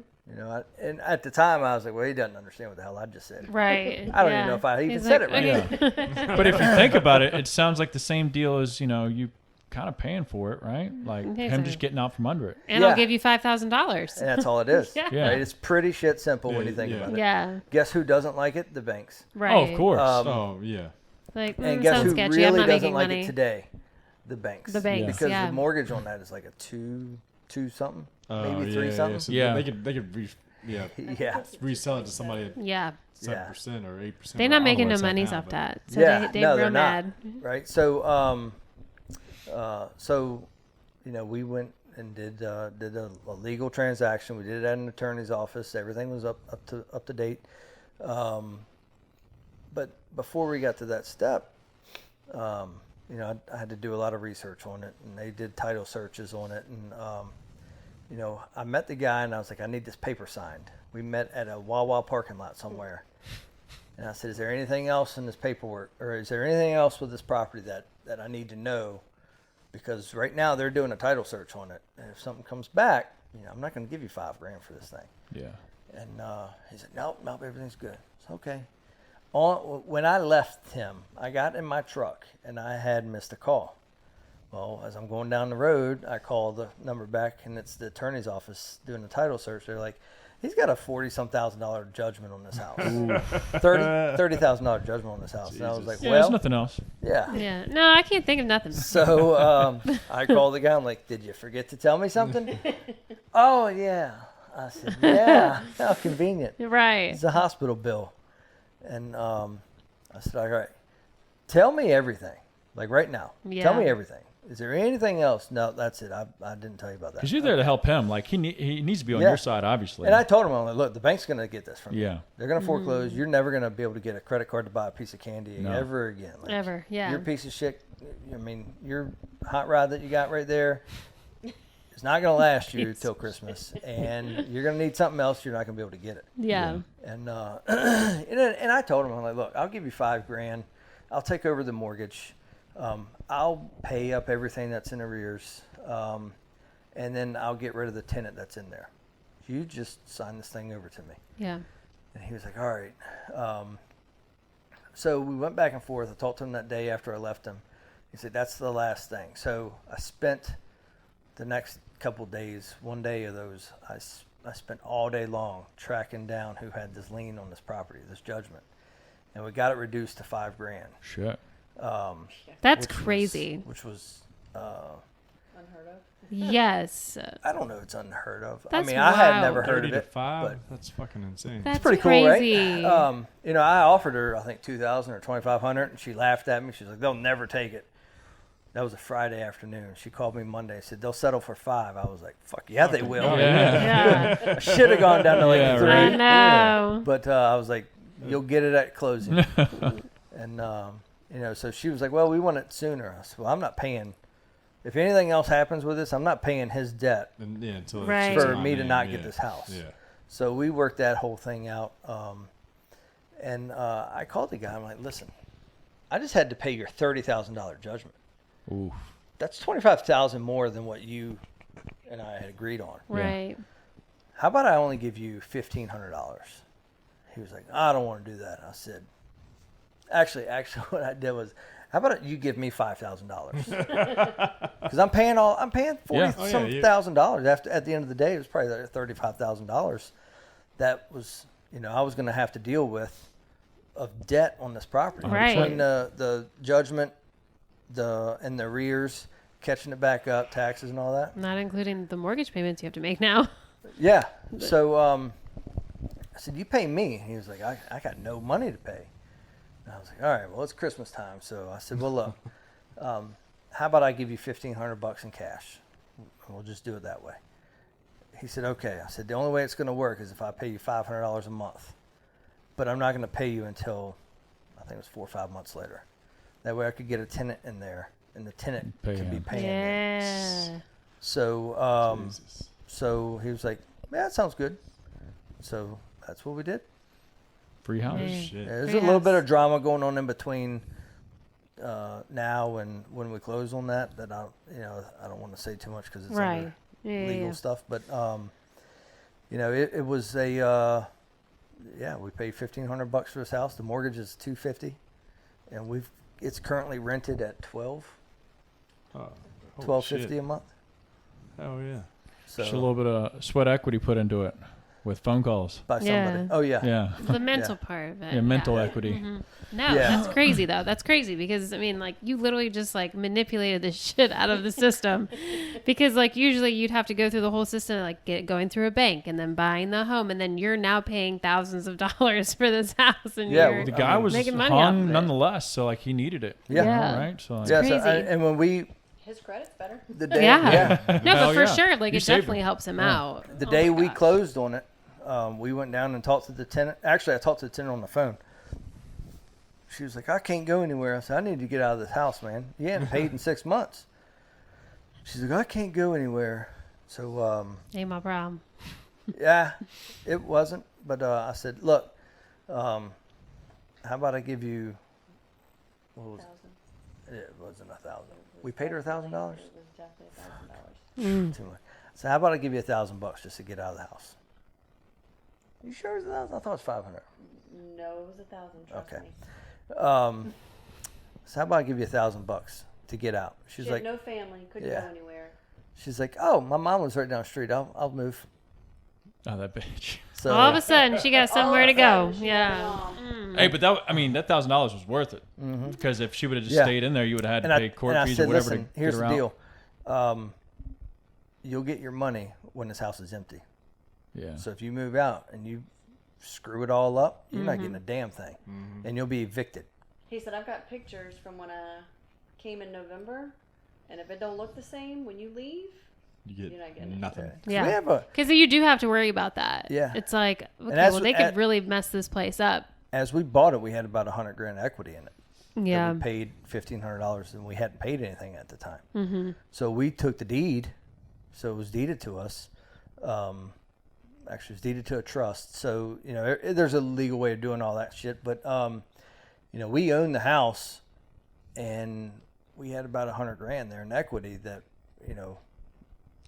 And at the time I was like, well, he doesn't understand what the hell I just said. Right. I don't even know if I even He's said like, it right. okay. But if you think about it, it sounds like the same deal as, you kind of paying for it, right? Like Okay, him so- just getting out from under it. And Yeah. I'll give you $5,000. And that's all it is. Yeah. Yeah. Right? It's pretty shit simple when you think Yeah. about it. Yeah. Guess who doesn't like it? The banks. Right. Oh, of course. Oh yeah. Like, And guess sounds who sketchy. really I'm not doesn't making like money. it today? The banks. The banks, Because yeah. the mortgage on that is like a two something, maybe yeah, three yeah. something. So Yeah. They could Yeah. resell it to somebody at Yeah. 7% or 8%. They're not making no monies off that. So Yeah, they're no, real they're not. mad. Right. So, we went and did a legal transaction. We did it at an attorney's office. Everything was up to date. But before we got to that step, I had to do a lot of research on it, and they did title searches on it. And, I met the guy, and I was like, I need this paper signed. We met at a Wawa parking lot somewhere. And I said, is there anything else in this paperwork, or is there anything else with this property that I need to know? Because right now they're doing a title search on it. And if something comes back, I'm not going to give you $5,000 for this thing. Yeah. And he said, nope, everything's good. It's okay. When I left him, I got in my truck, and I had missed a call. Well, as I'm going down the road, I call the number back, and it's the attorney's office doing the title search. They're like, he's got a $40,000 judgment on this house. $30,000 judgment on this house. And I was like, Yeah, well, there's nothing else. yeah. Yeah. No, I can't think of nothing. So I called the guy. I'm like, did you forget to tell me something? Oh, yeah. I said, yeah. How convenient. Right. It's a hospital bill. And I said, all right, tell me everything. Like right now. Yeah. Tell me everything. Is there anything else? No, that's it. I didn't tell you about that. Because you're there to help him. Like he needs to be on Yeah. your side, obviously. And I told him, I'm like, look, the bank's going to get this from you. Yeah. They're going to foreclose. You're never going to be able to get a credit card to buy a piece of candy No. ever again. Like, Ever. Yeah. Your piece of shit, your hot rod that you got right there is not going to last you till Christmas. And you're going to need something else. You're not going to be able to get it. Yeah. And and I told him, I'm like, look, I'll give you $5,000. I'll take over the mortgage. I'll pay up everything that's in arrears. And then I'll get rid of the tenant that's in there. You just sign this thing over to me. Yeah. And he was like, all right. So we went back and forth. I talked to him that day after I left him. He said, that's the last thing. So I spent the next couple days, one day of those, I spent all day long tracking down who had this lien on this property, this judgment. And we got it reduced to $5,000. Shit. That's which was- crazy. which was, Unheard of. Yes. I don't know, it's unheard of. That's I mean, I had wild. never heard 30 of to it. 5. but- That's fucking insane. That's Pretty cool, crazy. right? I offered her, I think, $2,000 or $2,500, and she laughed at me. She was like, they'll never take it. That was a Friday afternoon. She called me Monday and said, they'll settle for $5,000. I was like, fuck yeah, they will. Yeah. Yeah. I should have gone down to like Yeah, 3. right. I know. But I was like, you'll get it at closing. And, so she was like, well, we want it sooner. I said, well, I'm not paying. If anything else happens with this, I'm not paying his debt And, yeah, until it's Right. just for my me to name, not yeah. get this house. Yeah. So we worked that whole thing out. And I called the guy. I'm like, listen, I just had to pay your $30,000 judgment. Ooh. That's $25,000 more than what you and I had agreed on. Right. How about I only give you $1,500? He was like, I don't want to do that. I said, actually, what I did was, how about you give me $5,000? Because I'm paying Yeah. $40 some thousand dollars. At the end of the day, it was probably $35,000. That was, I was going to have to deal with of debt on this property Right. between the judgment, and the arrears, catching it back up, taxes and all that. Not including the mortgage payments you have to make now. Yeah. So I said, you pay me. He was like, I got no money to pay. And I was like, all right, well, it's Christmas time. So I said, well, look, how about I give you $1,500 in cash? We'll just do it that way. He said, okay. I said, the only way it's going to work is if I pay you $500 a month. But I'm not going to pay you until, I think it was 4 or 5 months later. That way I could get a tenant in there, and the tenant Pay could be him. paying me. Yeah. So, Jesus. so he was like, yeah, that sounds good. So that's what we did. Free house. Yeah. Shit. There's Free a little house. bit of drama going on in between now, and when we close on that I don't want to say too much because it's Right. under legal Yeah. stuff. But it was a we paid $1,500 for this house. The mortgage is $250, and it's currently rented at $12.50 a month. Oh yeah. So Just a little bit of sweat equity put into it with phone calls. by somebody. Yeah. Oh yeah. Yeah. The mental part of it. Yeah, mental yeah. equity. No, Yeah. that's crazy though. That's crazy because I mean, like you literally just like manipulated the shit out of the system, because like usually you'd have to go through the whole system, like going through a bank and then buying the home, and then you're now paying thousands of dollars for this house, and Yeah, you're The guy was making money off of hung it. nonetheless, so like he needed it. Yeah. Yeah. Right. So like, Yeah. crazy. And when we His credit's better. the day Yeah. No, Hell but for yeah. sure, like You it saved definitely him. helps him Yeah. out. the Oh day my we gosh. closed on it, we went down and talked to the tenant. Actually, I talked to the tenant on the phone. She was like, I can't go anywhere. I said, I need to get out of this house, man. You hadn't paid in 6 months. She's like, I can't go anywhere. So, Ain't my problem. yeah, it wasn't. But I said, look, how about I give you, what was it? It wasn't $1,000. We paid her $1,000? It was definitely $1,000. Too much. So how about I give you $1,000 just to get out of the house? You sure it was 1,000? I thought it was 500. No, it was 1,000. Trust Okay. me. So how about I give you $1,000 to get out? She's She like, had no family, couldn't Yeah. go anywhere. she's like, oh, my mom lives right down the street. I'll move. oh, that bitch. So All of a sudden, she got somewhere to go. She Yeah. got mom. Hey, but that $1,000 was worth it, because if she would have just Yeah. stayed in there, you would have had and to I, pay court and I fees said, or whatever listen, to here's get her the out. deal. You'll get your money when this house is empty. Yeah. So if you move out and you screw it all up, you're not getting a damn thing, and you'll be evicted. He said, I've got pictures from when I came in November, and if it don't look the same when you leave, You You're not get getting it. nothing. Yeah. We have a Because you do have to worry about that. Yeah. It's like, okay, that's well, they what- could really mess this place up. as we bought it, we had about $100,000 equity in it. Yeah. That we paid $1,500, and we hadn't paid anything at the time. Mm-hmm. So we took the deed, so it was deeded to us. Actually, it was deeded to a trust. So there's a legal way of doing all that shit. But we owned the house, and we had about $100,000 there in equity that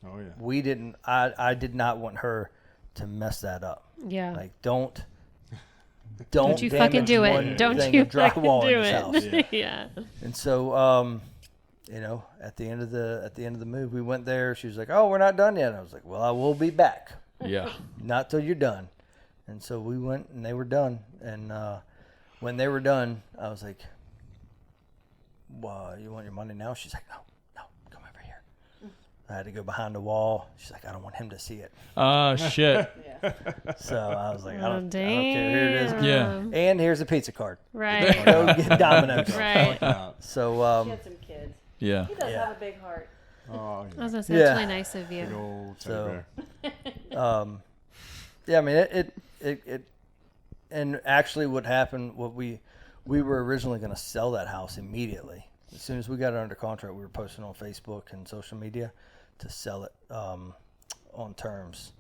Oh yeah. we didn't. I did not want her to mess that up. Yeah. Like don't you fucking damage do one it. Don't thing you of fucking drywall do in this house. it. Yeah. And so, at the end of the move, we went there. She was like, "Oh, we're not done yet." I was like, "Well, I will be back. Yeah. Not till you're done." And so we went, and they were done. And when they were done, I was like, "Well, you want your money now?" She's like, "No, come over here." I had to go behind the wall. She's like, "I don't want him to see it." Oh, shit. Yeah. So I was like, I Oh, don't care. Here it is. Yeah. And here's a pizza card. Right. Go get Domino's. Right. So She had some kids. Yeah. He does Yeah. have a big heart. Oh I yeah. was gonna say, Yeah. that's really nice of Big you. old So- teddy bear. yeah, I mean it and actually what happened, we were originally going to sell that house immediately. As soon as we got it under contract, we were posting on Facebook and social media to sell it on terms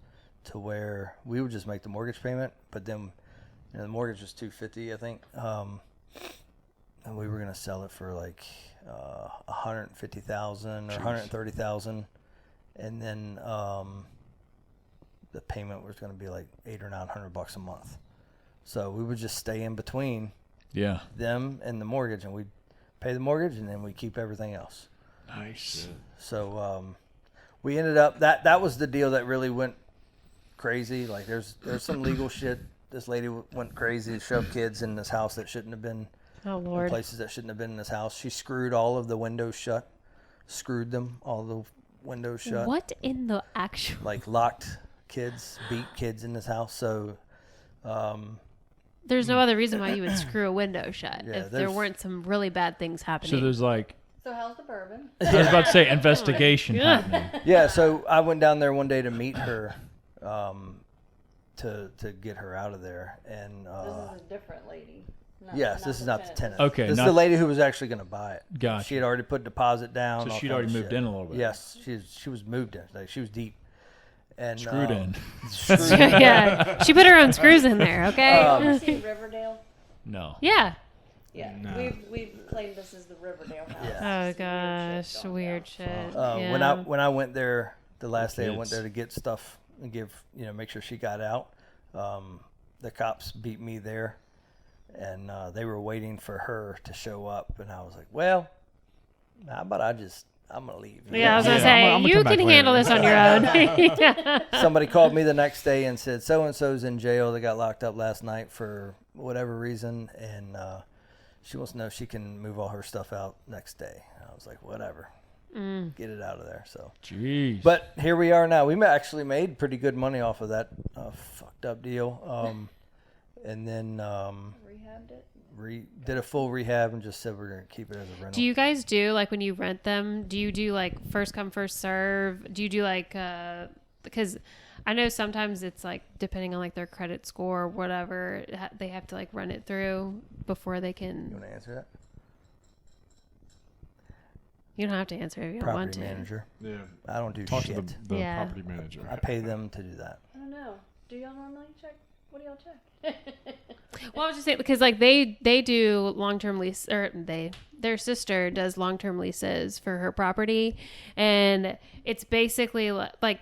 to where we would just make the mortgage payment, but then the mortgage was $250, I think, and we were going to sell it for like $150,000 or $130,000, and then the payment was going to be like $800 or $900 a month. So we would just stay in between Yeah. them and the mortgage, and we'd pay the mortgage, and then we keep everything else. Nice. So we ended up that was the deal that really went crazy. Like there's some legal shit. This lady went crazy and shoved kids in this house that shouldn't have been, Oh in Lord. places that shouldn't have been in this house. She screwed all of the windows shut, all the windows shut. What in the actual? Like locked kids, beat kids in this house. So There's no other reason why you would screw a window shut Yeah, if there there's- weren't some really bad things happening. So there's like, So how's the bourbon? I was about to say investigation Yeah. happening. yeah, so I went down there one day to meet her, to get her out of there, and This is a different lady. yes, this is not the tenant. Okay, this is not- the lady who was actually going to buy it. Gotcha. She had already put deposit down. So all she'd kinds already of moved shit. in a little bit. Yes, she was moved in. Like she was deep. And Screwed in. Screwed in. Yeah, she put her own screws in there. Okay. You see Riverdale? No. yeah. Yeah, No. we've claimed this as the Riverdale house. Yeah. Oh gosh, weird shit. When I went there the last day, I went Kids. there to get stuff and make sure she got out. The cops beat me there, and they were waiting for her to show up, and I was like, well, how about I'm gonna leave. Yeah, I was gonna Yeah. say I'm gonna you come back can handle later. this on your own. Yeah. Somebody called me the next day and said so and so's in jail. They got locked up last night for whatever reason, and she wants to know if she can move all her stuff out next day. I was like, whatever, get it out of there. So, Jeez. but here we are now. We actually made pretty good money off of that fucked up deal, and then Rehabbed it. did a full rehab and just said we're gonna keep it as a rental. Do you guys do like when you rent them? Do you do like first come first serve? Do you do like because I know sometimes it's like depending on like their credit score or whatever, they have to like run it through before they You can. want to answer that? You don't have to answer if you don't want Property to. manager. Yeah. I don't do Talk shit. to the Yeah. property manager. I pay them to do that. I don't know. Do y'all normally check? What do y'all check? Well, I was just saying because like they do long term lease or their sister does long term leases for her property, and it's basically like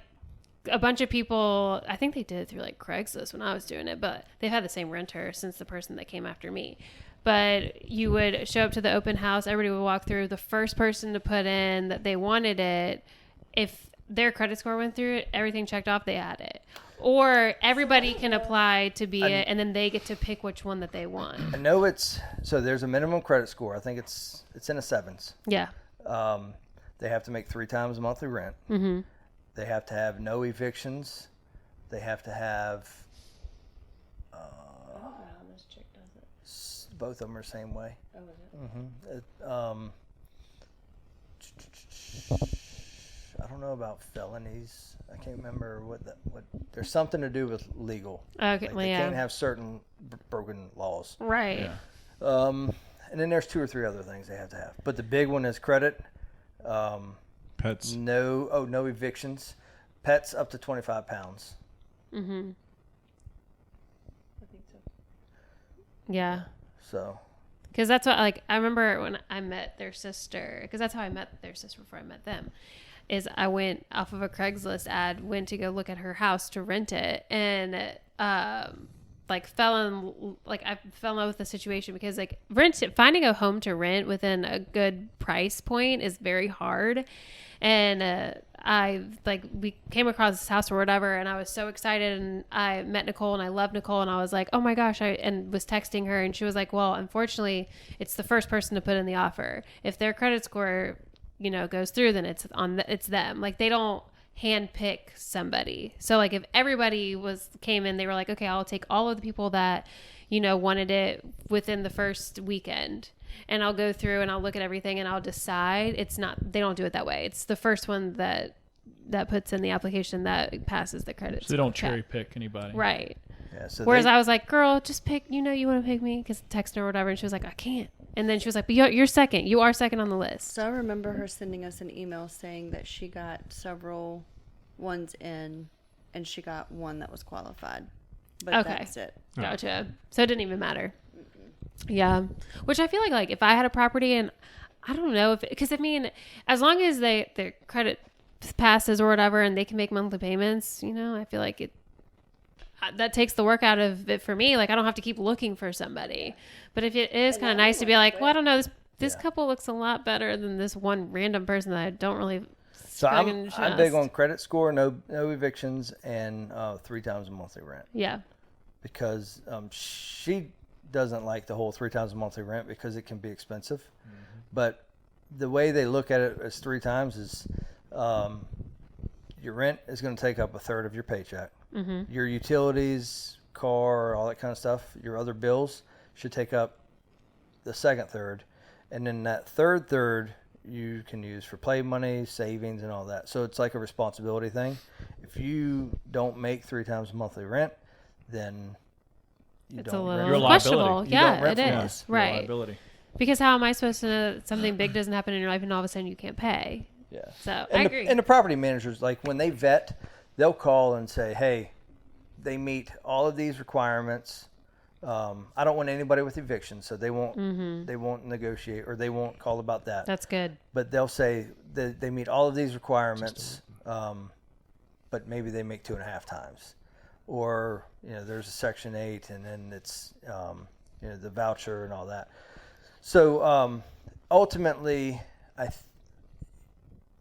a bunch of people. I think they did it through like Craigslist when I was doing it, but they've had the same renter since the person that came after me. But you would show up to the open house, everybody would walk through. The first person to put in that they wanted it, if their credit score went through it, everything checked off, they had it. Or everybody can apply to be it, and then they get to pick which one that they want. I know there's a minimum credit score. I think it's in the 7s. Yeah. They have to make 3 times monthly rent. Mm-hmm. They have to have no evictions. They have to have I don't know how this chick does it. both of them are the same way. Oh, is it? I don't know about felonies. I can't remember what there's something to do with legal. Okay. Like Well, they yeah. can't have certain broken laws. Right. Yeah. And then there's 2 or 3 other things they have to have. But the big one is credit. Pets. No evictions. Pets up to 25 pounds. Mm-hmm. I think so. Yeah. So Because that's what, like, I remember when I met their sister, because that's how I met their sister before I met them, is I went off of a Craigslist ad, went to go look at her house to rent it, and, I fell in love with the situation because, like, finding a home to rent within a good price point is very hard. And we came across this house or whatever, and I was so excited, and I met Nicole, and I love Nicole, and I was like, oh my gosh, and was texting her, and she was like, well, unfortunately, it's the first person to put in the offer. If their credit score, goes through, then it's them. Like, they don't handpick somebody. So, like, if everybody came in, they were like, okay, I'll take all of the people that, wanted it within the first weekend. And I'll go through and I'll look at everything and I'll decide. They don't do it that way. It's the first one that puts in the application that passes the credit. So they don't check. cherry pick anybody. Right. yeah. So Whereas I was like, girl, just pick, you want to pick me, because text her or whatever. And she was like, I can't. And then she was like, but you're second. You are second on the list. So I remember her sending us an email saying that she got several ones in, and she got one that was qualified. But Okay. that's it. Gotcha. So it didn't even matter. Yeah. Which I feel like if I had a property, and I don't know because I mean, as long as their credit passes or whatever, and they can make monthly payments, I feel like that takes the work out of it for me. Like, I don't have to keep looking for somebody. But if it is kind of nice to be like, well, I don't know, this couple looks a lot better than this one random person that I don't really. So I'm big on credit score, no evictions, and 3 times a monthly rent. Yeah. Because she doesn't like the whole 3 times a monthly rent because it can be expensive. Mm-hmm. But the way they look at it as 3 times is your rent is going to take up a third of your paycheck. Mm-hmm. Your utilities, car, all that kind of stuff, your other bills should take up the second third. And then that third you can use for play money, savings, and all that. So it's like a responsibility thing. If you don't make 3 times monthly rent, then It's don't a rent. little Your liability. questionable. You Yeah, don't rent it from is. us. Your Right. liability. Because how am I supposed to know that something big doesn't happen in your life and all of a sudden you can't pay? Yeah. So And I the, agree. And the property managers, like when they vet, they'll call and say, hey, they meet all of these requirements. I don't want anybody with eviction, so they won't negotiate or they won't call about that. That's good. But they'll say they meet all of these requirements, but maybe they make 2.5 times, or there's a Section 8, and then it's the voucher and all that. So ultimately,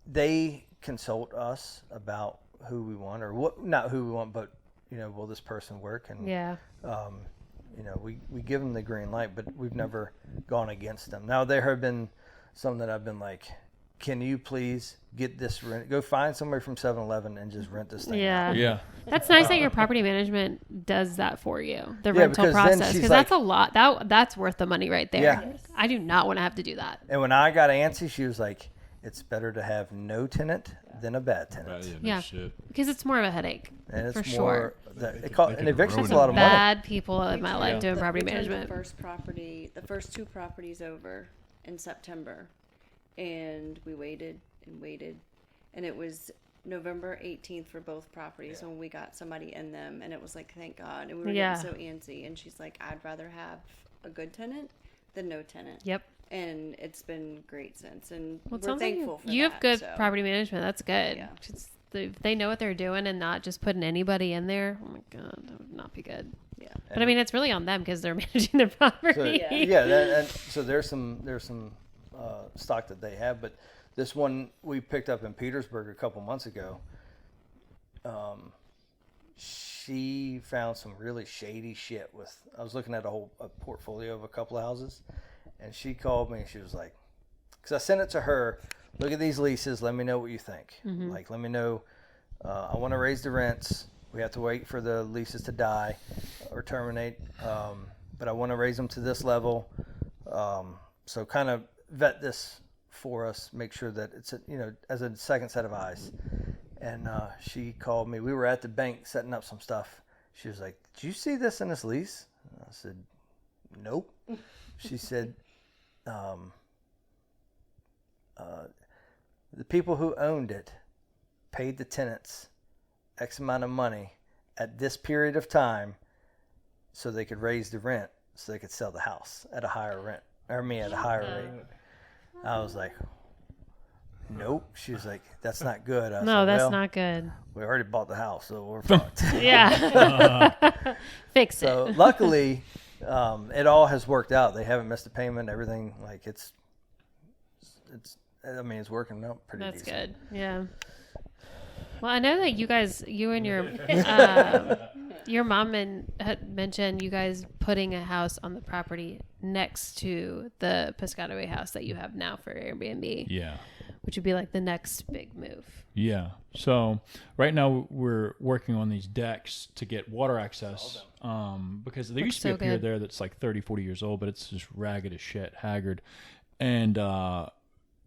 they consult us about who we want, or what, not who we want, but will this person work? And we give them the green light, but we've never gone against them. Now there have been some that I've been like, can you please get this rent? Go find somebody from 7-Eleven and just rent this thing out. Yeah. That's nice that your property management does that for you. The rental process, because that's a lot. That's worth the money right there. Yeah. I do not want to have to do that. And when I got antsy, she was like, it's better to have no tenant than a bad tenant. Yeah, because it's more of a headache. And it's for more sure. An eviction's a lot of money. Bad people in my life doing property management. The first 2 properties over in September, and we waited and waited, and it was November 18th for both properties when we got somebody in them, and it was like, thank God. And we were getting so antsy, and she's like, I'd rather have a good tenant than no tenant. Yep. And it's been great since, and Well, we're thankful for that. You have good property management. That's good. Yeah. They know what they're doing and not just putting anybody in there. Oh my God, that would not be good. Yeah. But I mean, it's really on them because they're managing their property. So there's some stock that they have, but this one we picked up in Petersburg a couple months ago. She found some really shady shit with. I was looking at a portfolio of a couple of houses, and she called me and she was like, because I sent it to her. Look at these leases. Let me know what you think. Like, let me know. I want to raise the rents. We have to wait for the leases to die or terminate. But I want to raise them to this level. So kind of vet this for us. Make sure that it's, as a second set of eyes. And she called me. We were at the bank setting up some stuff. She was like, did you see this in this lease? And I said, nope. She said, the people who owned it paid the tenants X amount of money at this period of time so they could raise the rent so they could sell the house at a higher rent, at a higher rate. I was like, nope. She was like, that's not good. I No, said, that's not good. We already bought the house, so we're fucked. Yeah. Fix it. So luckily, it all has worked out. They haven't missed a payment. Everything, like it's working out pretty decent. That's good. Yeah. Well, I know that you and your mom had mentioned you guys putting a house on the property next to the Piscataway house that you have now for Airbnb. Yeah. Which would be like the next big move. Yeah. So right now we're working on these decks to get water access. Because there used to be a pier there that's like 30, 40 years old, but it's just ragged as shit, haggard. And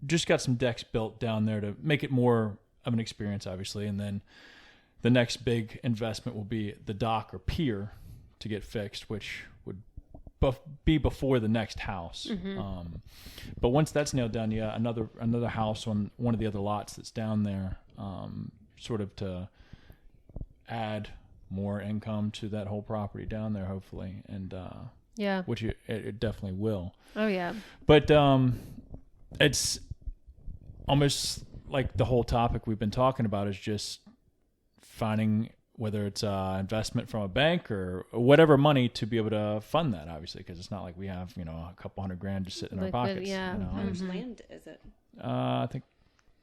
just got some decks built down there to make it more of an experience, obviously. And then the next big investment will be the dock or pier to get fixed, which would be before the next house. But once that's nailed down, another house on one of the other lots that's down there, sort of to add more income to that whole property down there, hopefully. And which it definitely will. Oh yeah. But it's almost like the whole topic we've been talking about is just finding whether it's investment from a bank or whatever money to be able to fund that, obviously, because it's not like we have, a couple $100,000 just sitting in our pockets. Yeah. How much land is it? I think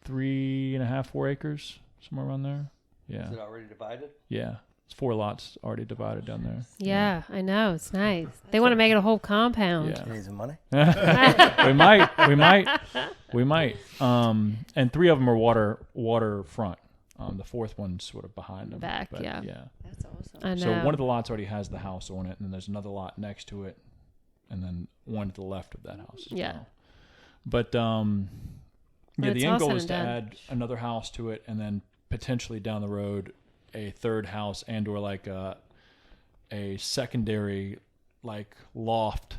3.5, 4 acres, somewhere around there. Yeah. Is it already divided? Yeah. It's 4 lots already divided down there. Yeah, I know. It's nice. They want to make it a whole compound. Yeah. You need some money? We might. And 3 of them are waterfront. The 4th one's sort of behind them. Back, yeah. That's awesome. I know. So one of the lots already has the house on it, and then there's another lot next to it, and then one to the left of that house. Well. But the end goal is to add another house to it, and then potentially down the road a third house and or like a secondary like loft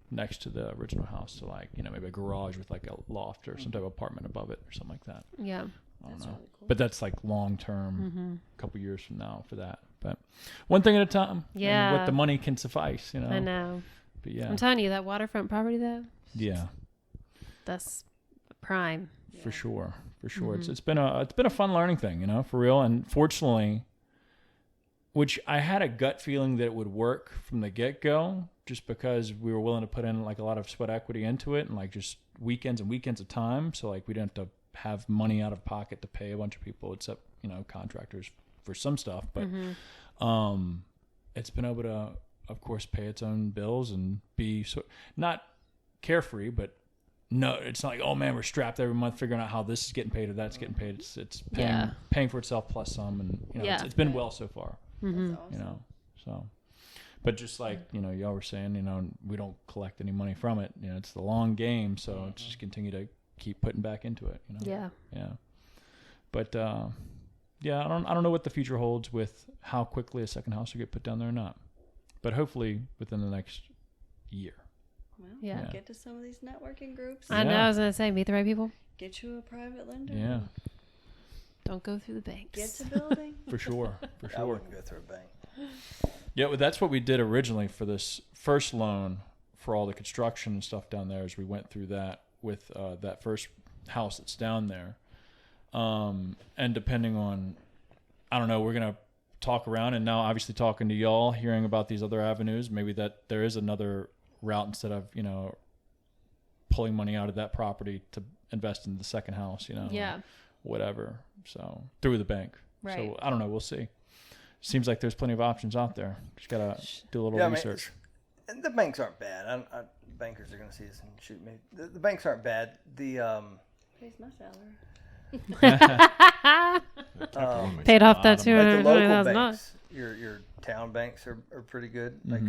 next to the original house, so like maybe a garage with like a loft or some type of apartment above it or something like that. Yeah. I don't know. Really cool. But that's like long term, couple years from now for that. But one thing at a time. Yeah. And what the money can suffice, you know. I know. But yeah. I'm telling you, that waterfront property though, Yeah. that's prime. For sure. Mm-hmm. It's been a fun learning thing, you know, for real. And fortunately, which I had a gut feeling that it would work from the get go, just because we were willing to put in like a lot of sweat equity into it, and like just weekends and weekends of time. So like we didn't have to have money out of pocket to pay a bunch of people, except, you know, contractors for some stuff. But it's been able to, of course, pay its own bills and be not carefree, but no, it's not like, oh man, we're strapped every month figuring out how this is getting paid or that's getting paid. It's paying for itself plus some, and you know, it's been well so far. That's awesome. You know, so. But just like, you know, y'all were saying, you know, we don't collect any money from it. You know, it's the long game, so it's just continue to keep putting back into it. You know. Yeah. Yeah. But yeah, I don't know what the future holds with how quickly a second house will get put down there or not. But hopefully within the next year. Well, Yeah. get to some of these networking groups. I know. I was gonna say, meet the right people. Get you a private lender. Yeah. Don't go through the banks. Get to building. For sure. For I sure. wouldn't go through a bank. Yeah, well, that's what we did originally for this first loan for all the construction and stuff down there. Is we went through that with that first house that's down there, and depending on, I don't know, we're gonna talk around, and now obviously talking to y'all, hearing about these other avenues, maybe that there is another route instead of, you know, pulling money out of that property to invest in the second house, you know, Yeah. whatever. So through the bank. Right. So I don't know. We'll see. Seems like there's plenty of options out there. Just gotta do a little research. And the banks aren't bad. Bankers are going to see this and shoot me. The banks aren't bad. Pays my salary. Paid off that Like the local $220,000. banks, your town banks are pretty good. Like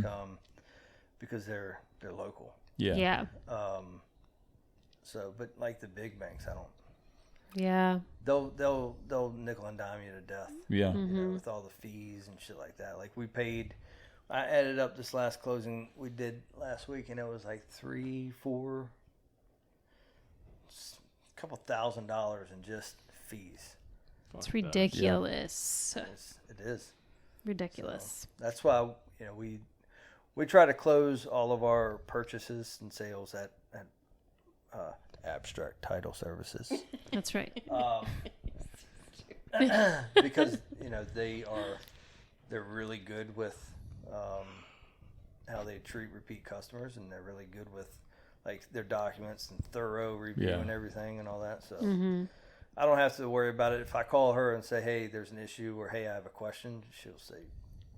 because they're local. Yeah. Yeah. So, but like the big banks, I don't. Yeah. They'll nickel and dime you to death. Yeah. You know, with all the fees and shit like that. Like we paid, I added up this last closing we did last week, and it was like $3-4, a couple $1,000 in just fees. It's ridiculous. It is. Ridiculous. So that's why, you know, we try to close all of our purchases and sales at Abstract Title Services. That's right. Because, you know, they're really good with how they treat repeat customers, and they're really good with like their documents and thorough review and everything and all that. So I don't have to worry about it. If I call her and say, hey, there's an issue, or hey, I have a question, she'll say,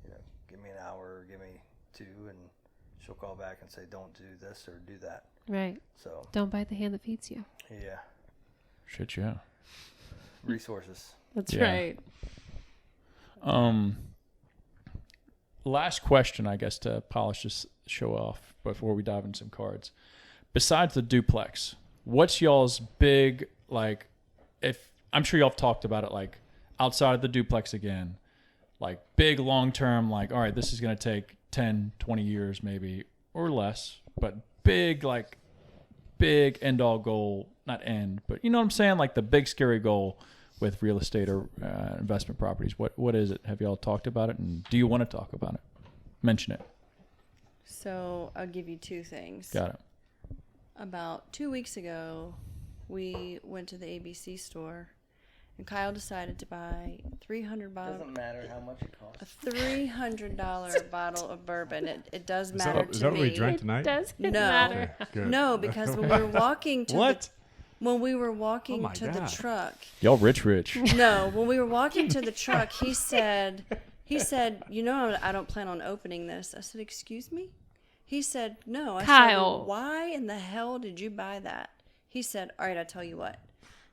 you know, give me an hour or give me 2, and she'll call back and say, don't do this or do that. Right. So Don't bite the hand that feeds you. yeah, Shit, yeah. resources. That's Yeah. right. Last question, I guess, to polish this show off before we dive into some cards. Besides the duplex, what's y'all's big, like, if I'm sure y'all have talked about it, like outside of the duplex again, like big long-term, like, all right, this is going to take 10, 20 years maybe or less, but big end all goal, not end, but you know what I'm saying? Like the big scary goal with real estate or investment properties. What is it? Have y'all talked about it? And do you want to talk about it? Mention it. So I'll give you 2 things. Got it. About 2 weeks ago, we went to the ABC store, and Kyle decided to buy $300 Doesn't matter how much it costs. a $300 bottle of bourbon. It does matter to me. Is that what we drank tonight? Does it No. matter? Okay, good. No, because when we were walking to What? when we were walking Oh my to the God. truck. Y'all rich. No, when we were walking to the truck, he said, you know, I don't plan on opening this. I said, excuse me? He said, no. I said, Kyle. well, why in the hell did you buy that? He said, all right, I'll tell you what.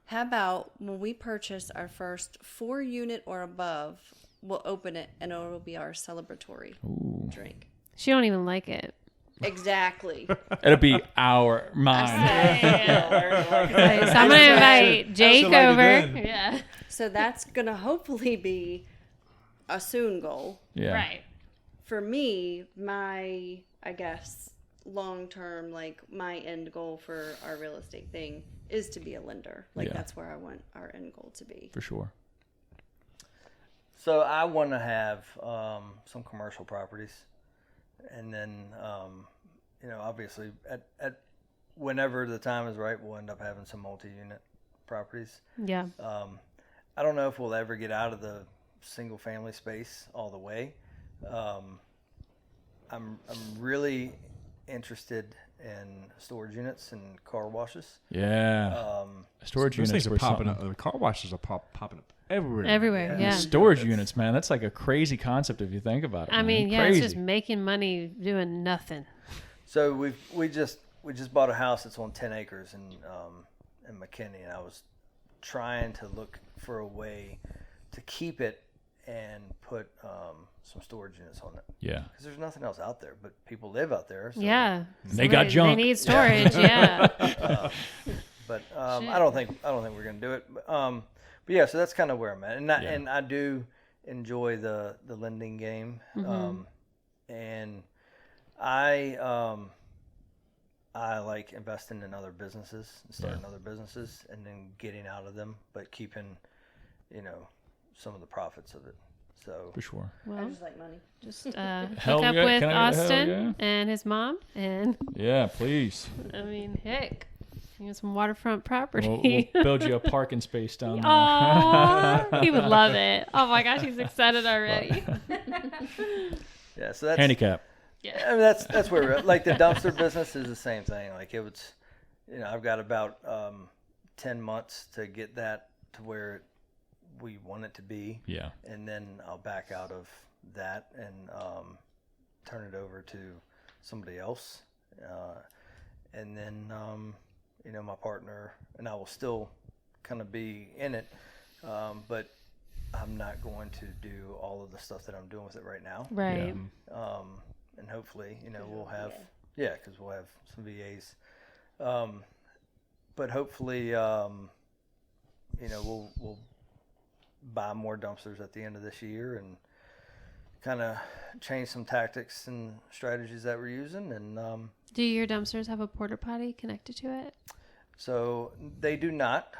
How about when we purchase our first 4-unit or above, we'll open it and it will be our celebratory drink. She don't even like it. Exactly. It'll be mine. Okay, so I'm gonna invite Jake she'll like it over. then. Yeah. So that's going to hopefully be a soon goal. Yeah. Right. For me, my, I guess, long-term, like my end goal for our real estate thing is to be a lender. Like Yeah. that's where I want our end goal to be. For sure. So I want to have some commercial properties, and then obviously at whenever the time is right, we'll end up having some multi-unit properties. Yeah. I don't know if we'll ever get out of the single family space all the way. I'm really interested in storage units and car washes. Yeah. Storage Those units things are were popping something. up. The car washes are popping up everywhere. Everywhere. Yeah. Storage units, man. That's like a crazy concept if you think about it. I man. mean, yeah, Crazy. it's just making money doing nothing. So we just bought a house that's on 10 acres in McKinney, and I was trying to look for a way to keep it and put some storage units on it. Yeah. Because there's nothing else out there, but people live out there. So, Yeah. They got junk. They need storage. Yeah. But Shit. I don't think we're gonna do it. But yeah, so that's kind of where I'm at, and I do enjoy the lending game, and I like investing in other businesses, and starting other businesses, and then getting out of them, but keeping, some of the profits of it. So For sure. I Well, just like money. just Hell hook up yeah. with Can I get a hell Austin yeah? and his mom, and Yeah, please. I mean, heck, you know, some waterfront property. We'll build you a parking space down there. Aw, he would love it. Oh my gosh, he's excited already. yeah, so that's Handicap. Yeah. I mean, that's where we're at. Like the dumpster business is the same thing. Like it was, I've got about 10 months to get that to where we want it to be. Yeah. And then I'll back out of that and turn it over to somebody else. And then, my partner and I will still kind of be in it, but I'm not going to do all of the stuff that I'm doing with it right now. Right. And hopefully, we'll you're a have, VA. because we'll have some VAs. But hopefully, we'll buy more dumpsters at the end of this year and kind of change some tactics and strategies that we're using. And Do your dumpsters have a porta potty connected to it? so they do not.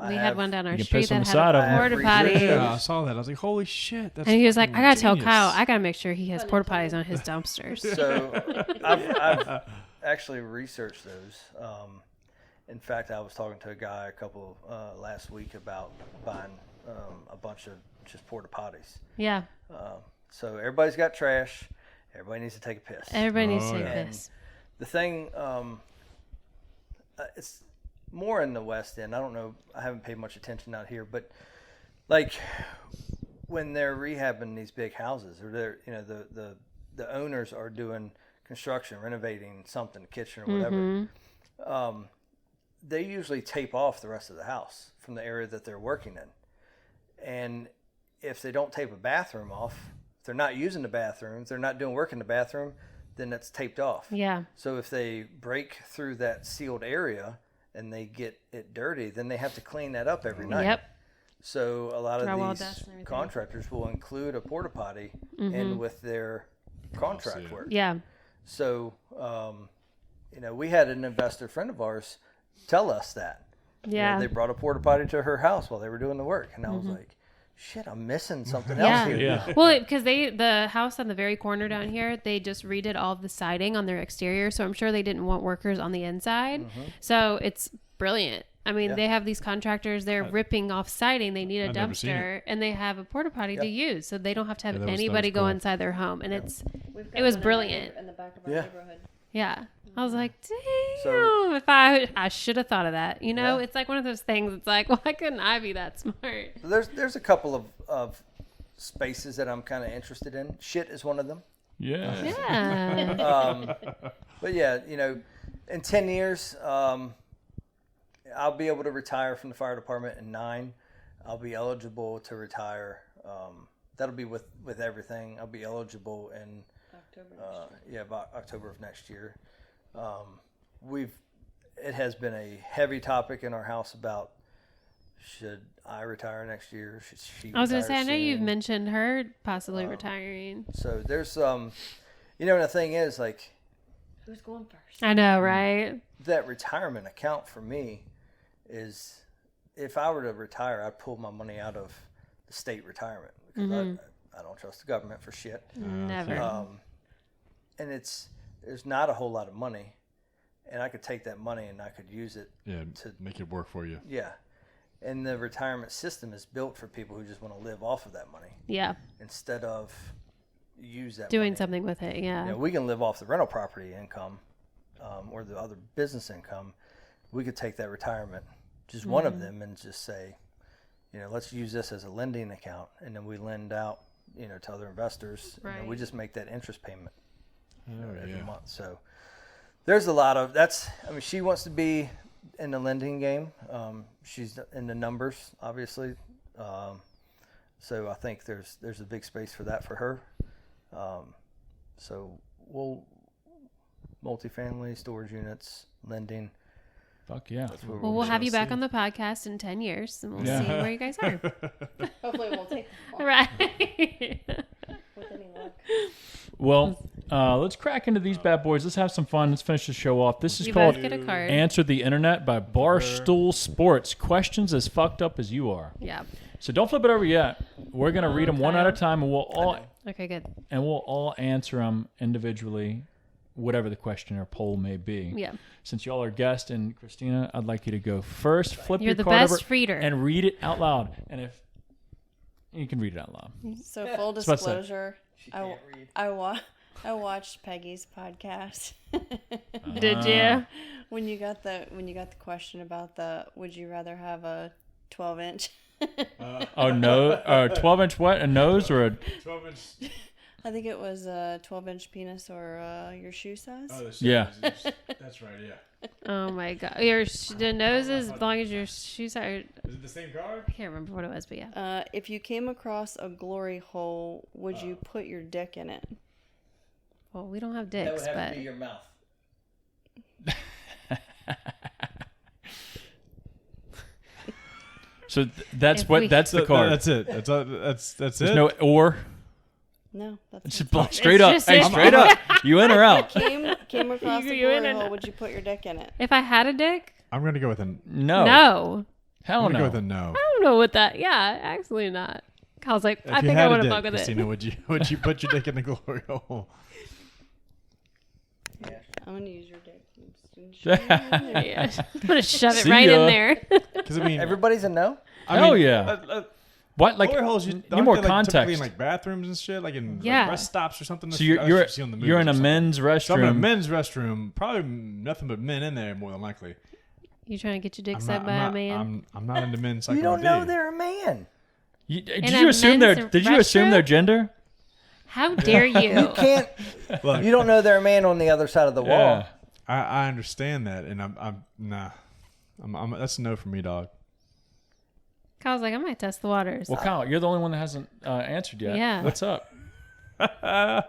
We had one down our You can street piss on that the had side a of 'em. porta I have potty. researched Yeah, I saw that. I was like, holy shit. That's And he was like, I fucking gotta tell genius. Kyle, I gotta make sure he has porta potties on his dumpsters. So I've actually researched those. In fact, I was talking to a guy last week about buying a bunch of just porta potties. Yeah. So everybody's got trash. Everybody needs to take a piss. Everybody needs to Oh, take yeah. this. The thing, it's more in the West End. I don't know. I haven't paid much attention out here, but like when they're rehabbing these big houses, or they're, the owners are doing construction, renovating something, kitchen or whatever. They usually tape off the rest of the house from the area that they're working in, and if they don't tape a bathroom off, if they're not using the bathroom, if they're not doing work in the bathroom, then that's taped off. Yeah. So if they break through that sealed area and they get it dirty, then they have to clean that up every night. Yep. So a lot Drywall of dust these and everything. contractors will include a porta potty in with their contract work. Yeah. So, we had an investor friend of ours tell us that. Yeah. They brought a porta potty to her house while they were doing the work. And I was like, shit, I'm missing something else Yeah. here. Yeah. Well, because the house on the very corner down here, they just redid all of the siding on their exterior, so I'm sure they didn't want workers on the inside. So it's brilliant. I mean, Yeah. they have these contractors, they're ripping off siding, they need a I've never seen dumpster, and they have a porta potty to use, so they don't have to have Yeah, that was anybody go cool. inside their home, and it's We've got It was one in our brilliant. neighbor- in the back of our Yeah. neighborhood. yeah. I was like, damn, So- if I should have thought of that. Yeah. It's like one of those things. It's like, why couldn't I be that smart? So there's a couple of spaces that I'm kind of interested in. Shit is one of them. Yeah. Yeah. But yeah, in 10 years, I'll be able to retire from the fire department in 9. I'll be eligible to retire. That'll be with everything. I'll be eligible in October next year. about October of next year. It has been a heavy topic in our house about should I retire next year? Should she? I was going to say, retire I know you've soon? mentioned her possibly retiring. So there's and the thing is, like, Who's going first? I know, right? that retirement account for me is, if I were to retire, I'd pull my money out of the state retirement because I don't trust the government for shit. Never. And there's not a whole lot of money, and I could take that money and I could use it to make it work for you. Yeah. And the retirement system is built for people who just want to live off of that money. Yeah. Instead of use that Doing money. something with it, yeah. You know, we can live off the rental property income or the other business income. We could take that retirement, just one of them, and just say, you know, let's use this as a lending account, and then we lend out, you know, to other investors. Right. And then we just make that interest payment every yeah. month. So there's a lot of that's. I mean, she wants to be in the lending game. She's in the numbers, obviously. So I think there's a big space for that for her. So we'll multifamily, storage units, lending. Fuck yeah. Well, we'll have you back on the podcast in 10 years, and we'll see where you guys are. Hopefully it won't take long Right. with any luck. Well, let's crack into these bad boys. Let's have some fun. Let's finish the show off. This is You called both get a card. Answer the Internet by Barstool Sports. Questions as fucked up as you are. Yeah. So don't flip it over yet. We're going to read them one at a time, and we'll all answer them individually, whatever the question or poll may be. Yeah. Since y'all are guests, and Kristina, I'd like you to go first. Flip You're your the card best over reader. and read it out loud. And if you can read it out loud. So full about to say. disclosure, She can't read. I watched Peggy's podcast. Did you? when you got the question about the would you rather have a 12-inch? Oh, no. 12-inch what? A nose or a... 12-inch. I think it was a 12-inch penis or your shoe size. Oh, Yeah. That's right, yeah. Oh, my God. The nose is as long as your shoes are... Is it the same card? I can't remember what it was, but yeah. If you came across a glory hole, would you put your dick in it? Well, we don't have That dicks, would have but... to be your mouth. So that's If what... we- That's the card. That's it. That's There's it. no or. No, that's It's not just straight up. just Hey, it. straight up. You in or out? came across a You in glory or hole, not? would you put your dick in it? If I had a dick? I'm gonna go with a No. No. Hell I'm gonna no. go with a no. I don't know what that... Yeah, actually not. Kyle's like, If I you think had I a want to dick, fuck with Kristina, it. would you put your dick in the glory hole? I'm gonna use your dick. Yeah. I'm going to shove it See right ya. in there. Because I mean, Everybody's a no? Hell yeah. What? Like, glory holes, you need aren't more they, like, typically context. in like bathrums and shit, like in Yeah. like, rest stops or something. So I you're used to see on the you're in a movies or something. men's So I'm in a restroom. men's restroom. Probably nothing but men in there more than likely. You trying to get your dick I'm sucked not, by I'm a not, man? I'm not into men's You don't psychology. know they're a man. Did In you a assume men's Did you assume their restroom? gender? How dare you? You can't. Look, You don't know they're a man on the other side of the wall. Yeah. I understand that, and I'm nah. That's a no for me, dog. Kyle's like, I might test the waters. Well, Kyle, you're the only one that hasn't answered yet. Yeah. What's up? I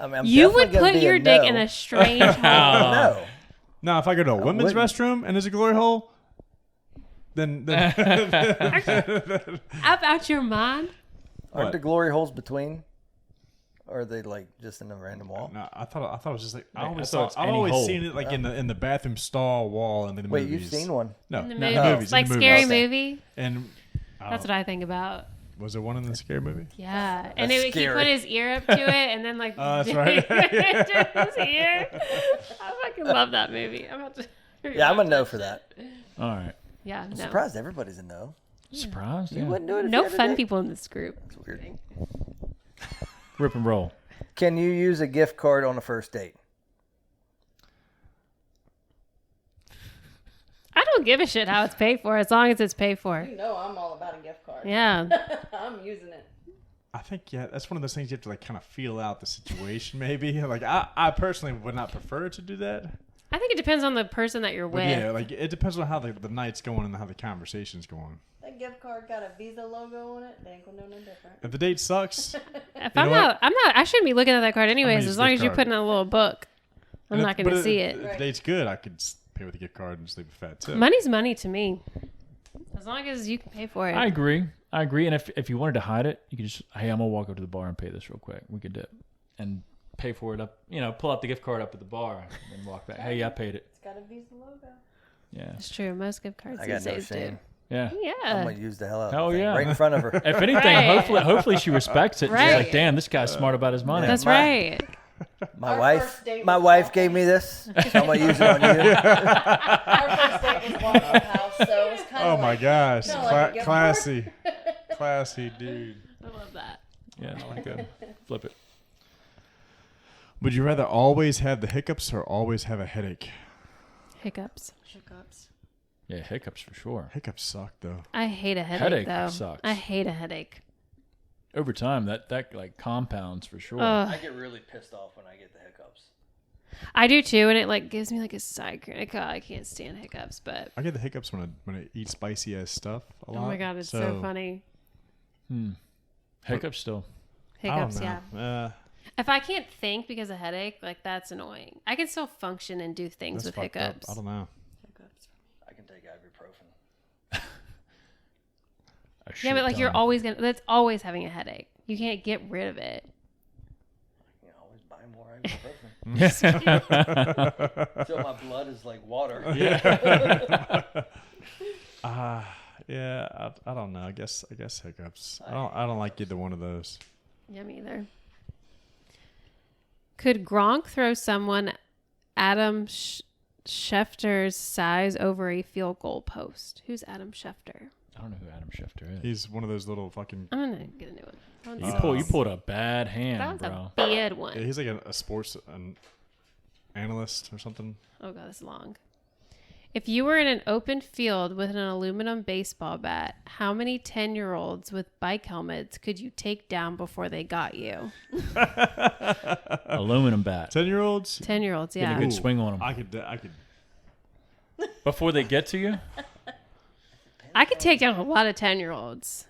mean, I'm You definitely would gonna put be your a dick no. in a strange hole. No. Now, if I go to a women's wouldn't. restroom and there's a glory hole, then Up out your mind? Aren't What? the glory holes between? Or are they like just in a random wall? no, I thought it was just like I I always thought it's I've any always hole. seen it like in the bathroom stall wall and then the Wait, movies. you've seen one? No, In the in movies. the movies. Like in the Scary movies. Movie? And That's what I think about. was there one in the scary movie? Yeah. And That's he scary. put his ear up to it and then like Oh, that's right. his ear. I fucking love that movie. I'm about to Yeah, I'm a no for that. All right. Yeah, I'm no. surprised everybody's a no. Surprised? You Yeah. wouldn't do it if you No had a fun dick? people in this group. It's weird. Rip and roll. Can you use a gift card on a first date? I don't give a shit how it's paid for as long as it's paid for. You know I'm all about a gift card. Yeah. I'm using it. I think that's one of those things you have to like kind of feel out the situation. Maybe like I personally would not prefer to do that. I think it depends on the person that you're But with. yeah, like it depends on how the night's going and how the conversation's going. That gift card got a Visa logo on it. They ain't gonna know no different. If the date sucks, If You I'm know not, I shouldn't be looking at that card anyways. use As long gift as you're card. putting in a little book, I'm and not going to see it. If the date's good, I could pay with a gift card and just leave a fat tip. Money's money to me. As long as you can pay for it. I agree. And if you wanted to hide it, you could just, hey, I'm gonna walk up to the bar and pay this real quick. We could dip and pay for it up. Pull out the gift card up at the bar and walk back. Hey, I paid it. It's got a Visa logo. Yeah. It's true. Most gift cards I these got no days do. shame. Yeah. I'm Yeah. gonna use the hell out Hell of the thing yeah. right in front of her. If anything, Right. hopefully she respects it. She's Right. like, damn, this guy's smart about his money. That's My- right. My Our wife, first date my was wife walking. gave me this, so I'm gonna use it on you. Our first date was walking the house, so it was kind Oh of my gosh, kinda like a gift classy, classy dude. I love that. Yeah, I like that. Flip it. Would you rather always have the hiccups or always have a headache? Hiccups. hiccups. Yeah, hiccups for sure. Hiccups suck though. I hate a headache, Headache though. sucks. I hate a headache. Over time, that like compounds for sure. I get really pissed off when I get the hiccups. I do too, and it like gives me like a side crack. God, I can't stand hiccups, but I get the hiccups when I eat spicy ass stuff a lot. oh my god, it's so funny. Hiccups still. Hiccups, I yeah. don't know. If I can't think because of headache, like that's annoying. I can still function and do things That's with fucked up. hiccups. I don't know. Hiccups. I can take ibuprofen. A Yeah, shit but like you're ton. always gonna. That's always having a headache. You can't get rid of it. You know, always buy more ibuprofen. So my blood is like water. Yeah, I don't know. I guess hiccups. I don't like either one of those. Yeah, me either. Could Gronk throw someone Adam Schefter's size over a field goal post? Who's Adam Schefter? I don't know who Adam Schefter is. He's one of those little fucking. I'm gonna get a new one. That You one's pulled a bad that hand, one's bro. a bad one. He's like a sports analyst or something. Oh god, this is long. If you were in an open field with an aluminum baseball bat, how many 10-year-olds with bike helmets could you take down before they got you? Aluminum bat. 10-year-olds. 10-year-olds, Get a yeah. good swing on them I could. before they get to you. I could take down a lot of 10-year-olds.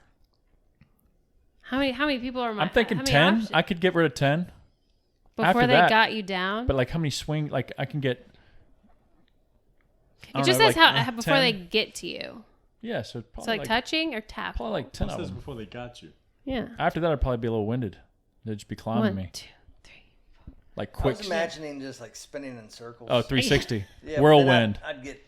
How many people are my I'm thinking how many 10. options? I could get rid of 10. Before after they that- got you down? But like how many swing? Like I can get. I It don't just know, says like, how before 10. they get to you. Yeah, so probably So like touching or tap? Probably like 10 It of says them. before they got you. Yeah. After that, I'd probably be a little winded. They'd just be climbing 1, me 2, 3. like I quick. was imagining just like spinning in circles. Oh, 360 Yeah, but then whirlwind. I'd get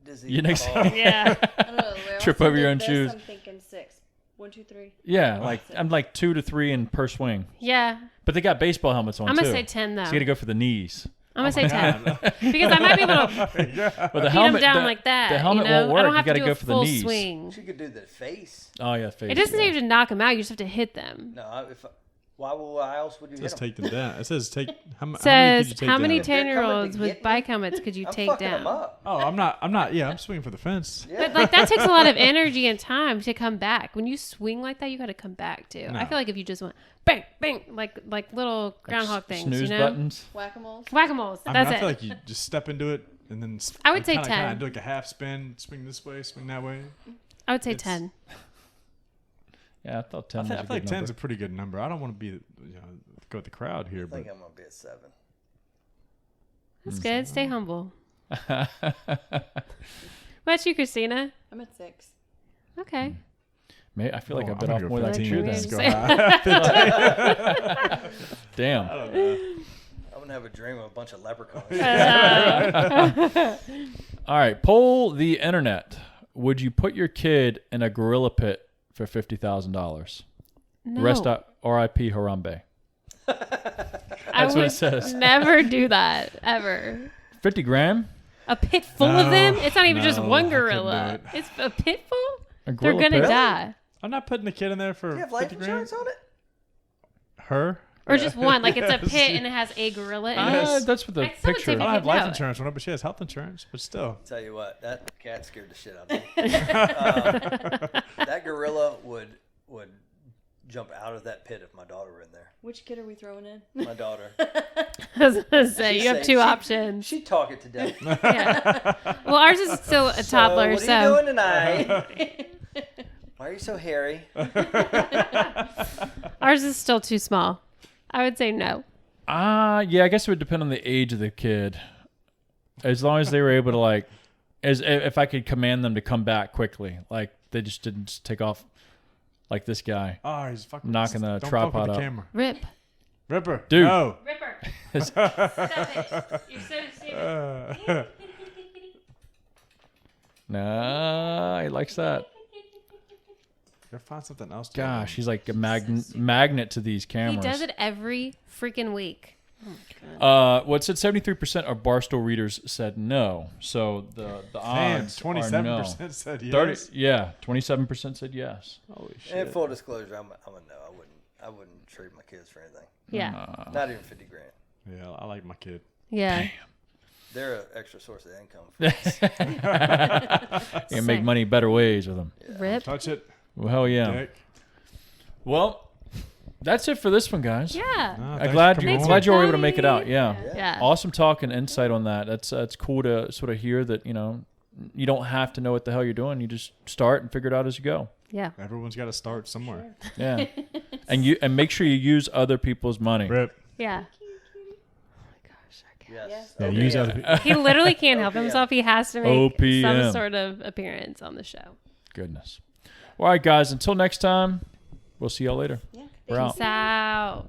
dizzy. You next- Oh. Yeah. I don't know. the way Trip Austin over your did own this, shoes. I'm thinking 6. 1, 2, 3. Yeah, like I'm like 2 to 3 in per swing. Yeah. But they got baseball helmets on I'm too. gonna say 10 though. So you got to go for the knees. I'm gonna say 10 because I might be able to But the beat helmet them down the, like that. The helmet you know? won't work. I don't You have got to to do go a for the full knees. swing. She could do the face. Oh yeah, face. It doesn't yeah. need to knock them out. You just have to hit them. No, why else would you It hit says them? take them down. It says take. How many could Says you take how many down? If they're coming to 10-year-olds get with me, bike helmets could you I'm take fucking them down? up. Oh, I'm not. Yeah, I'm swinging for the fence. Yeah. But like that takes a lot of energy and time to come back. When you swing like that, you got to come back too. No. I feel like if you just went bang bang like little groundhog things, Snooze you know, buttons. Whack-a-moles. whack-a-moles. I That's mean, I it. feel like you just step into it and then. I would say kinda 10. do like a half spin, swing this way, swing that way. I would say it's- 10. Yeah, I thought 10 I was feel a like good 10's number. a pretty good number. I don't want to be, go with the crowd here, I think but I'm gonna be at 7. That's good. Stay humble. What about you, Christina? I'm at 6. Okay. I feel like Oh, I bit I'm off gonna more go than I can 15. chew Let's then. go high. Damn. I'm gonna have a dream of a bunch of leprechauns. All right, poll the internet. Would you put your kid in a gorilla pit for $50,000? No. Rest up, R.I.P. Harambe. I That's what would it says. never do that ever. 50 grand? A pit full of them? It's not even just no, one I couldn't gorilla. do it. It's a pit full? A They're gorilla gonna pit? die. I'm not putting the kid in there for Do you have life 50 grand. insurance on it? Her? Or just one. Like it's a Yes. pit and it has a gorilla in it. Yes. That's what the I still would picture. say I don't have No. life insurance on her, but she has health insurance. But still, Tell you what, that cat scared the shit out of me. That gorilla would jump out of that pit if my daughter were in there. Which kid are we throwing in? My daughter. I was gonna say, you have She'd two say- options. She'd talk it to death. Yeah. Well, ours is still a toddler, So, what are you so doing tonight? Why are you so hairy? ours is still too small. I would say no. Yeah, I guess it would depend on the age of the kid. As long as they were able to if I could command them to come back quickly, like they just didn't just take off like this guy. oh, he's fucking Knocking the don't tripod fuck with up. the camera. Rip. Ripper, Dude. No. Ripper. Stop it. You're so stupid. Nah, he likes that. Go find something else. To Gosh, do. he's like a magnet to these He cameras. does it every freaking week. Well, it said 73% of Barstool readers said no. So the Man, odds 27% are no. said yes. 30, yeah, 27% said yes. Holy shit. And full disclosure, I'm a no. I wouldn't trade my kids for anything. Yeah. Not even 50 grand. Yeah, I like my kid. Yeah. They're an extra source of income. For us. You can make money better ways with them. Rip. Touch it. Well, hell yeah. Dick. Well, that's it for this one, guys. Yeah. Nah, I'm thanks glad for you coming Thanks on. glad you were able to coming. make it out. Yeah. Yeah. Awesome talk and insight on that. That's cool to sort of hear that, you know, you don't have to know what the hell you're doing. You just start and figure it out as you go. Yeah. Everyone's got to start somewhere. Yeah. and make sure you use other people's money. Rip. Yeah. Yes. Yeah, Okay, use yeah. other. He literally can't help OPM. himself. He has to make OPM. some sort of appearance on the show. Goodness. All right, guys. Until next time, we'll see y'all later. Yeah. We're out. Peace out.